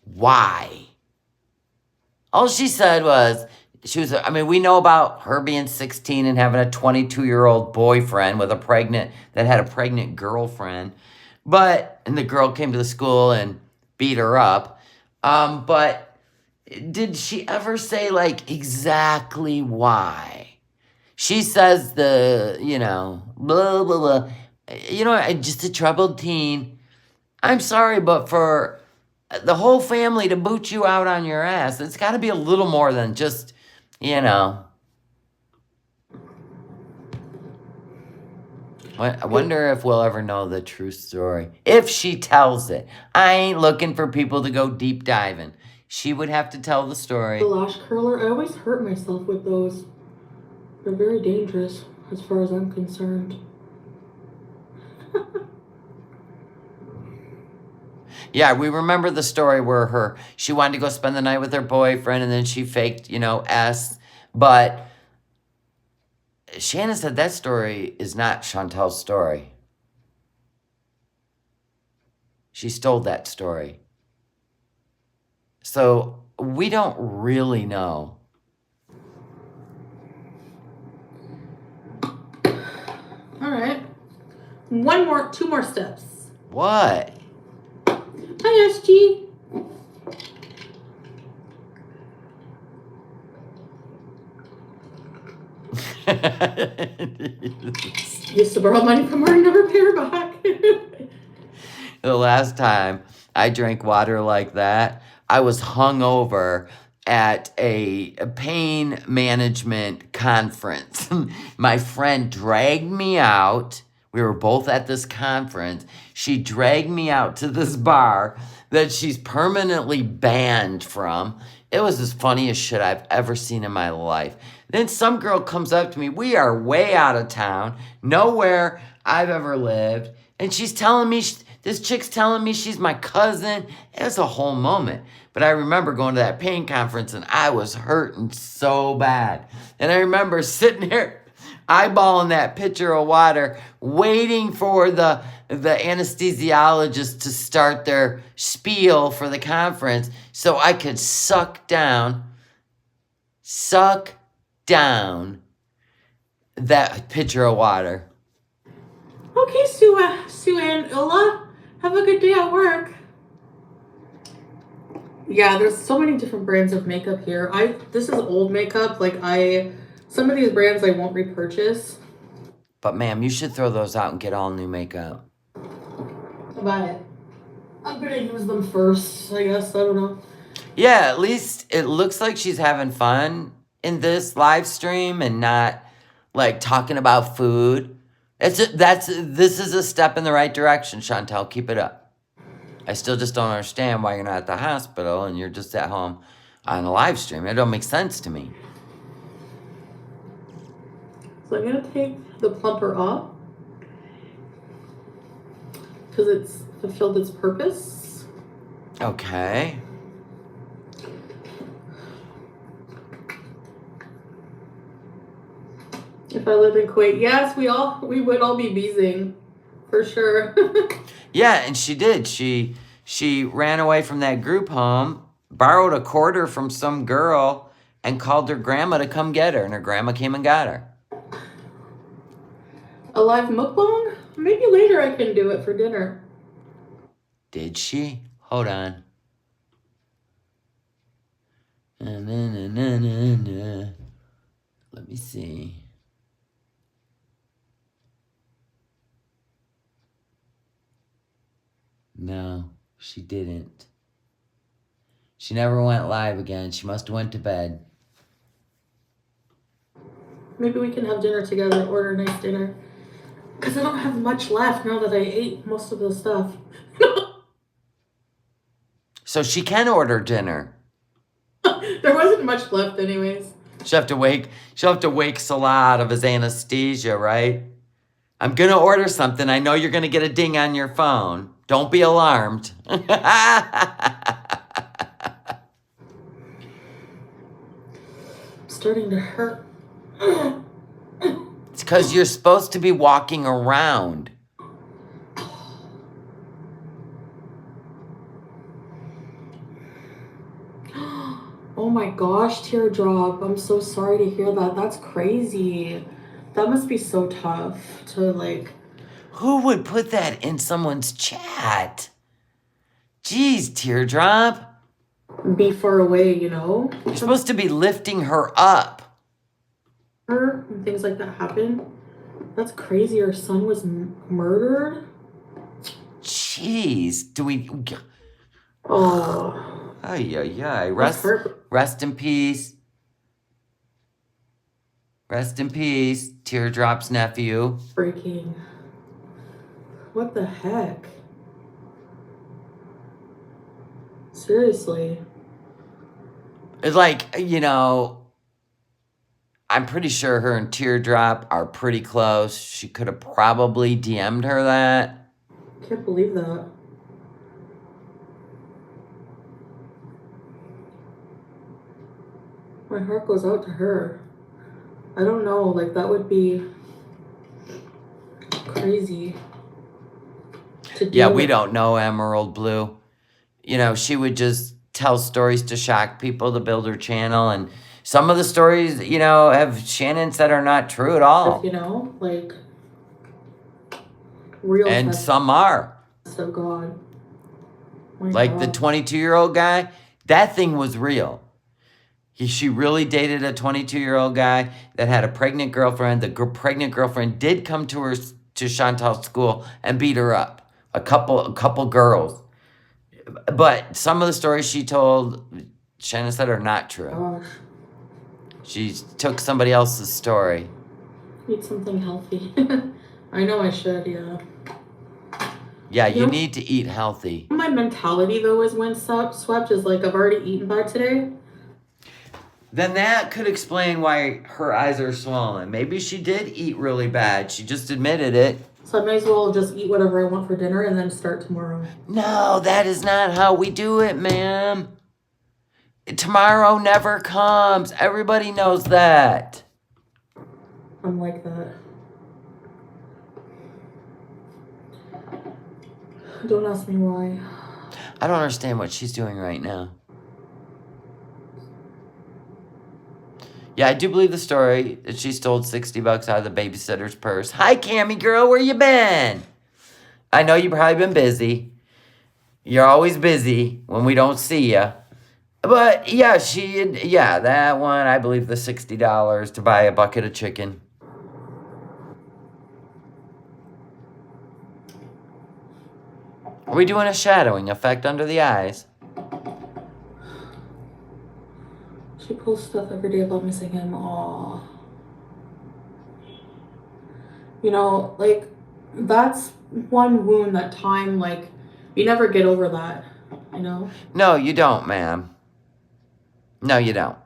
Speaker 1: why? All she said was, we know about her being 16 and having a 22-year-old boyfriend that had a pregnant girlfriend, and the girl came to the school and beat her up. But did she ever say, like, exactly why? She says blah, blah, blah. Just a troubled teen. I'm sorry, but for the whole family to boot you out on your ass, it's got to be a little more than just, I wonder if we'll ever know the true story. If she tells it. I ain't looking for people to go deep diving. She would have to tell the story.
Speaker 2: The lash curler, I always hurt myself with those. They're very dangerous as far as I'm concerned.
Speaker 1: Yeah, we remember the story where she wanted to go spend the night with her boyfriend and then she faked, S. But Shannon said that story is not Chantal's story. She stole that story. So we don't really know.
Speaker 2: All right. Two more steps.
Speaker 1: What?
Speaker 2: Hi, SG. Used to borrow money from her and never pay her back.
Speaker 1: The last time I drank water like that, I was hungover at a pain management conference. My friend dragged me out. We were both at this conference. She dragged me out to this bar that she's permanently banned from. It was the funniest shit I've ever seen in my life. Then some girl comes up to me. We are way out of town, nowhere I've ever lived. And she's telling me, this chick's telling me she's my cousin. It was a whole moment. But But I remember going to that pain conference and I was hurting so bad. And I remember sitting there eyeballing that pitcher of water, waiting for the anesthesiologist to start their spiel for the conference so I could suck down that pitcher of water.
Speaker 2: Okay, Sue and Ulla, have a good day at work. Yeah, there's so many different brands of makeup here. This is old makeup. Like some of these brands I won't repurchase.
Speaker 1: But ma'am, you should throw those out and get all new makeup.
Speaker 2: But I'm gonna use them first, I guess. I don't know.
Speaker 1: Yeah, at least it looks like she's having fun in this live stream and not like talking about food. This is a step in the right direction, Chantel. Keep it up. I still just don't understand why you're not at the hospital and you're just at home on a live stream. It don't make sense to me.
Speaker 2: So I'm gonna take the plumper off because it's fulfilled its purpose.
Speaker 1: Okay.
Speaker 2: If I lived in Kuwait, yes, we would all be beezing, for sure.
Speaker 1: Yeah, and she did. She ran away from that group home, borrowed a quarter from some girl, and called her grandma to come get her, and her grandma came and got her.
Speaker 2: A live mukbang? Maybe later I can do it for dinner.
Speaker 1: Did she? Hold on. Let me see. No, she didn't. She never went live again. She must have went to bed.
Speaker 2: Maybe we can have dinner together, order a nice dinner. Because I don't have much left now that I ate most of the stuff.
Speaker 1: So she can order dinner.
Speaker 2: There wasn't much left anyways.
Speaker 1: She'll have to wake Salah out of his anesthesia, right? I'm going to order something. I know you're going to get a ding on your phone. Don't be alarmed.
Speaker 2: Starting to hurt.
Speaker 1: It's because you're supposed to be walking around.
Speaker 2: Oh my gosh, teardrop. I'm so sorry to hear that. That's crazy. That must be so tough to like...
Speaker 1: Who would put that in someone's chat? Jeez, teardrop.
Speaker 2: Be far away, you know?
Speaker 1: You're supposed to be lifting her up.
Speaker 2: And things like that happen. That's crazy. Her son was murdered.
Speaker 1: Jeez. Do we...
Speaker 2: Oh...
Speaker 1: Ay. Rest in peace. Rest in peace, Teardrop's nephew.
Speaker 2: Freaking. What the heck? Seriously.
Speaker 1: It's like, you know, I'm pretty sure her and Teardrop are pretty close. She could have probably DM'd her that.
Speaker 2: Can't believe that. My heart goes out to her. I don't know, like that would be crazy to do.
Speaker 1: Yeah, we don't know Emerald Blue. You know, she would just tell stories to shock people to build her channel. And some of the stories, you know, have Shannon said are not true at all.
Speaker 2: You know, like real.
Speaker 1: And some are.
Speaker 2: So God.
Speaker 1: Like the 22-year-old guy, that thing was real. She really dated a 22-year-old guy that had a pregnant girlfriend. The pregnant girlfriend did come to Chantal's school and beat her up. A couple girls. But some of the stories she told, Shannon said, are not true.
Speaker 2: Gosh.
Speaker 1: She took somebody else's story.
Speaker 2: Eat something healthy. I know I should, yeah.
Speaker 1: Yeah, you need to eat healthy.
Speaker 2: My mentality, though, is when swept is like, I've already eaten by today.
Speaker 1: Then that could explain why her eyes are swollen. Maybe she did eat really bad. She just admitted it.
Speaker 2: So I might as well just eat whatever I want for dinner and then start tomorrow.
Speaker 1: No, that is not how we do it, ma'am. Tomorrow never comes. Everybody knows that.
Speaker 2: I'm like that. Don't ask me why.
Speaker 1: I don't understand what she's doing right now. Yeah, I do believe the story that she stole $60 out of the babysitter's purse. Hi, Cammy girl, where you been? I know you've probably been busy. You're always busy when we don't see you. But yeah, that one, I believe the $60 to buy a bucket of chicken. Are we doing a shadowing effect under the eyes?
Speaker 2: She posts stuff every day about missing him. Aww. You know, like, that's one wound that time, like, you never get over that, you know?
Speaker 1: No, you don't, ma'am. No, you don't.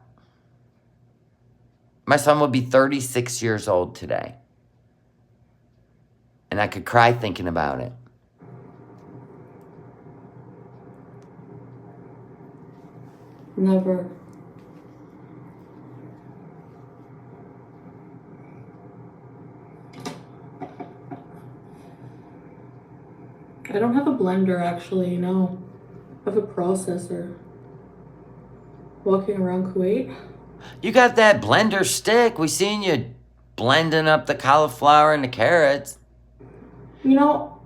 Speaker 1: My son will be 36 years old today. And I could cry thinking about it.
Speaker 2: Never. I don't have a blender, actually, no. I have a processor. Walking around Kuwait.
Speaker 1: You got that blender stick. We seen you blending up the cauliflower and the carrots.
Speaker 2: You know...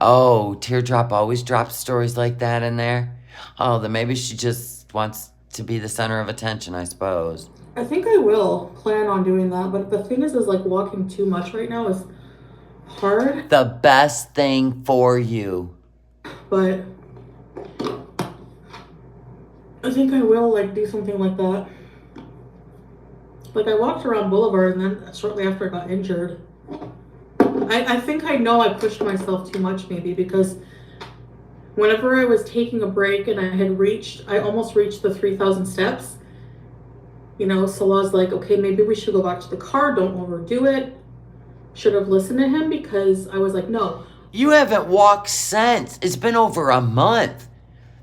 Speaker 1: Oh, Teardrop always drops stories like that in there. Oh, then maybe she just wants to be the center of attention, I suppose.
Speaker 2: I think I will plan on doing that, but the thing is like walking too much right now is hard.
Speaker 1: The best thing for you.
Speaker 2: But I think I will like do something like that. Like I walked around Boulevard and then shortly after I got injured. I think I know I pushed myself too much maybe because whenever I was taking a break and I almost reached the 3,000 steps, you know, Salah's like, okay, maybe we should go back to the car. Don't overdo it. Should have listened to him because I was like, no.
Speaker 1: You haven't walked since. It's been over a month.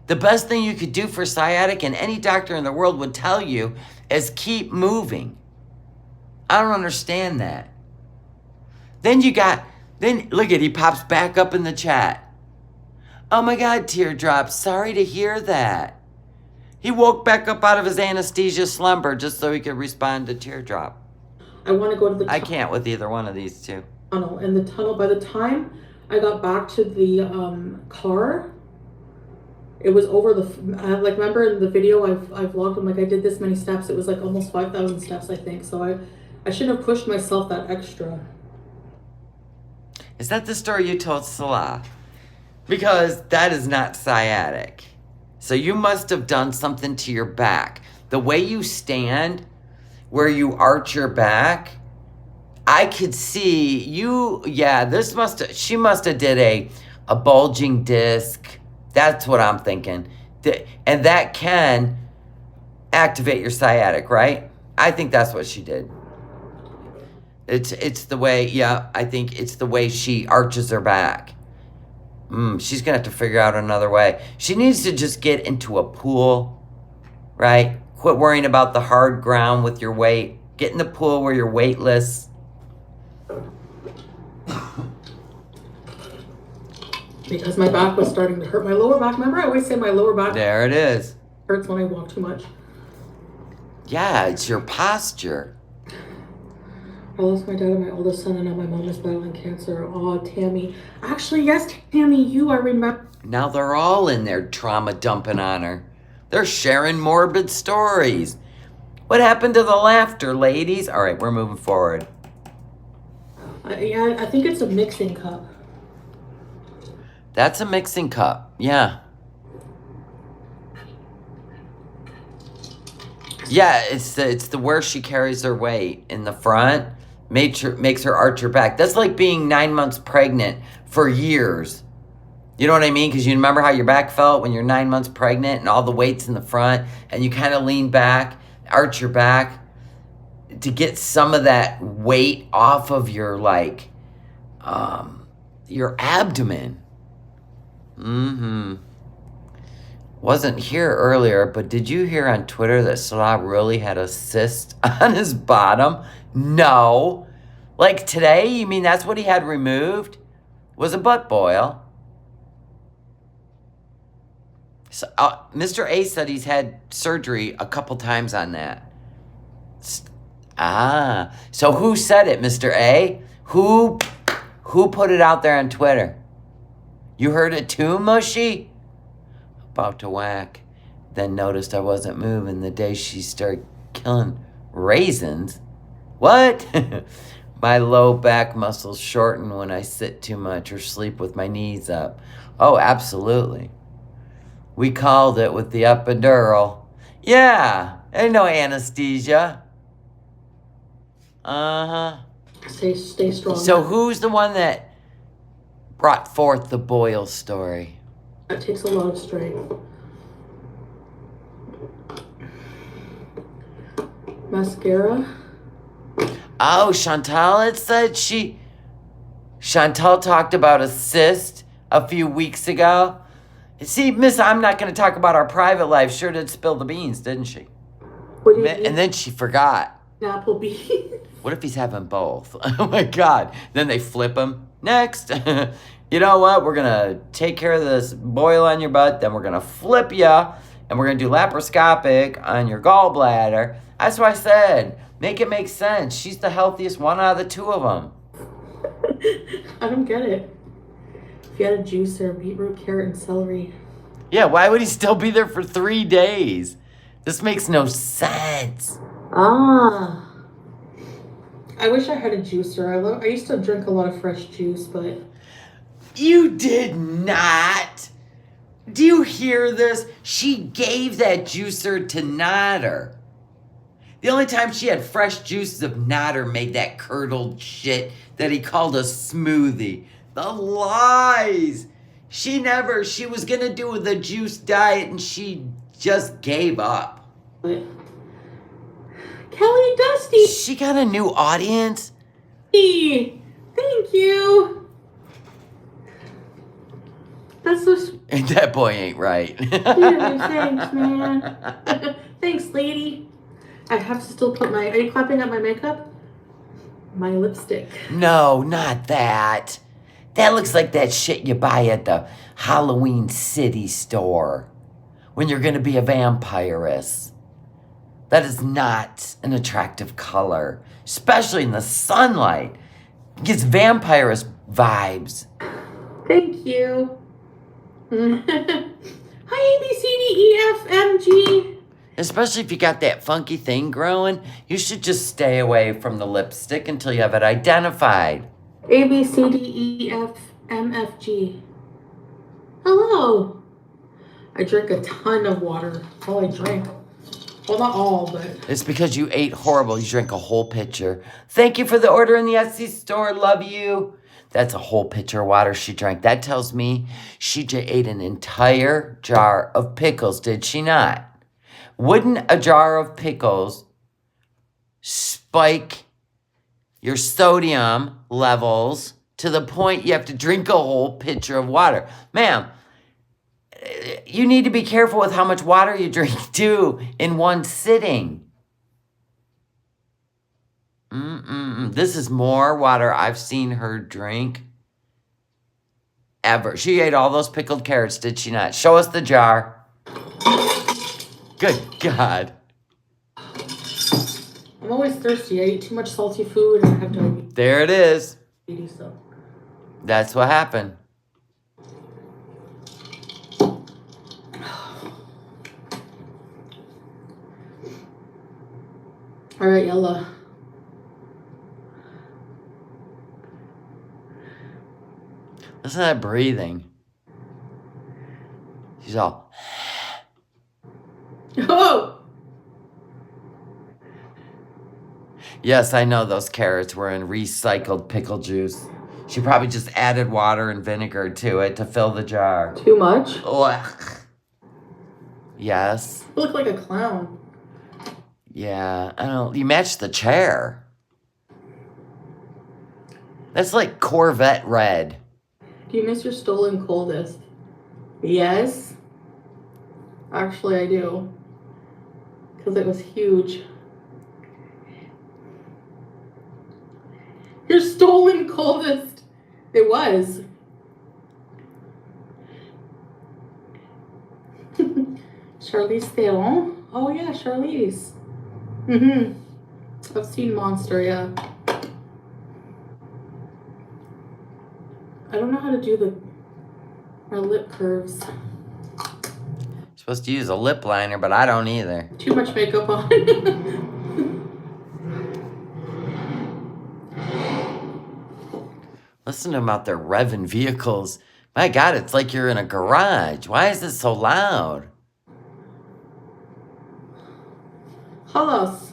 Speaker 1: The best thing you could do for sciatic, and any doctor in the world would tell you, is keep moving. I don't understand that. Then look at, he pops back up in the chat. Oh my God, Teardrop, sorry to hear that. He woke back up out of his anesthesia slumber just so he could respond to Teardrop.
Speaker 2: I want to go to the
Speaker 1: I can't with either one of these two.
Speaker 2: Tunnel. And the tunnel, by the time I got back to the car, it was over the, like, remember in the video I vlogged, I'm like, I did this many steps. It was like almost 5,000 steps, I think. So I shouldn't have pushed myself that extra.
Speaker 1: Is that the story you told Salah? Because that is not sciatic. So you must have done something to your back. The way you stand, where you arch your back, I could see you, yeah, she must have did a bulging disc. That's what I'm thinking. And that can activate your sciatic, right? I think that's what she did. It's the way, yeah, I think it's the way she arches her back. She's going to have to figure out another way. She needs to just get into a pool, right? Quit worrying about the hard ground with your weight. Get in the pool where you're weightless.
Speaker 2: Because my back was starting to hurt. My lower back, remember I always say my lower back
Speaker 1: There it is.
Speaker 2: hurts when I walk too much.
Speaker 1: Yeah, it's your posture.
Speaker 2: I lost my dad and my oldest son, and now my mom is battling cancer. Oh, Tammy. Actually, yes, Tammy, I remember.
Speaker 1: Now they're all in there trauma dumping on her. They're sharing morbid stories. What happened to the laughter, ladies? All right, we're moving forward.
Speaker 2: Yeah, I think it's a mixing cup.
Speaker 1: That's a mixing cup, yeah. Yeah, it's the where she carries her weight in the front. Makes her arch her back. That's like being 9 months pregnant for years. You know what I mean? Because you remember how your back felt when you're 9 months pregnant and all the weight's in the front and you kind of lean back, arch your back to get some of that weight off of your, like, your abdomen. wasn't here earlier, but did you hear on Twitter that Salah really had a cyst on his bottom? No. Like today? You mean that's what he had removed? Was a butt boil. So, Mr. A said he's had surgery a couple times on that. So who said it, Mr. A? Who put it out there on Twitter? You heard it too, Mushy? About to whack. Then noticed I wasn't moving the day she started killing raisins. What? My low back muscles shorten when I sit too much or sleep with my knees up. Oh, absolutely. We called it with the epidural. Yeah, ain't no anesthesia. Uh-huh.
Speaker 2: Stay strong.
Speaker 1: So who's the one that brought forth the boil story?
Speaker 2: It takes a lot of strength. Mascara.
Speaker 1: Oh, Chantal had said Chantal talked about a cyst a few weeks ago. See, Miss, I'm not going to talk about our private life. Sure did spill the beans, didn't she?
Speaker 2: What do you mean?
Speaker 1: And then she forgot.
Speaker 2: Apple beans.
Speaker 1: What if he's having both? Oh my God. Then they flip him. Next. You know what? We're going to take care of this boil on your butt. Then we're going to flip you. And we're going to do laparoscopic on your gallbladder. That's what I said. Make it make sense. She's the healthiest one out of the two of them.
Speaker 2: I don't get it. If you had a juicer, beetroot, carrot, and celery.
Speaker 1: Yeah, why would he still be there for 3 days? This makes no sense.
Speaker 2: I wish I had a juicer. I used to drink a lot of fresh juice, but...
Speaker 1: You did not. Do you hear this? She gave that juicer to Nader. The only time she had fresh juices of Nader made that curdled shit that he called a smoothie. The lies. She was going to do the juice diet and she just gave up.
Speaker 2: But Kelly and Dusty.
Speaker 1: She got a new audience.
Speaker 2: Thank you. That's so sweet.
Speaker 1: And that boy ain't right.
Speaker 2: Yeah, thanks, man. Thanks, lady. I have to still put are you clapping up my makeup? My lipstick.
Speaker 1: No, not that. That looks like that shit you buy at the Halloween City store when you're going to be a vampiress. That is not an attractive color, especially in the sunlight. It gives vampiress vibes.
Speaker 2: Thank you. Hi, A, B, C, D, E, F, M, G.
Speaker 1: Especially if you got that funky thing growing, you should just stay away from the lipstick until you have it identified.
Speaker 2: A, B, C, D, E, F, M, F, G. Hello. I drink a ton of water. All I drink. Well, not all, but...
Speaker 1: It's because you ate horrible. You drank a whole pitcher. Thank you for the order in the Etsy store. Love you. That's a whole pitcher of water she drank. That tells me she ate an entire jar of pickles, did she not? Wouldn't a jar of pickles spike your sodium levels to the point you have to drink a whole pitcher of water? Ma'am, you need to be careful with how much water you drink, too, in one sitting. This is more water I've seen her drink ever. She ate all those pickled carrots, did she not? Show us the jar. Good God.
Speaker 2: I'm always thirsty. I eat too much salty food and I have diabetes.
Speaker 1: There it is.
Speaker 2: So.
Speaker 1: That's what happened.
Speaker 2: All right, Yella.
Speaker 1: Listen to that breathing. She's all...
Speaker 2: Oh!
Speaker 1: Yes, I know those carrots were in recycled pickle juice. She probably just added water and vinegar to it to fill the jar.
Speaker 2: Too much?
Speaker 1: Ugh. Yes.
Speaker 2: You look like a clown.
Speaker 1: Yeah, I don't... You matched the chair. That's like Corvette red.
Speaker 2: Do you miss your stolen coldest? Yes. Actually, I do. Because it was huge. Your stolen coldest. It was. Charlize Theron? Oh yeah, Charlize. I've seen Monster, yeah. I don't know how to do my lip curves.
Speaker 1: Supposed to use a lip liner, but I don't either.
Speaker 2: Too much makeup on.
Speaker 1: Listen to them out there revving vehicles. My God, it's like you're in a garage. Why is it so loud?
Speaker 2: Halos.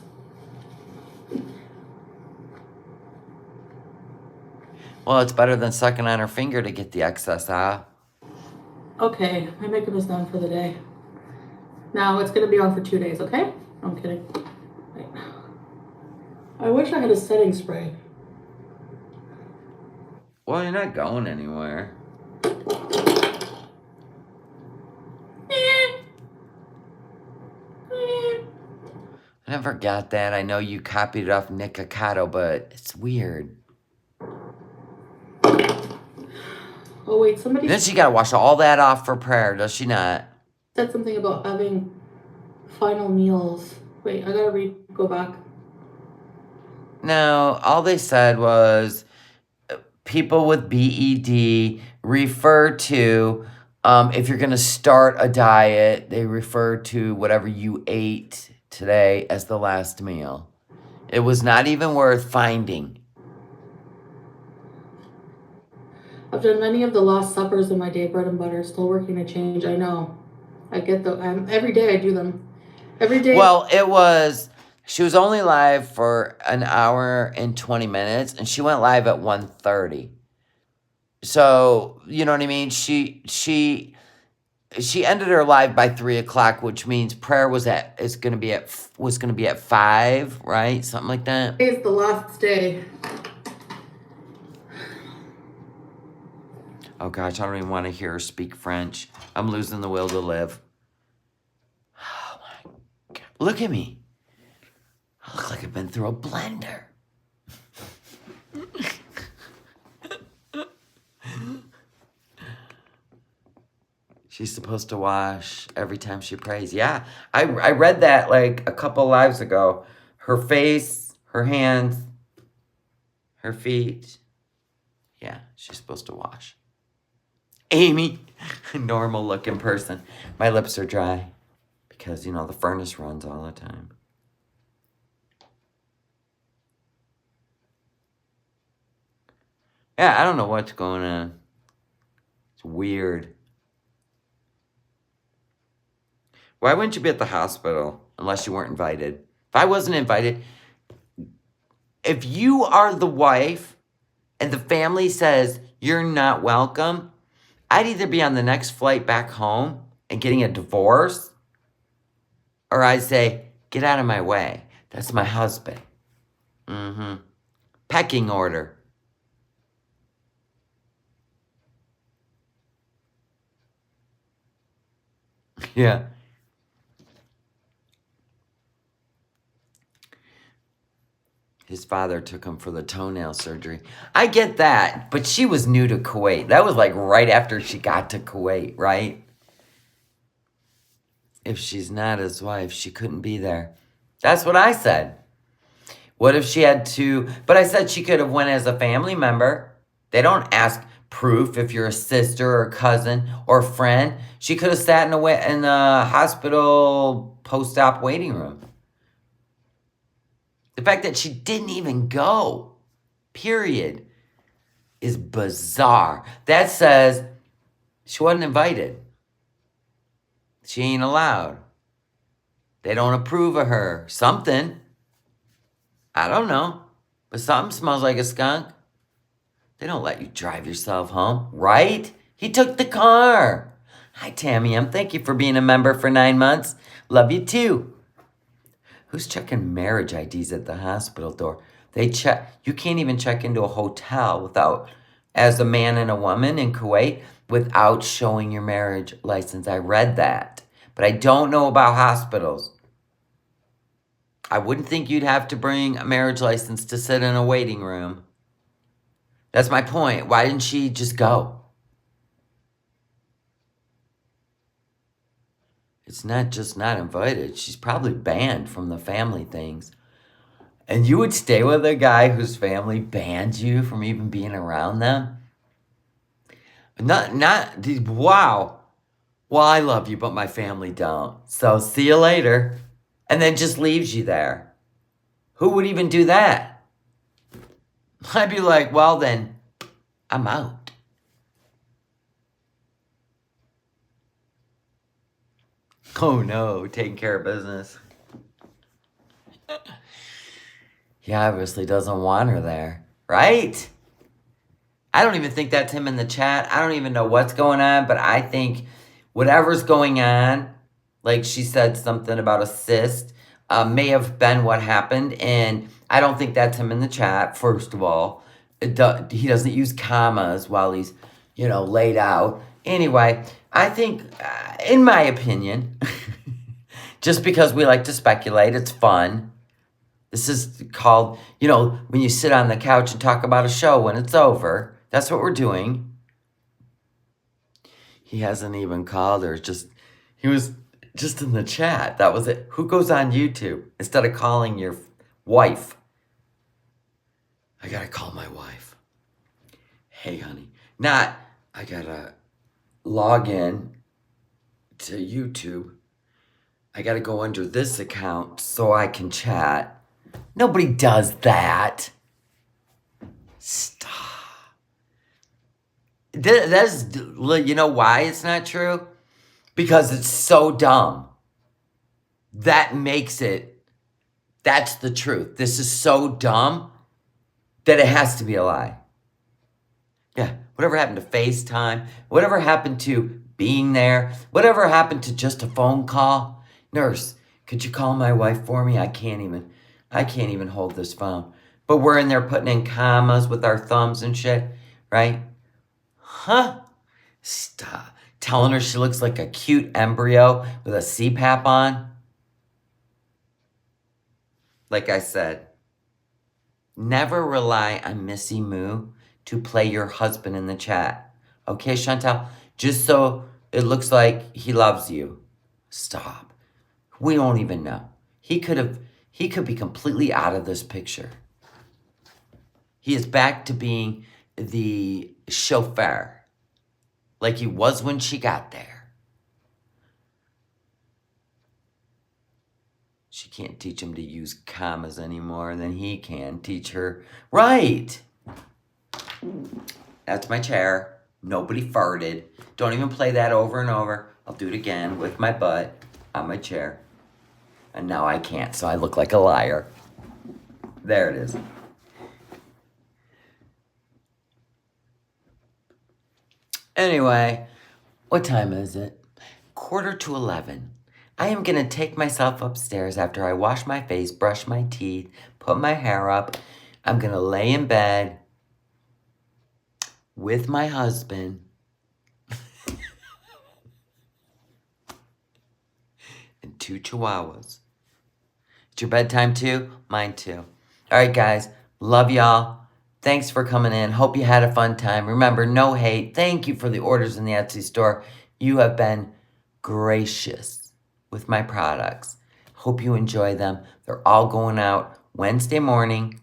Speaker 1: Well, it's better than sucking on her finger to get the excess out.
Speaker 2: Okay, my makeup is done for the day. Now it's gonna be on for 2 days, okay? I'm kidding. Wait. I wish I had a setting spray.
Speaker 1: Well, you're not going anywhere. I never got that. I know you copied it off Nick Ciccato, but it's weird.
Speaker 2: Oh wait, somebody
Speaker 1: Then she gotta wash all that off for prayer, does she not?
Speaker 2: said something about having final meals. Wait, I gotta go back.
Speaker 1: No, all they said was people with BED refer to, if you're gonna start a diet, they refer to whatever you ate today as the last meal. It was not even worth finding.
Speaker 2: I've done many of the lost suppers in my day, bread and butter, still working to change. I know. I get every day I do them. Every day.
Speaker 1: Well, she was only live for an hour and 20 minutes, and she went live at 1:30. So, you know what I mean? She ended her live by 3:00, which means prayer was gonna be at 5, right? Something like that.
Speaker 2: Today's the last day.
Speaker 1: Oh gosh, I don't even want to hear her speak French. I'm losing the will to live. Oh my God. Look at me. I look like I've been through a blender. She's supposed to wash every time she prays. Yeah, I read that like a couple lives ago. Her face, her hands, her feet. Yeah, she's supposed to wash. Amy, normal looking person. My lips are dry because, you know, the furnace runs all the time. Yeah, I don't know what's going on. It's weird. Why wouldn't you be at the hospital unless you weren't invited? If I wasn't invited, if you are the wife and the family says you're not welcome, I'd either be on the next flight back home and getting a divorce, or I'd say, get out of my way. That's my husband. Pecking order. Yeah. His father took him for the toenail surgery. I get that, but she was new to Kuwait. That was like right after she got to Kuwait, right? If she's not his wife, she couldn't be there. That's what I said. What if she had to... But I said she could have went as a family member. They don't ask proof if you're a sister or cousin or friend. She could have sat in the hospital post-op waiting room. The fact that she didn't even go, period, is bizarre. That says she wasn't invited. She ain't allowed. They don't approve of her. Something. I don't know. But something smells like a skunk. They don't let you drive yourself home, right? He took the car. Hi, Tamiam. Thank you for being a member for 9 months. Love you too. Who's checking marriage IDs at the hospital door? They check. You can't even check into a hotel without, as a man and a woman in Kuwait, without showing your marriage license. I read that. but I don't know about hospitals. I wouldn't think you'd have to bring a marriage license to sit in a waiting room. That's my point. Why didn't she just go? It's not just not invited. She's probably banned from the family things. And you would stay with a guy whose family banned you from even being around them? Wow. Well, I love you, but my family don't. So see you later. And then just leaves you there. Who would even do that? I'd be like, well then, I'm out. Oh no, taking care of business. He obviously doesn't want her there, right? I don't even think that's him in the chat. I don't even know what's going on, but I think whatever's going on, like she said something about a cyst, may have been what happened, and I don't think that's him in the chat, first of all. He doesn't use commas while he's, laid out. Anyway, I think, in my opinion, just because we like to speculate, it's fun. This is called, when you sit on the couch and talk about a show when it's over. That's what we're doing. He hasn't even called her. He was just in the chat. That was it. Who goes on YouTube instead of calling your wife? I gotta call my wife. Hey, honey. I gotta log in to YouTube. I gotta go under this account so I can chat. Nobody does that. Stop. That's, you know why it's not true? Because it's so dumb. That makes it, that's the truth. This is so dumb that it has to be a lie. Yeah, whatever happened to FaceTime, whatever happened to being there, whatever happened to just a phone call. Nurse, could you call my wife for me? I can't even hold this phone. But we're in there putting in commas with our thumbs and shit, right? Huh? Stop. Telling her she looks like a cute embryo with a CPAP on. Like I said, never rely on Missy Moo to play your husband in the chat. Okay, Chantal? Just so it looks like he loves you. Stop. We don't even know. He could be completely out of this picture. He is back to being the chauffeur, like he was when she got there. She can't teach him to use commas anymore, and then he can teach her. Right. That's my chair. Nobody farted. Don't even play that over and over. I'll do it again with my butt on my chair. And now I can't, so I look like a liar. There it is. Anyway, what time is it? 11:45. I am going to take myself upstairs after I wash my face, brush my teeth, put my hair up. I'm going to lay in bed with my husband and 2 chihuahuas. It's your bedtime too? Mine too. All right, guys. Love y'all. Thanks for coming in. Hope you had a fun time. Remember, no hate. Thank you for the orders in the Etsy store. You have been gracious with my products. Hope you enjoy them. They're all going out Wednesday morning.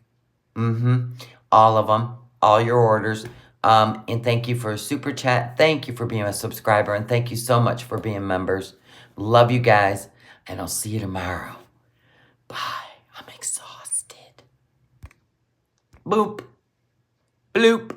Speaker 1: All of them. All your orders. And thank you for a super chat. Thank you for being a subscriber. And thank you so much for being members. Love you guys. And I'll see you tomorrow. Bye. I'm exhausted. Boop. Bloop.